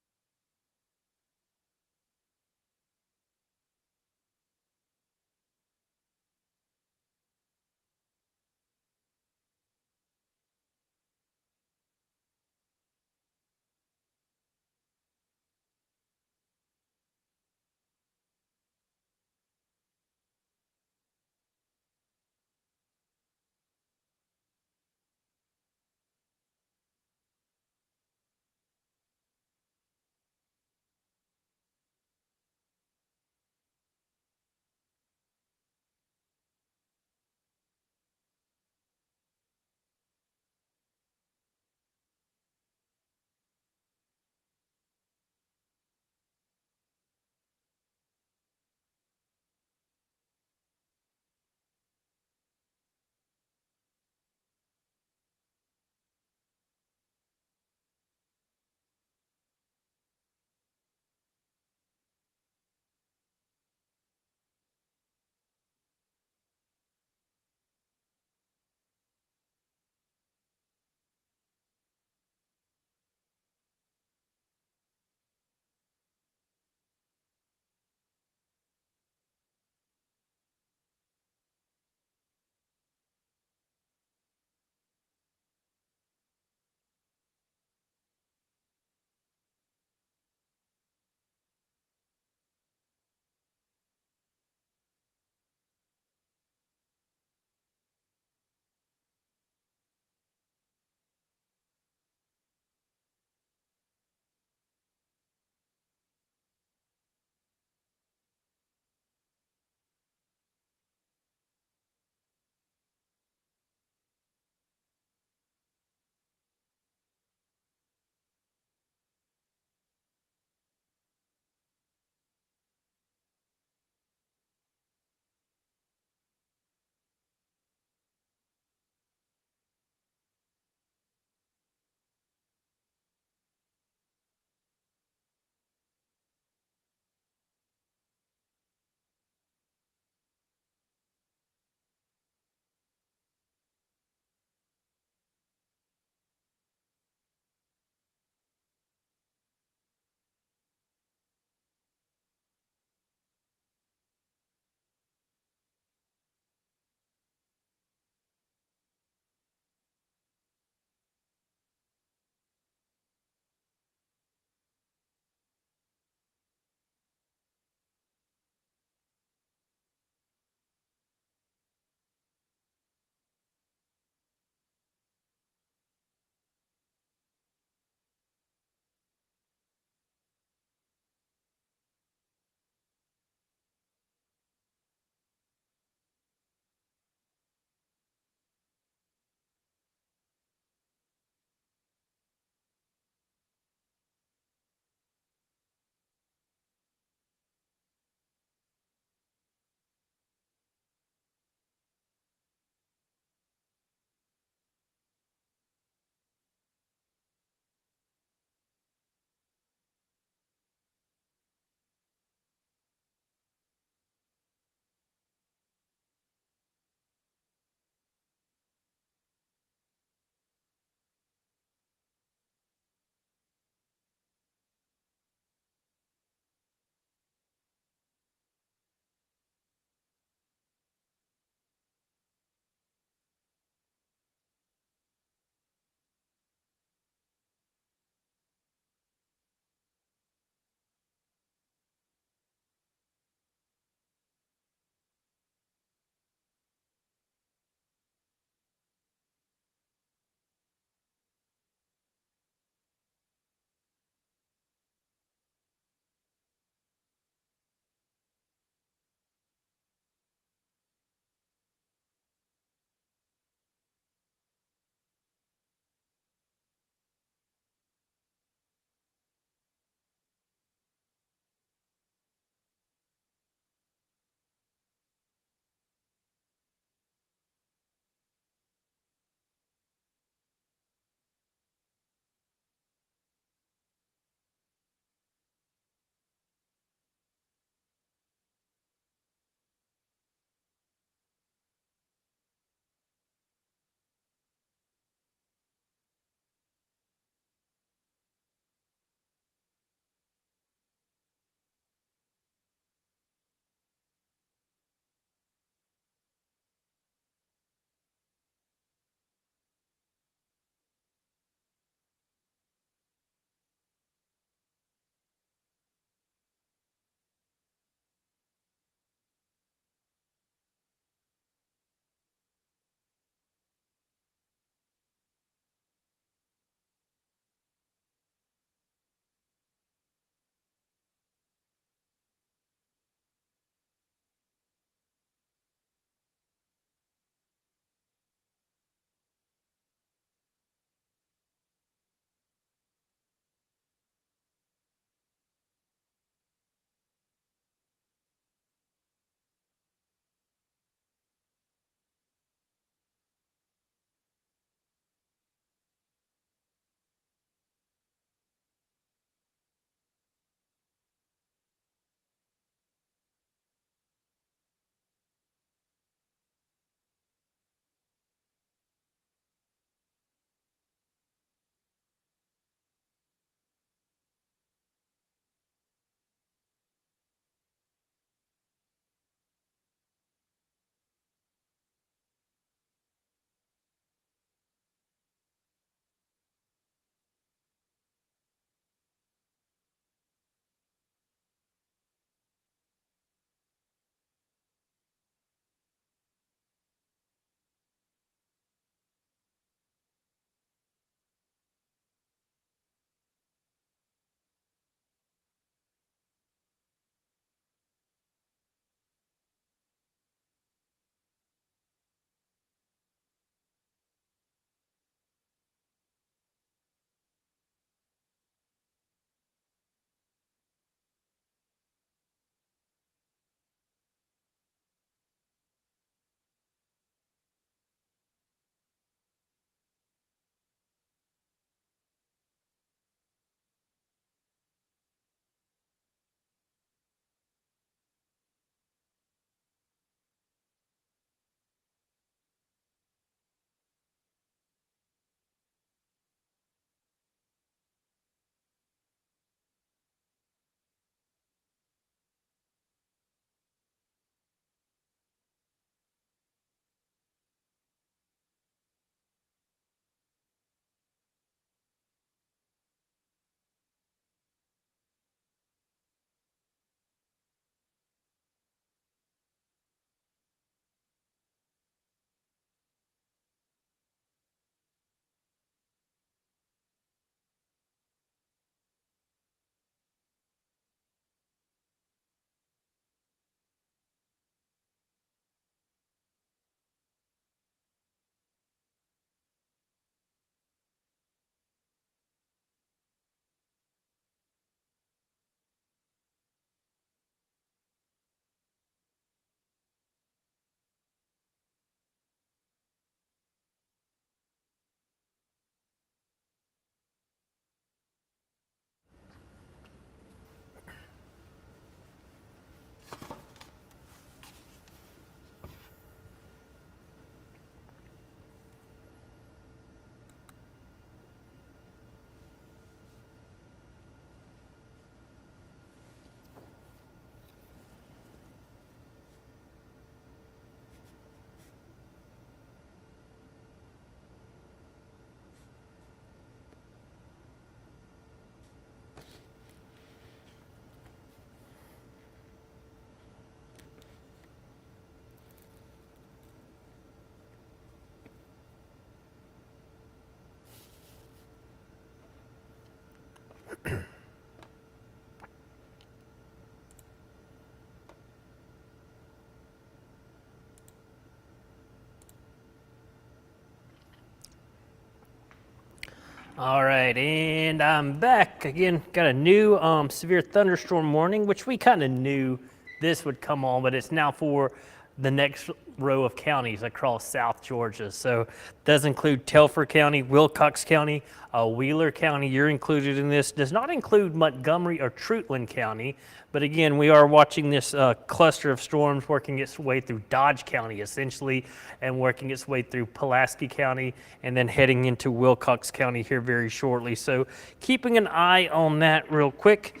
All right, and I'm back again. Got a new severe thunderstorm warning, which we kind of knew this would come on, but it's now for the next row of counties across South Georgia. So does include Telfair County, Wilcox County, Wheeler County. You're included in this. Does not include Montgomery or Treutlen County. But again, we are watching this cluster of storms working its way through Dodge County, essentially, and working its way through Pulaski County, and then heading into Wilcox County here very shortly. So keeping an eye on that real quick.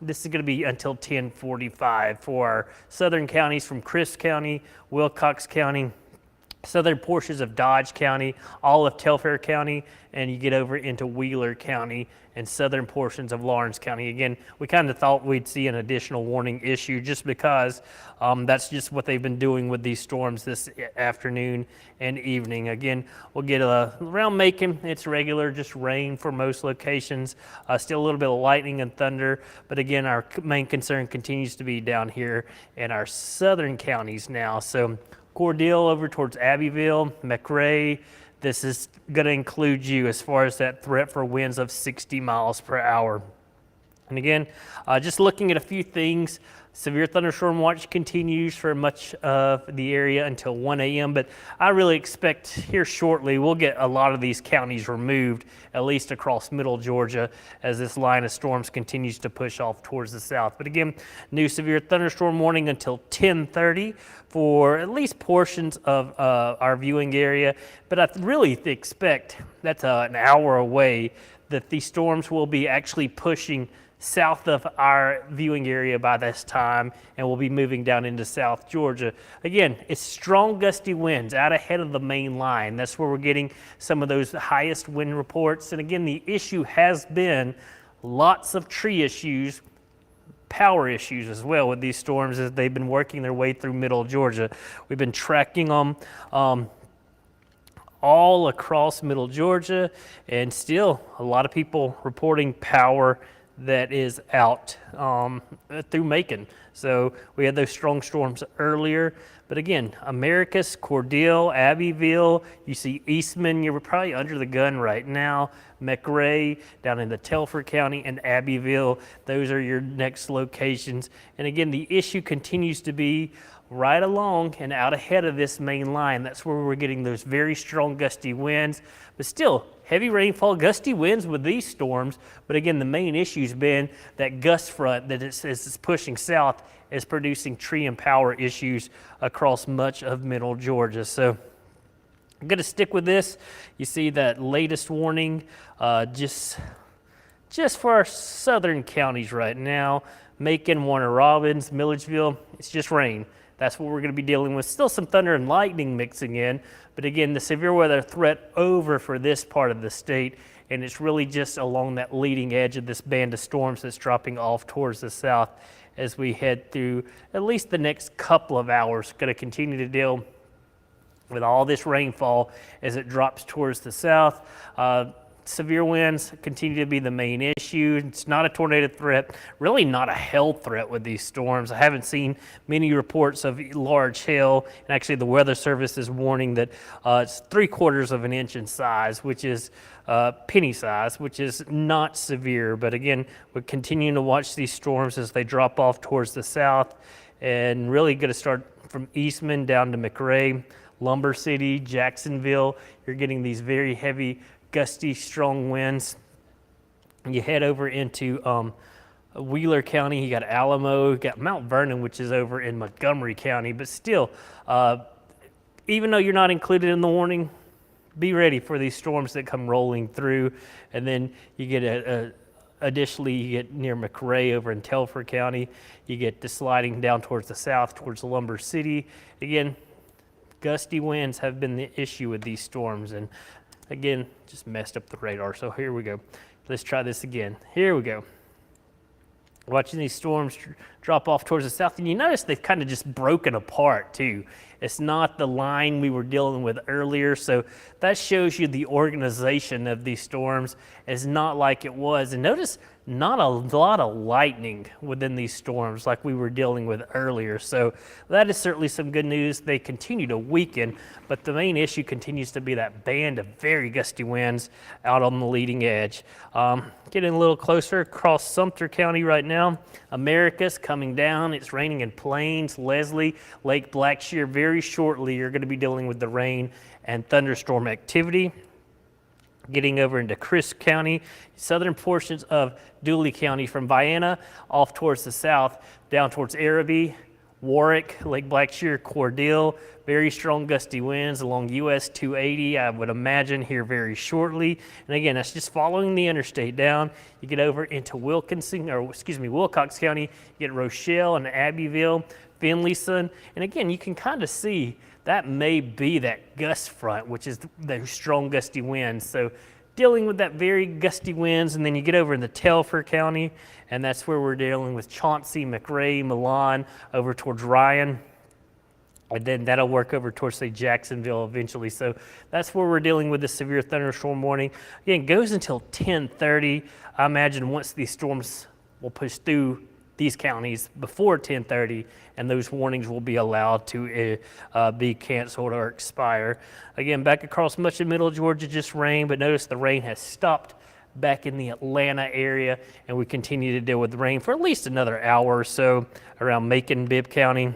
This is going to be until 10:45 for our southern counties from Crisp County, Wilcox County, southern portions of Dodge County, all of Telfair County, and you get over into Wheeler County and southern portions of Lawrence County. Again, we kind of thought we'd see an additional warning issue just because that's just what they've been doing with these storms this afternoon and evening. Again, we'll get around Macon, it's regular, just rain for most locations. Still a little bit of lightning and thunder, but again, our main concern continues to be down here in our southern counties now. So Cordele over towards Abbeville, McRae. This is going to include you as far as that threat for winds of 60 miles per hour. And again, just looking at a few things, severe thunderstorm watch continues for much of the area until 1 a.m. But I really expect here shortly we'll get a lot of these counties removed, at least across middle Georgia, as this line of storms continues to push off towards the south. But again, new severe thunderstorm warning until 10:30 for at least portions of our viewing area. But I really expect that's an hour away that these storms will be actually pushing south of our viewing area by this time, and we'll be moving down into South Georgia. Again, it's strong gusty winds out ahead of the main line. That's where we're getting some of those highest wind reports. And again, the issue has been lots of tree issues, power issues as well with these storms as they've been working their way through middle Georgia. We've been tracking them all across middle Georgia, and still a lot of people reporting power that is out through Macon. So we had those strong storms earlier, but again, Americus, Cordele, Abbeville, you see Eastman, you're probably under the gun right now. McRae down in the Telfair County and Abbeville, those are your next locations. And again, the issue continues to be right along and out ahead of this main line. That's where we're getting those very strong gusty winds, but still heavy rainfall, gusty winds with these storms. But again, the main issue's been that gust front that is pushing south is producing tree and power issues across much of middle Georgia. So I'm going to stick with this. You see that latest warning just for our southern counties right now. Macon, Warner Robins, Milledgeville, it's just rain. That's what we're going to be dealing with. Still some thunder and lightning mixing in, but again, the severe weather threat over for this part of the state, and it's really just along that leading edge of this band of storms that's dropping off towards the south as we head through at least the next couple of hours. Going to continue to deal with all this rainfall as it drops towards the south. Severe winds continue to be the main issue. It's not a tornado threat, really not a hail threat with these storms. I haven't seen many reports of large hail, and actually the Weather Service is warning that it's 3/4 of an inch in size, which is penny size, which is not severe. But again, we're continuing to watch these storms as they drop off towards the south, and really going to start from Eastman down to McRae, Lumber City, Jacksonville. You're getting these very heavy gusty, strong winds. You head over into Wheeler County, you got Alamo, you got Mount Vernon, which is over in Montgomery County, but still, even though you're not included in the warning, be ready for these storms that come rolling through. And then you get additionally, you get near McRae over in Telfair County, you get the sliding down towards the south, towards Lumber City. Again, gusty winds have been the issue with these storms, and again, just messed up the radar. So here we go. Let's try this again. Here we go. Watching these storms drop off towards the south, and you notice they've kind of just broken apart too. It's not the line we were dealing with earlier, so that shows you the organization of these storms is not like it was. And notice not a lot of lightning within these storms like we were dealing with earlier. So that is certainly some good news. They continue to weaken, but the main issue continues to be that band of very gusty winds out on the leading edge. Getting a little closer across Sumter County right now. Americus coming down. It's raining in Plains, Leslie, Lake Blackshear. Very shortly, you're going to be dealing with the rain and thunderstorm activity. Getting over into Crisp County, southern portions of Dooley County from Vienna off towards the south, down towards Araby, Warwick, Lake Blackshear, Cordele. Very strong gusty winds along US 280, I would imagine, here very shortly. And again, that's just following the interstate down. You get over into Wilcox County, you get Rochelle and Abbeville, Finleyson. And again, you can kind of see that may be that gust front, which is the strong gusty winds. So dealing with that very gusty winds, and then you get over into Telfair County, and that's where we're dealing with Chauncey, McRae, Milan, over towards Ryan. And then that'll work over towards, say, Jacksonville eventually. So that's where we're dealing with the severe thunderstorm warning. Again, it goes until 10:30. I imagine once these storms will push through these counties before 10:30, and those warnings will be allowed to be canceled or expire. Again, back across much of middle Georgia, just rain, but notice the rain has stopped back in the Atlanta area, and we continue to deal with rain for at least another hour or so around Macon, Bibb County,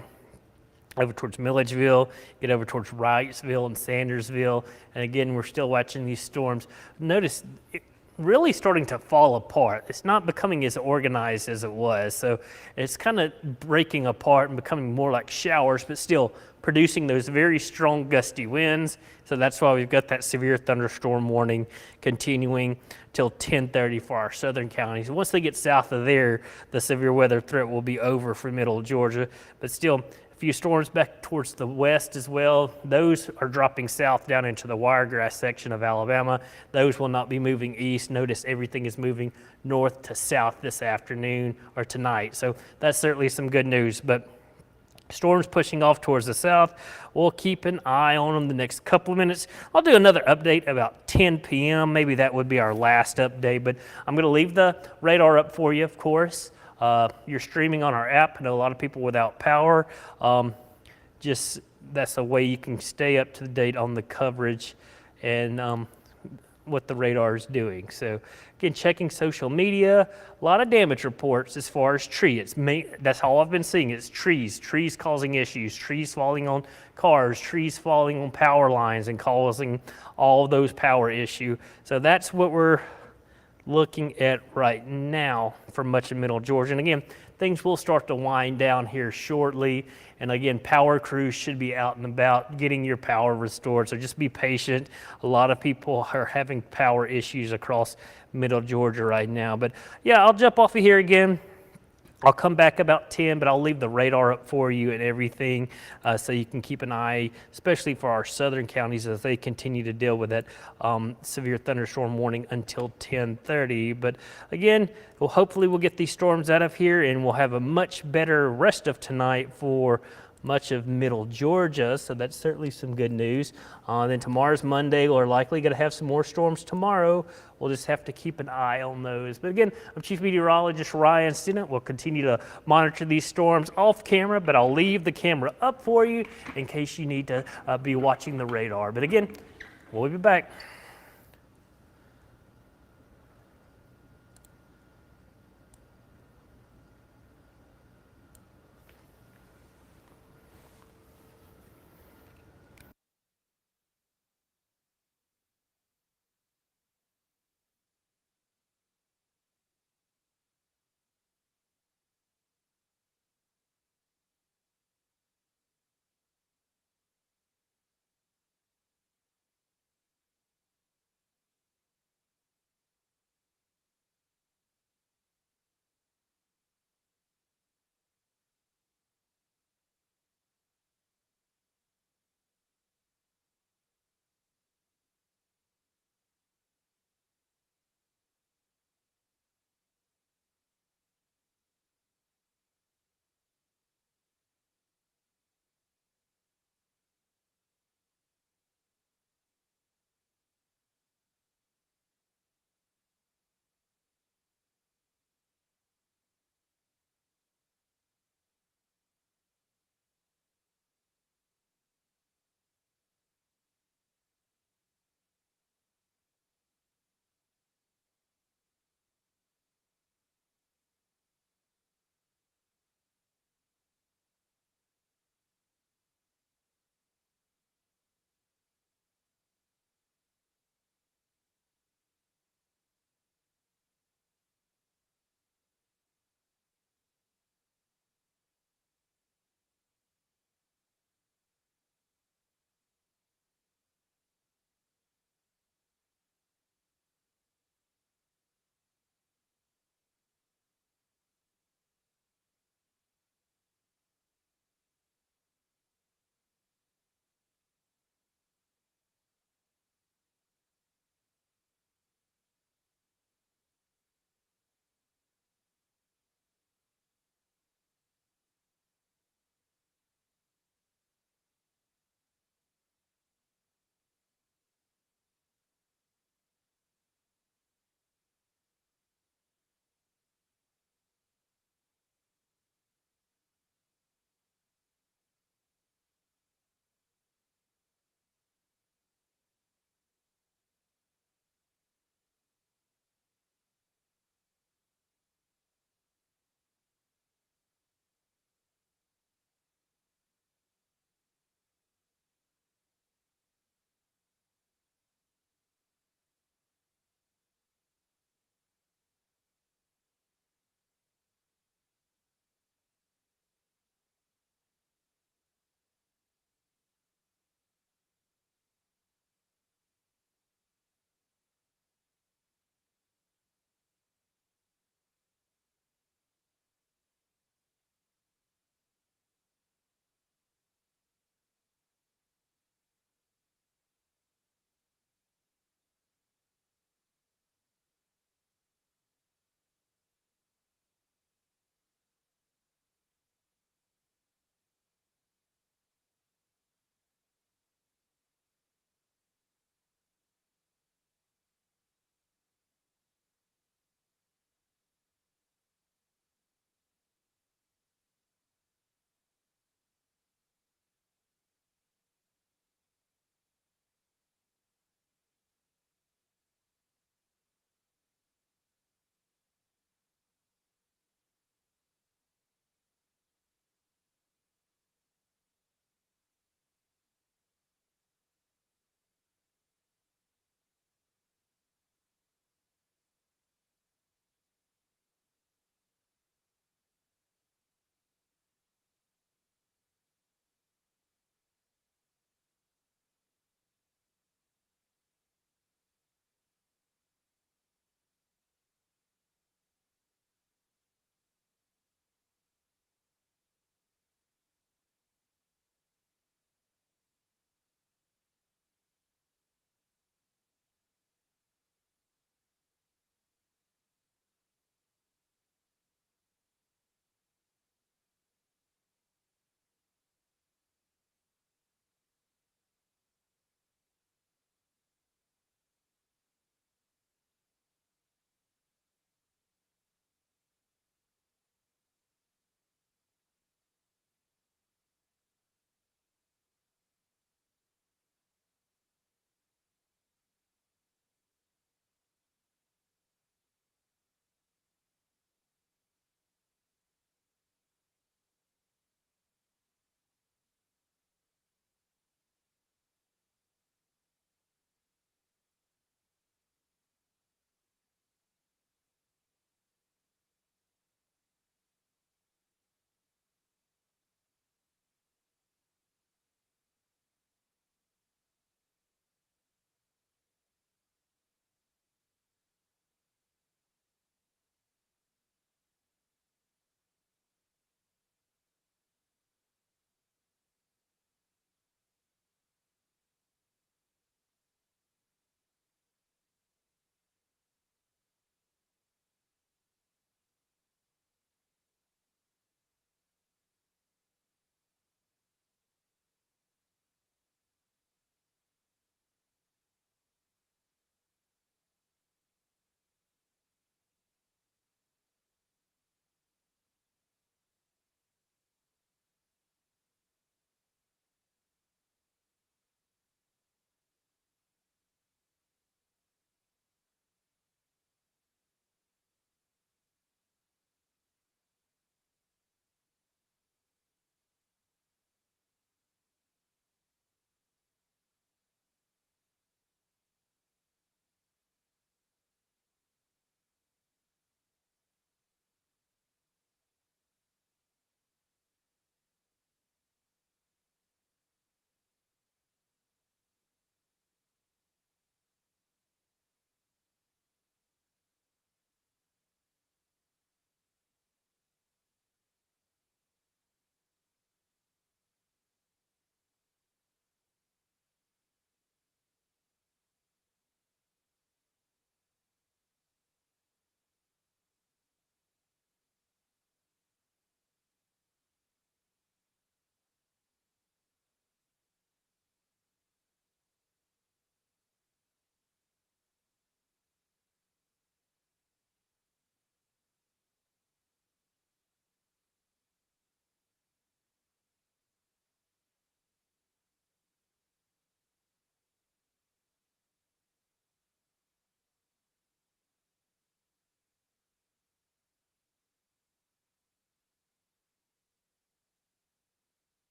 over towards Milledgeville, get over towards Wrightsville and Sandersville. And again, we're still watching these storms. Notice it really starting to fall apart. It's not becoming as organized as it was. So it's kind of breaking apart and becoming more like showers, but still producing those very strong gusty winds. So that's why we've got that severe thunderstorm warning continuing till 10:30 for our southern counties. Once they get south of there, the severe weather threat will be over for middle Georgia, but still a few storms back towards the west as well. Those are dropping south down into the Wiregrass section of Alabama. Those will not be moving east. Notice everything is moving north to south this afternoon or tonight. So that's certainly some good news. But storms pushing off towards the south. We'll keep an eye on them the next couple of minutes. I'll do another update about 10 p.m. Maybe that would be our last update, but I'm going to leave the radar up for you, of course. You're streaming on our app. I know a lot of people without power. That's a way you can stay up to date on the coverage and what the radar is doing. So again, checking social media, a lot of damage reports as far as trees. That's all I've been seeing. It's trees causing issues, trees falling on cars, trees falling on power lines and causing all of those power issues. So that's what we're looking at right now for much of middle Georgia. And again, things will start to wind down here shortly. And again, power crews should be out and about getting your power restored. So just be patient. A lot of people are having power issues across middle Georgia right now. But yeah, I'll jump off of here again. I'll come back about 10, but I'll leave the radar up for you and everything so you can keep an eye, especially for our southern counties as they continue to deal with that severe thunderstorm warning until 10:30. But again, hopefully we'll get these storms out of here and we'll have a much better rest of tonight for much of middle Georgia, so that's certainly some good news. Then tomorrow's Monday. We're likely going to have some more storms tomorrow. We'll just have to keep an eye on those. But again, I'm Chief Meteorologist Ryan Stinnett. We'll continue to monitor these storms off camera, but I'll leave the camera up for you in case you need to be watching the radar. But again, we'll be back.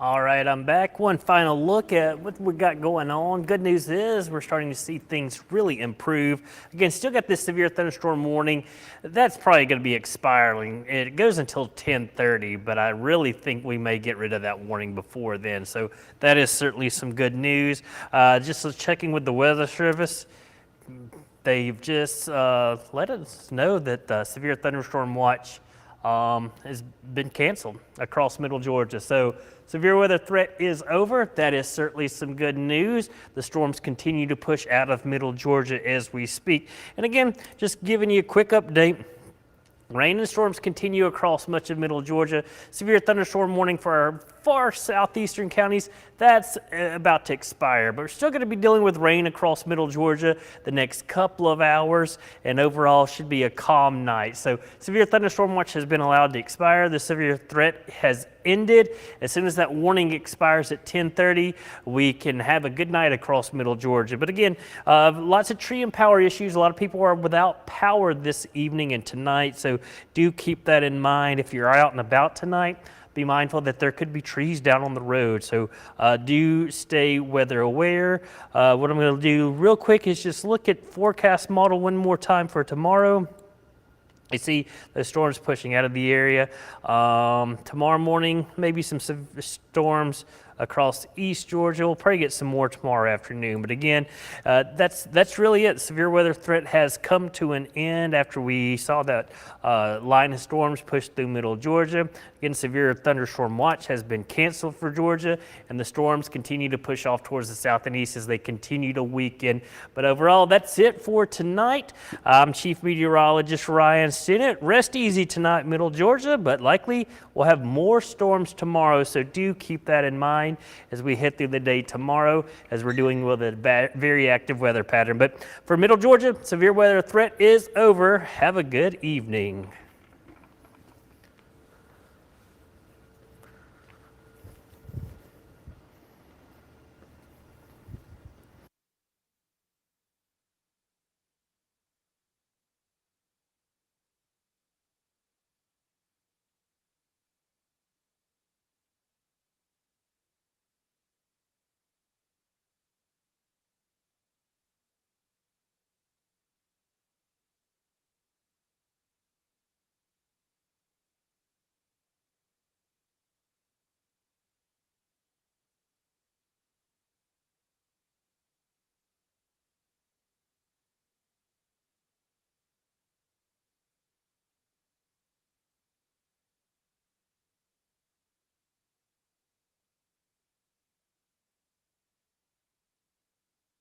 All right, I'm back. One final look at what we got going on. Good news is we're starting to see things really improve. Again, still got this severe thunderstorm warning. That's probably going to be expiring. It goes until 10:30, but I really think we may get rid of that warning before then. So that is certainly some good news. Just checking with the Weather Service. They've just let us know that the severe thunderstorm watch has been canceled across middle Georgia. So severe weather threat is over. That is certainly some good news. The storms continue to push out of middle Georgia as we speak. And again, just giving you a quick update. Rain and storms continue across much of middle Georgia. Severe thunderstorm warning for our far southeastern counties, that's about to expire. But we're still going to be dealing with rain across middle Georgia the next couple of hours, and overall should be a calm night. So severe thunderstorm watch has been allowed to expire. The severe threat has ended. As soon as that warning expires at 10:30, we can have a good night across middle Georgia. But again, lots of tree and power issues. A lot of people are without power this evening and tonight, so do keep that in mind. If you're out and about tonight, be mindful that there could be trees down on the road, so do stay weather aware. What I'm going to do real quick is just look at forecast model one more time for tomorrow. You see the storms pushing out of the area. Tomorrow morning, maybe some storms across East Georgia. We'll probably get some more tomorrow afternoon. But again, that's really it. Severe weather threat has come to an end after we saw that line of storms push through middle Georgia. Again, severe thunderstorm watch has been canceled for Georgia, and the storms continue to push off towards the south and east as they continue to weaken. But overall, that's it for tonight. I'm Chief Meteorologist Ryan Stinnett. Rest easy tonight, middle Georgia, but likely we'll have more storms tomorrow, so do keep that in mind as we head through the day tomorrow, as we're dealing with a very active weather pattern. But for middle Georgia, severe weather threat is over. Have a good evening.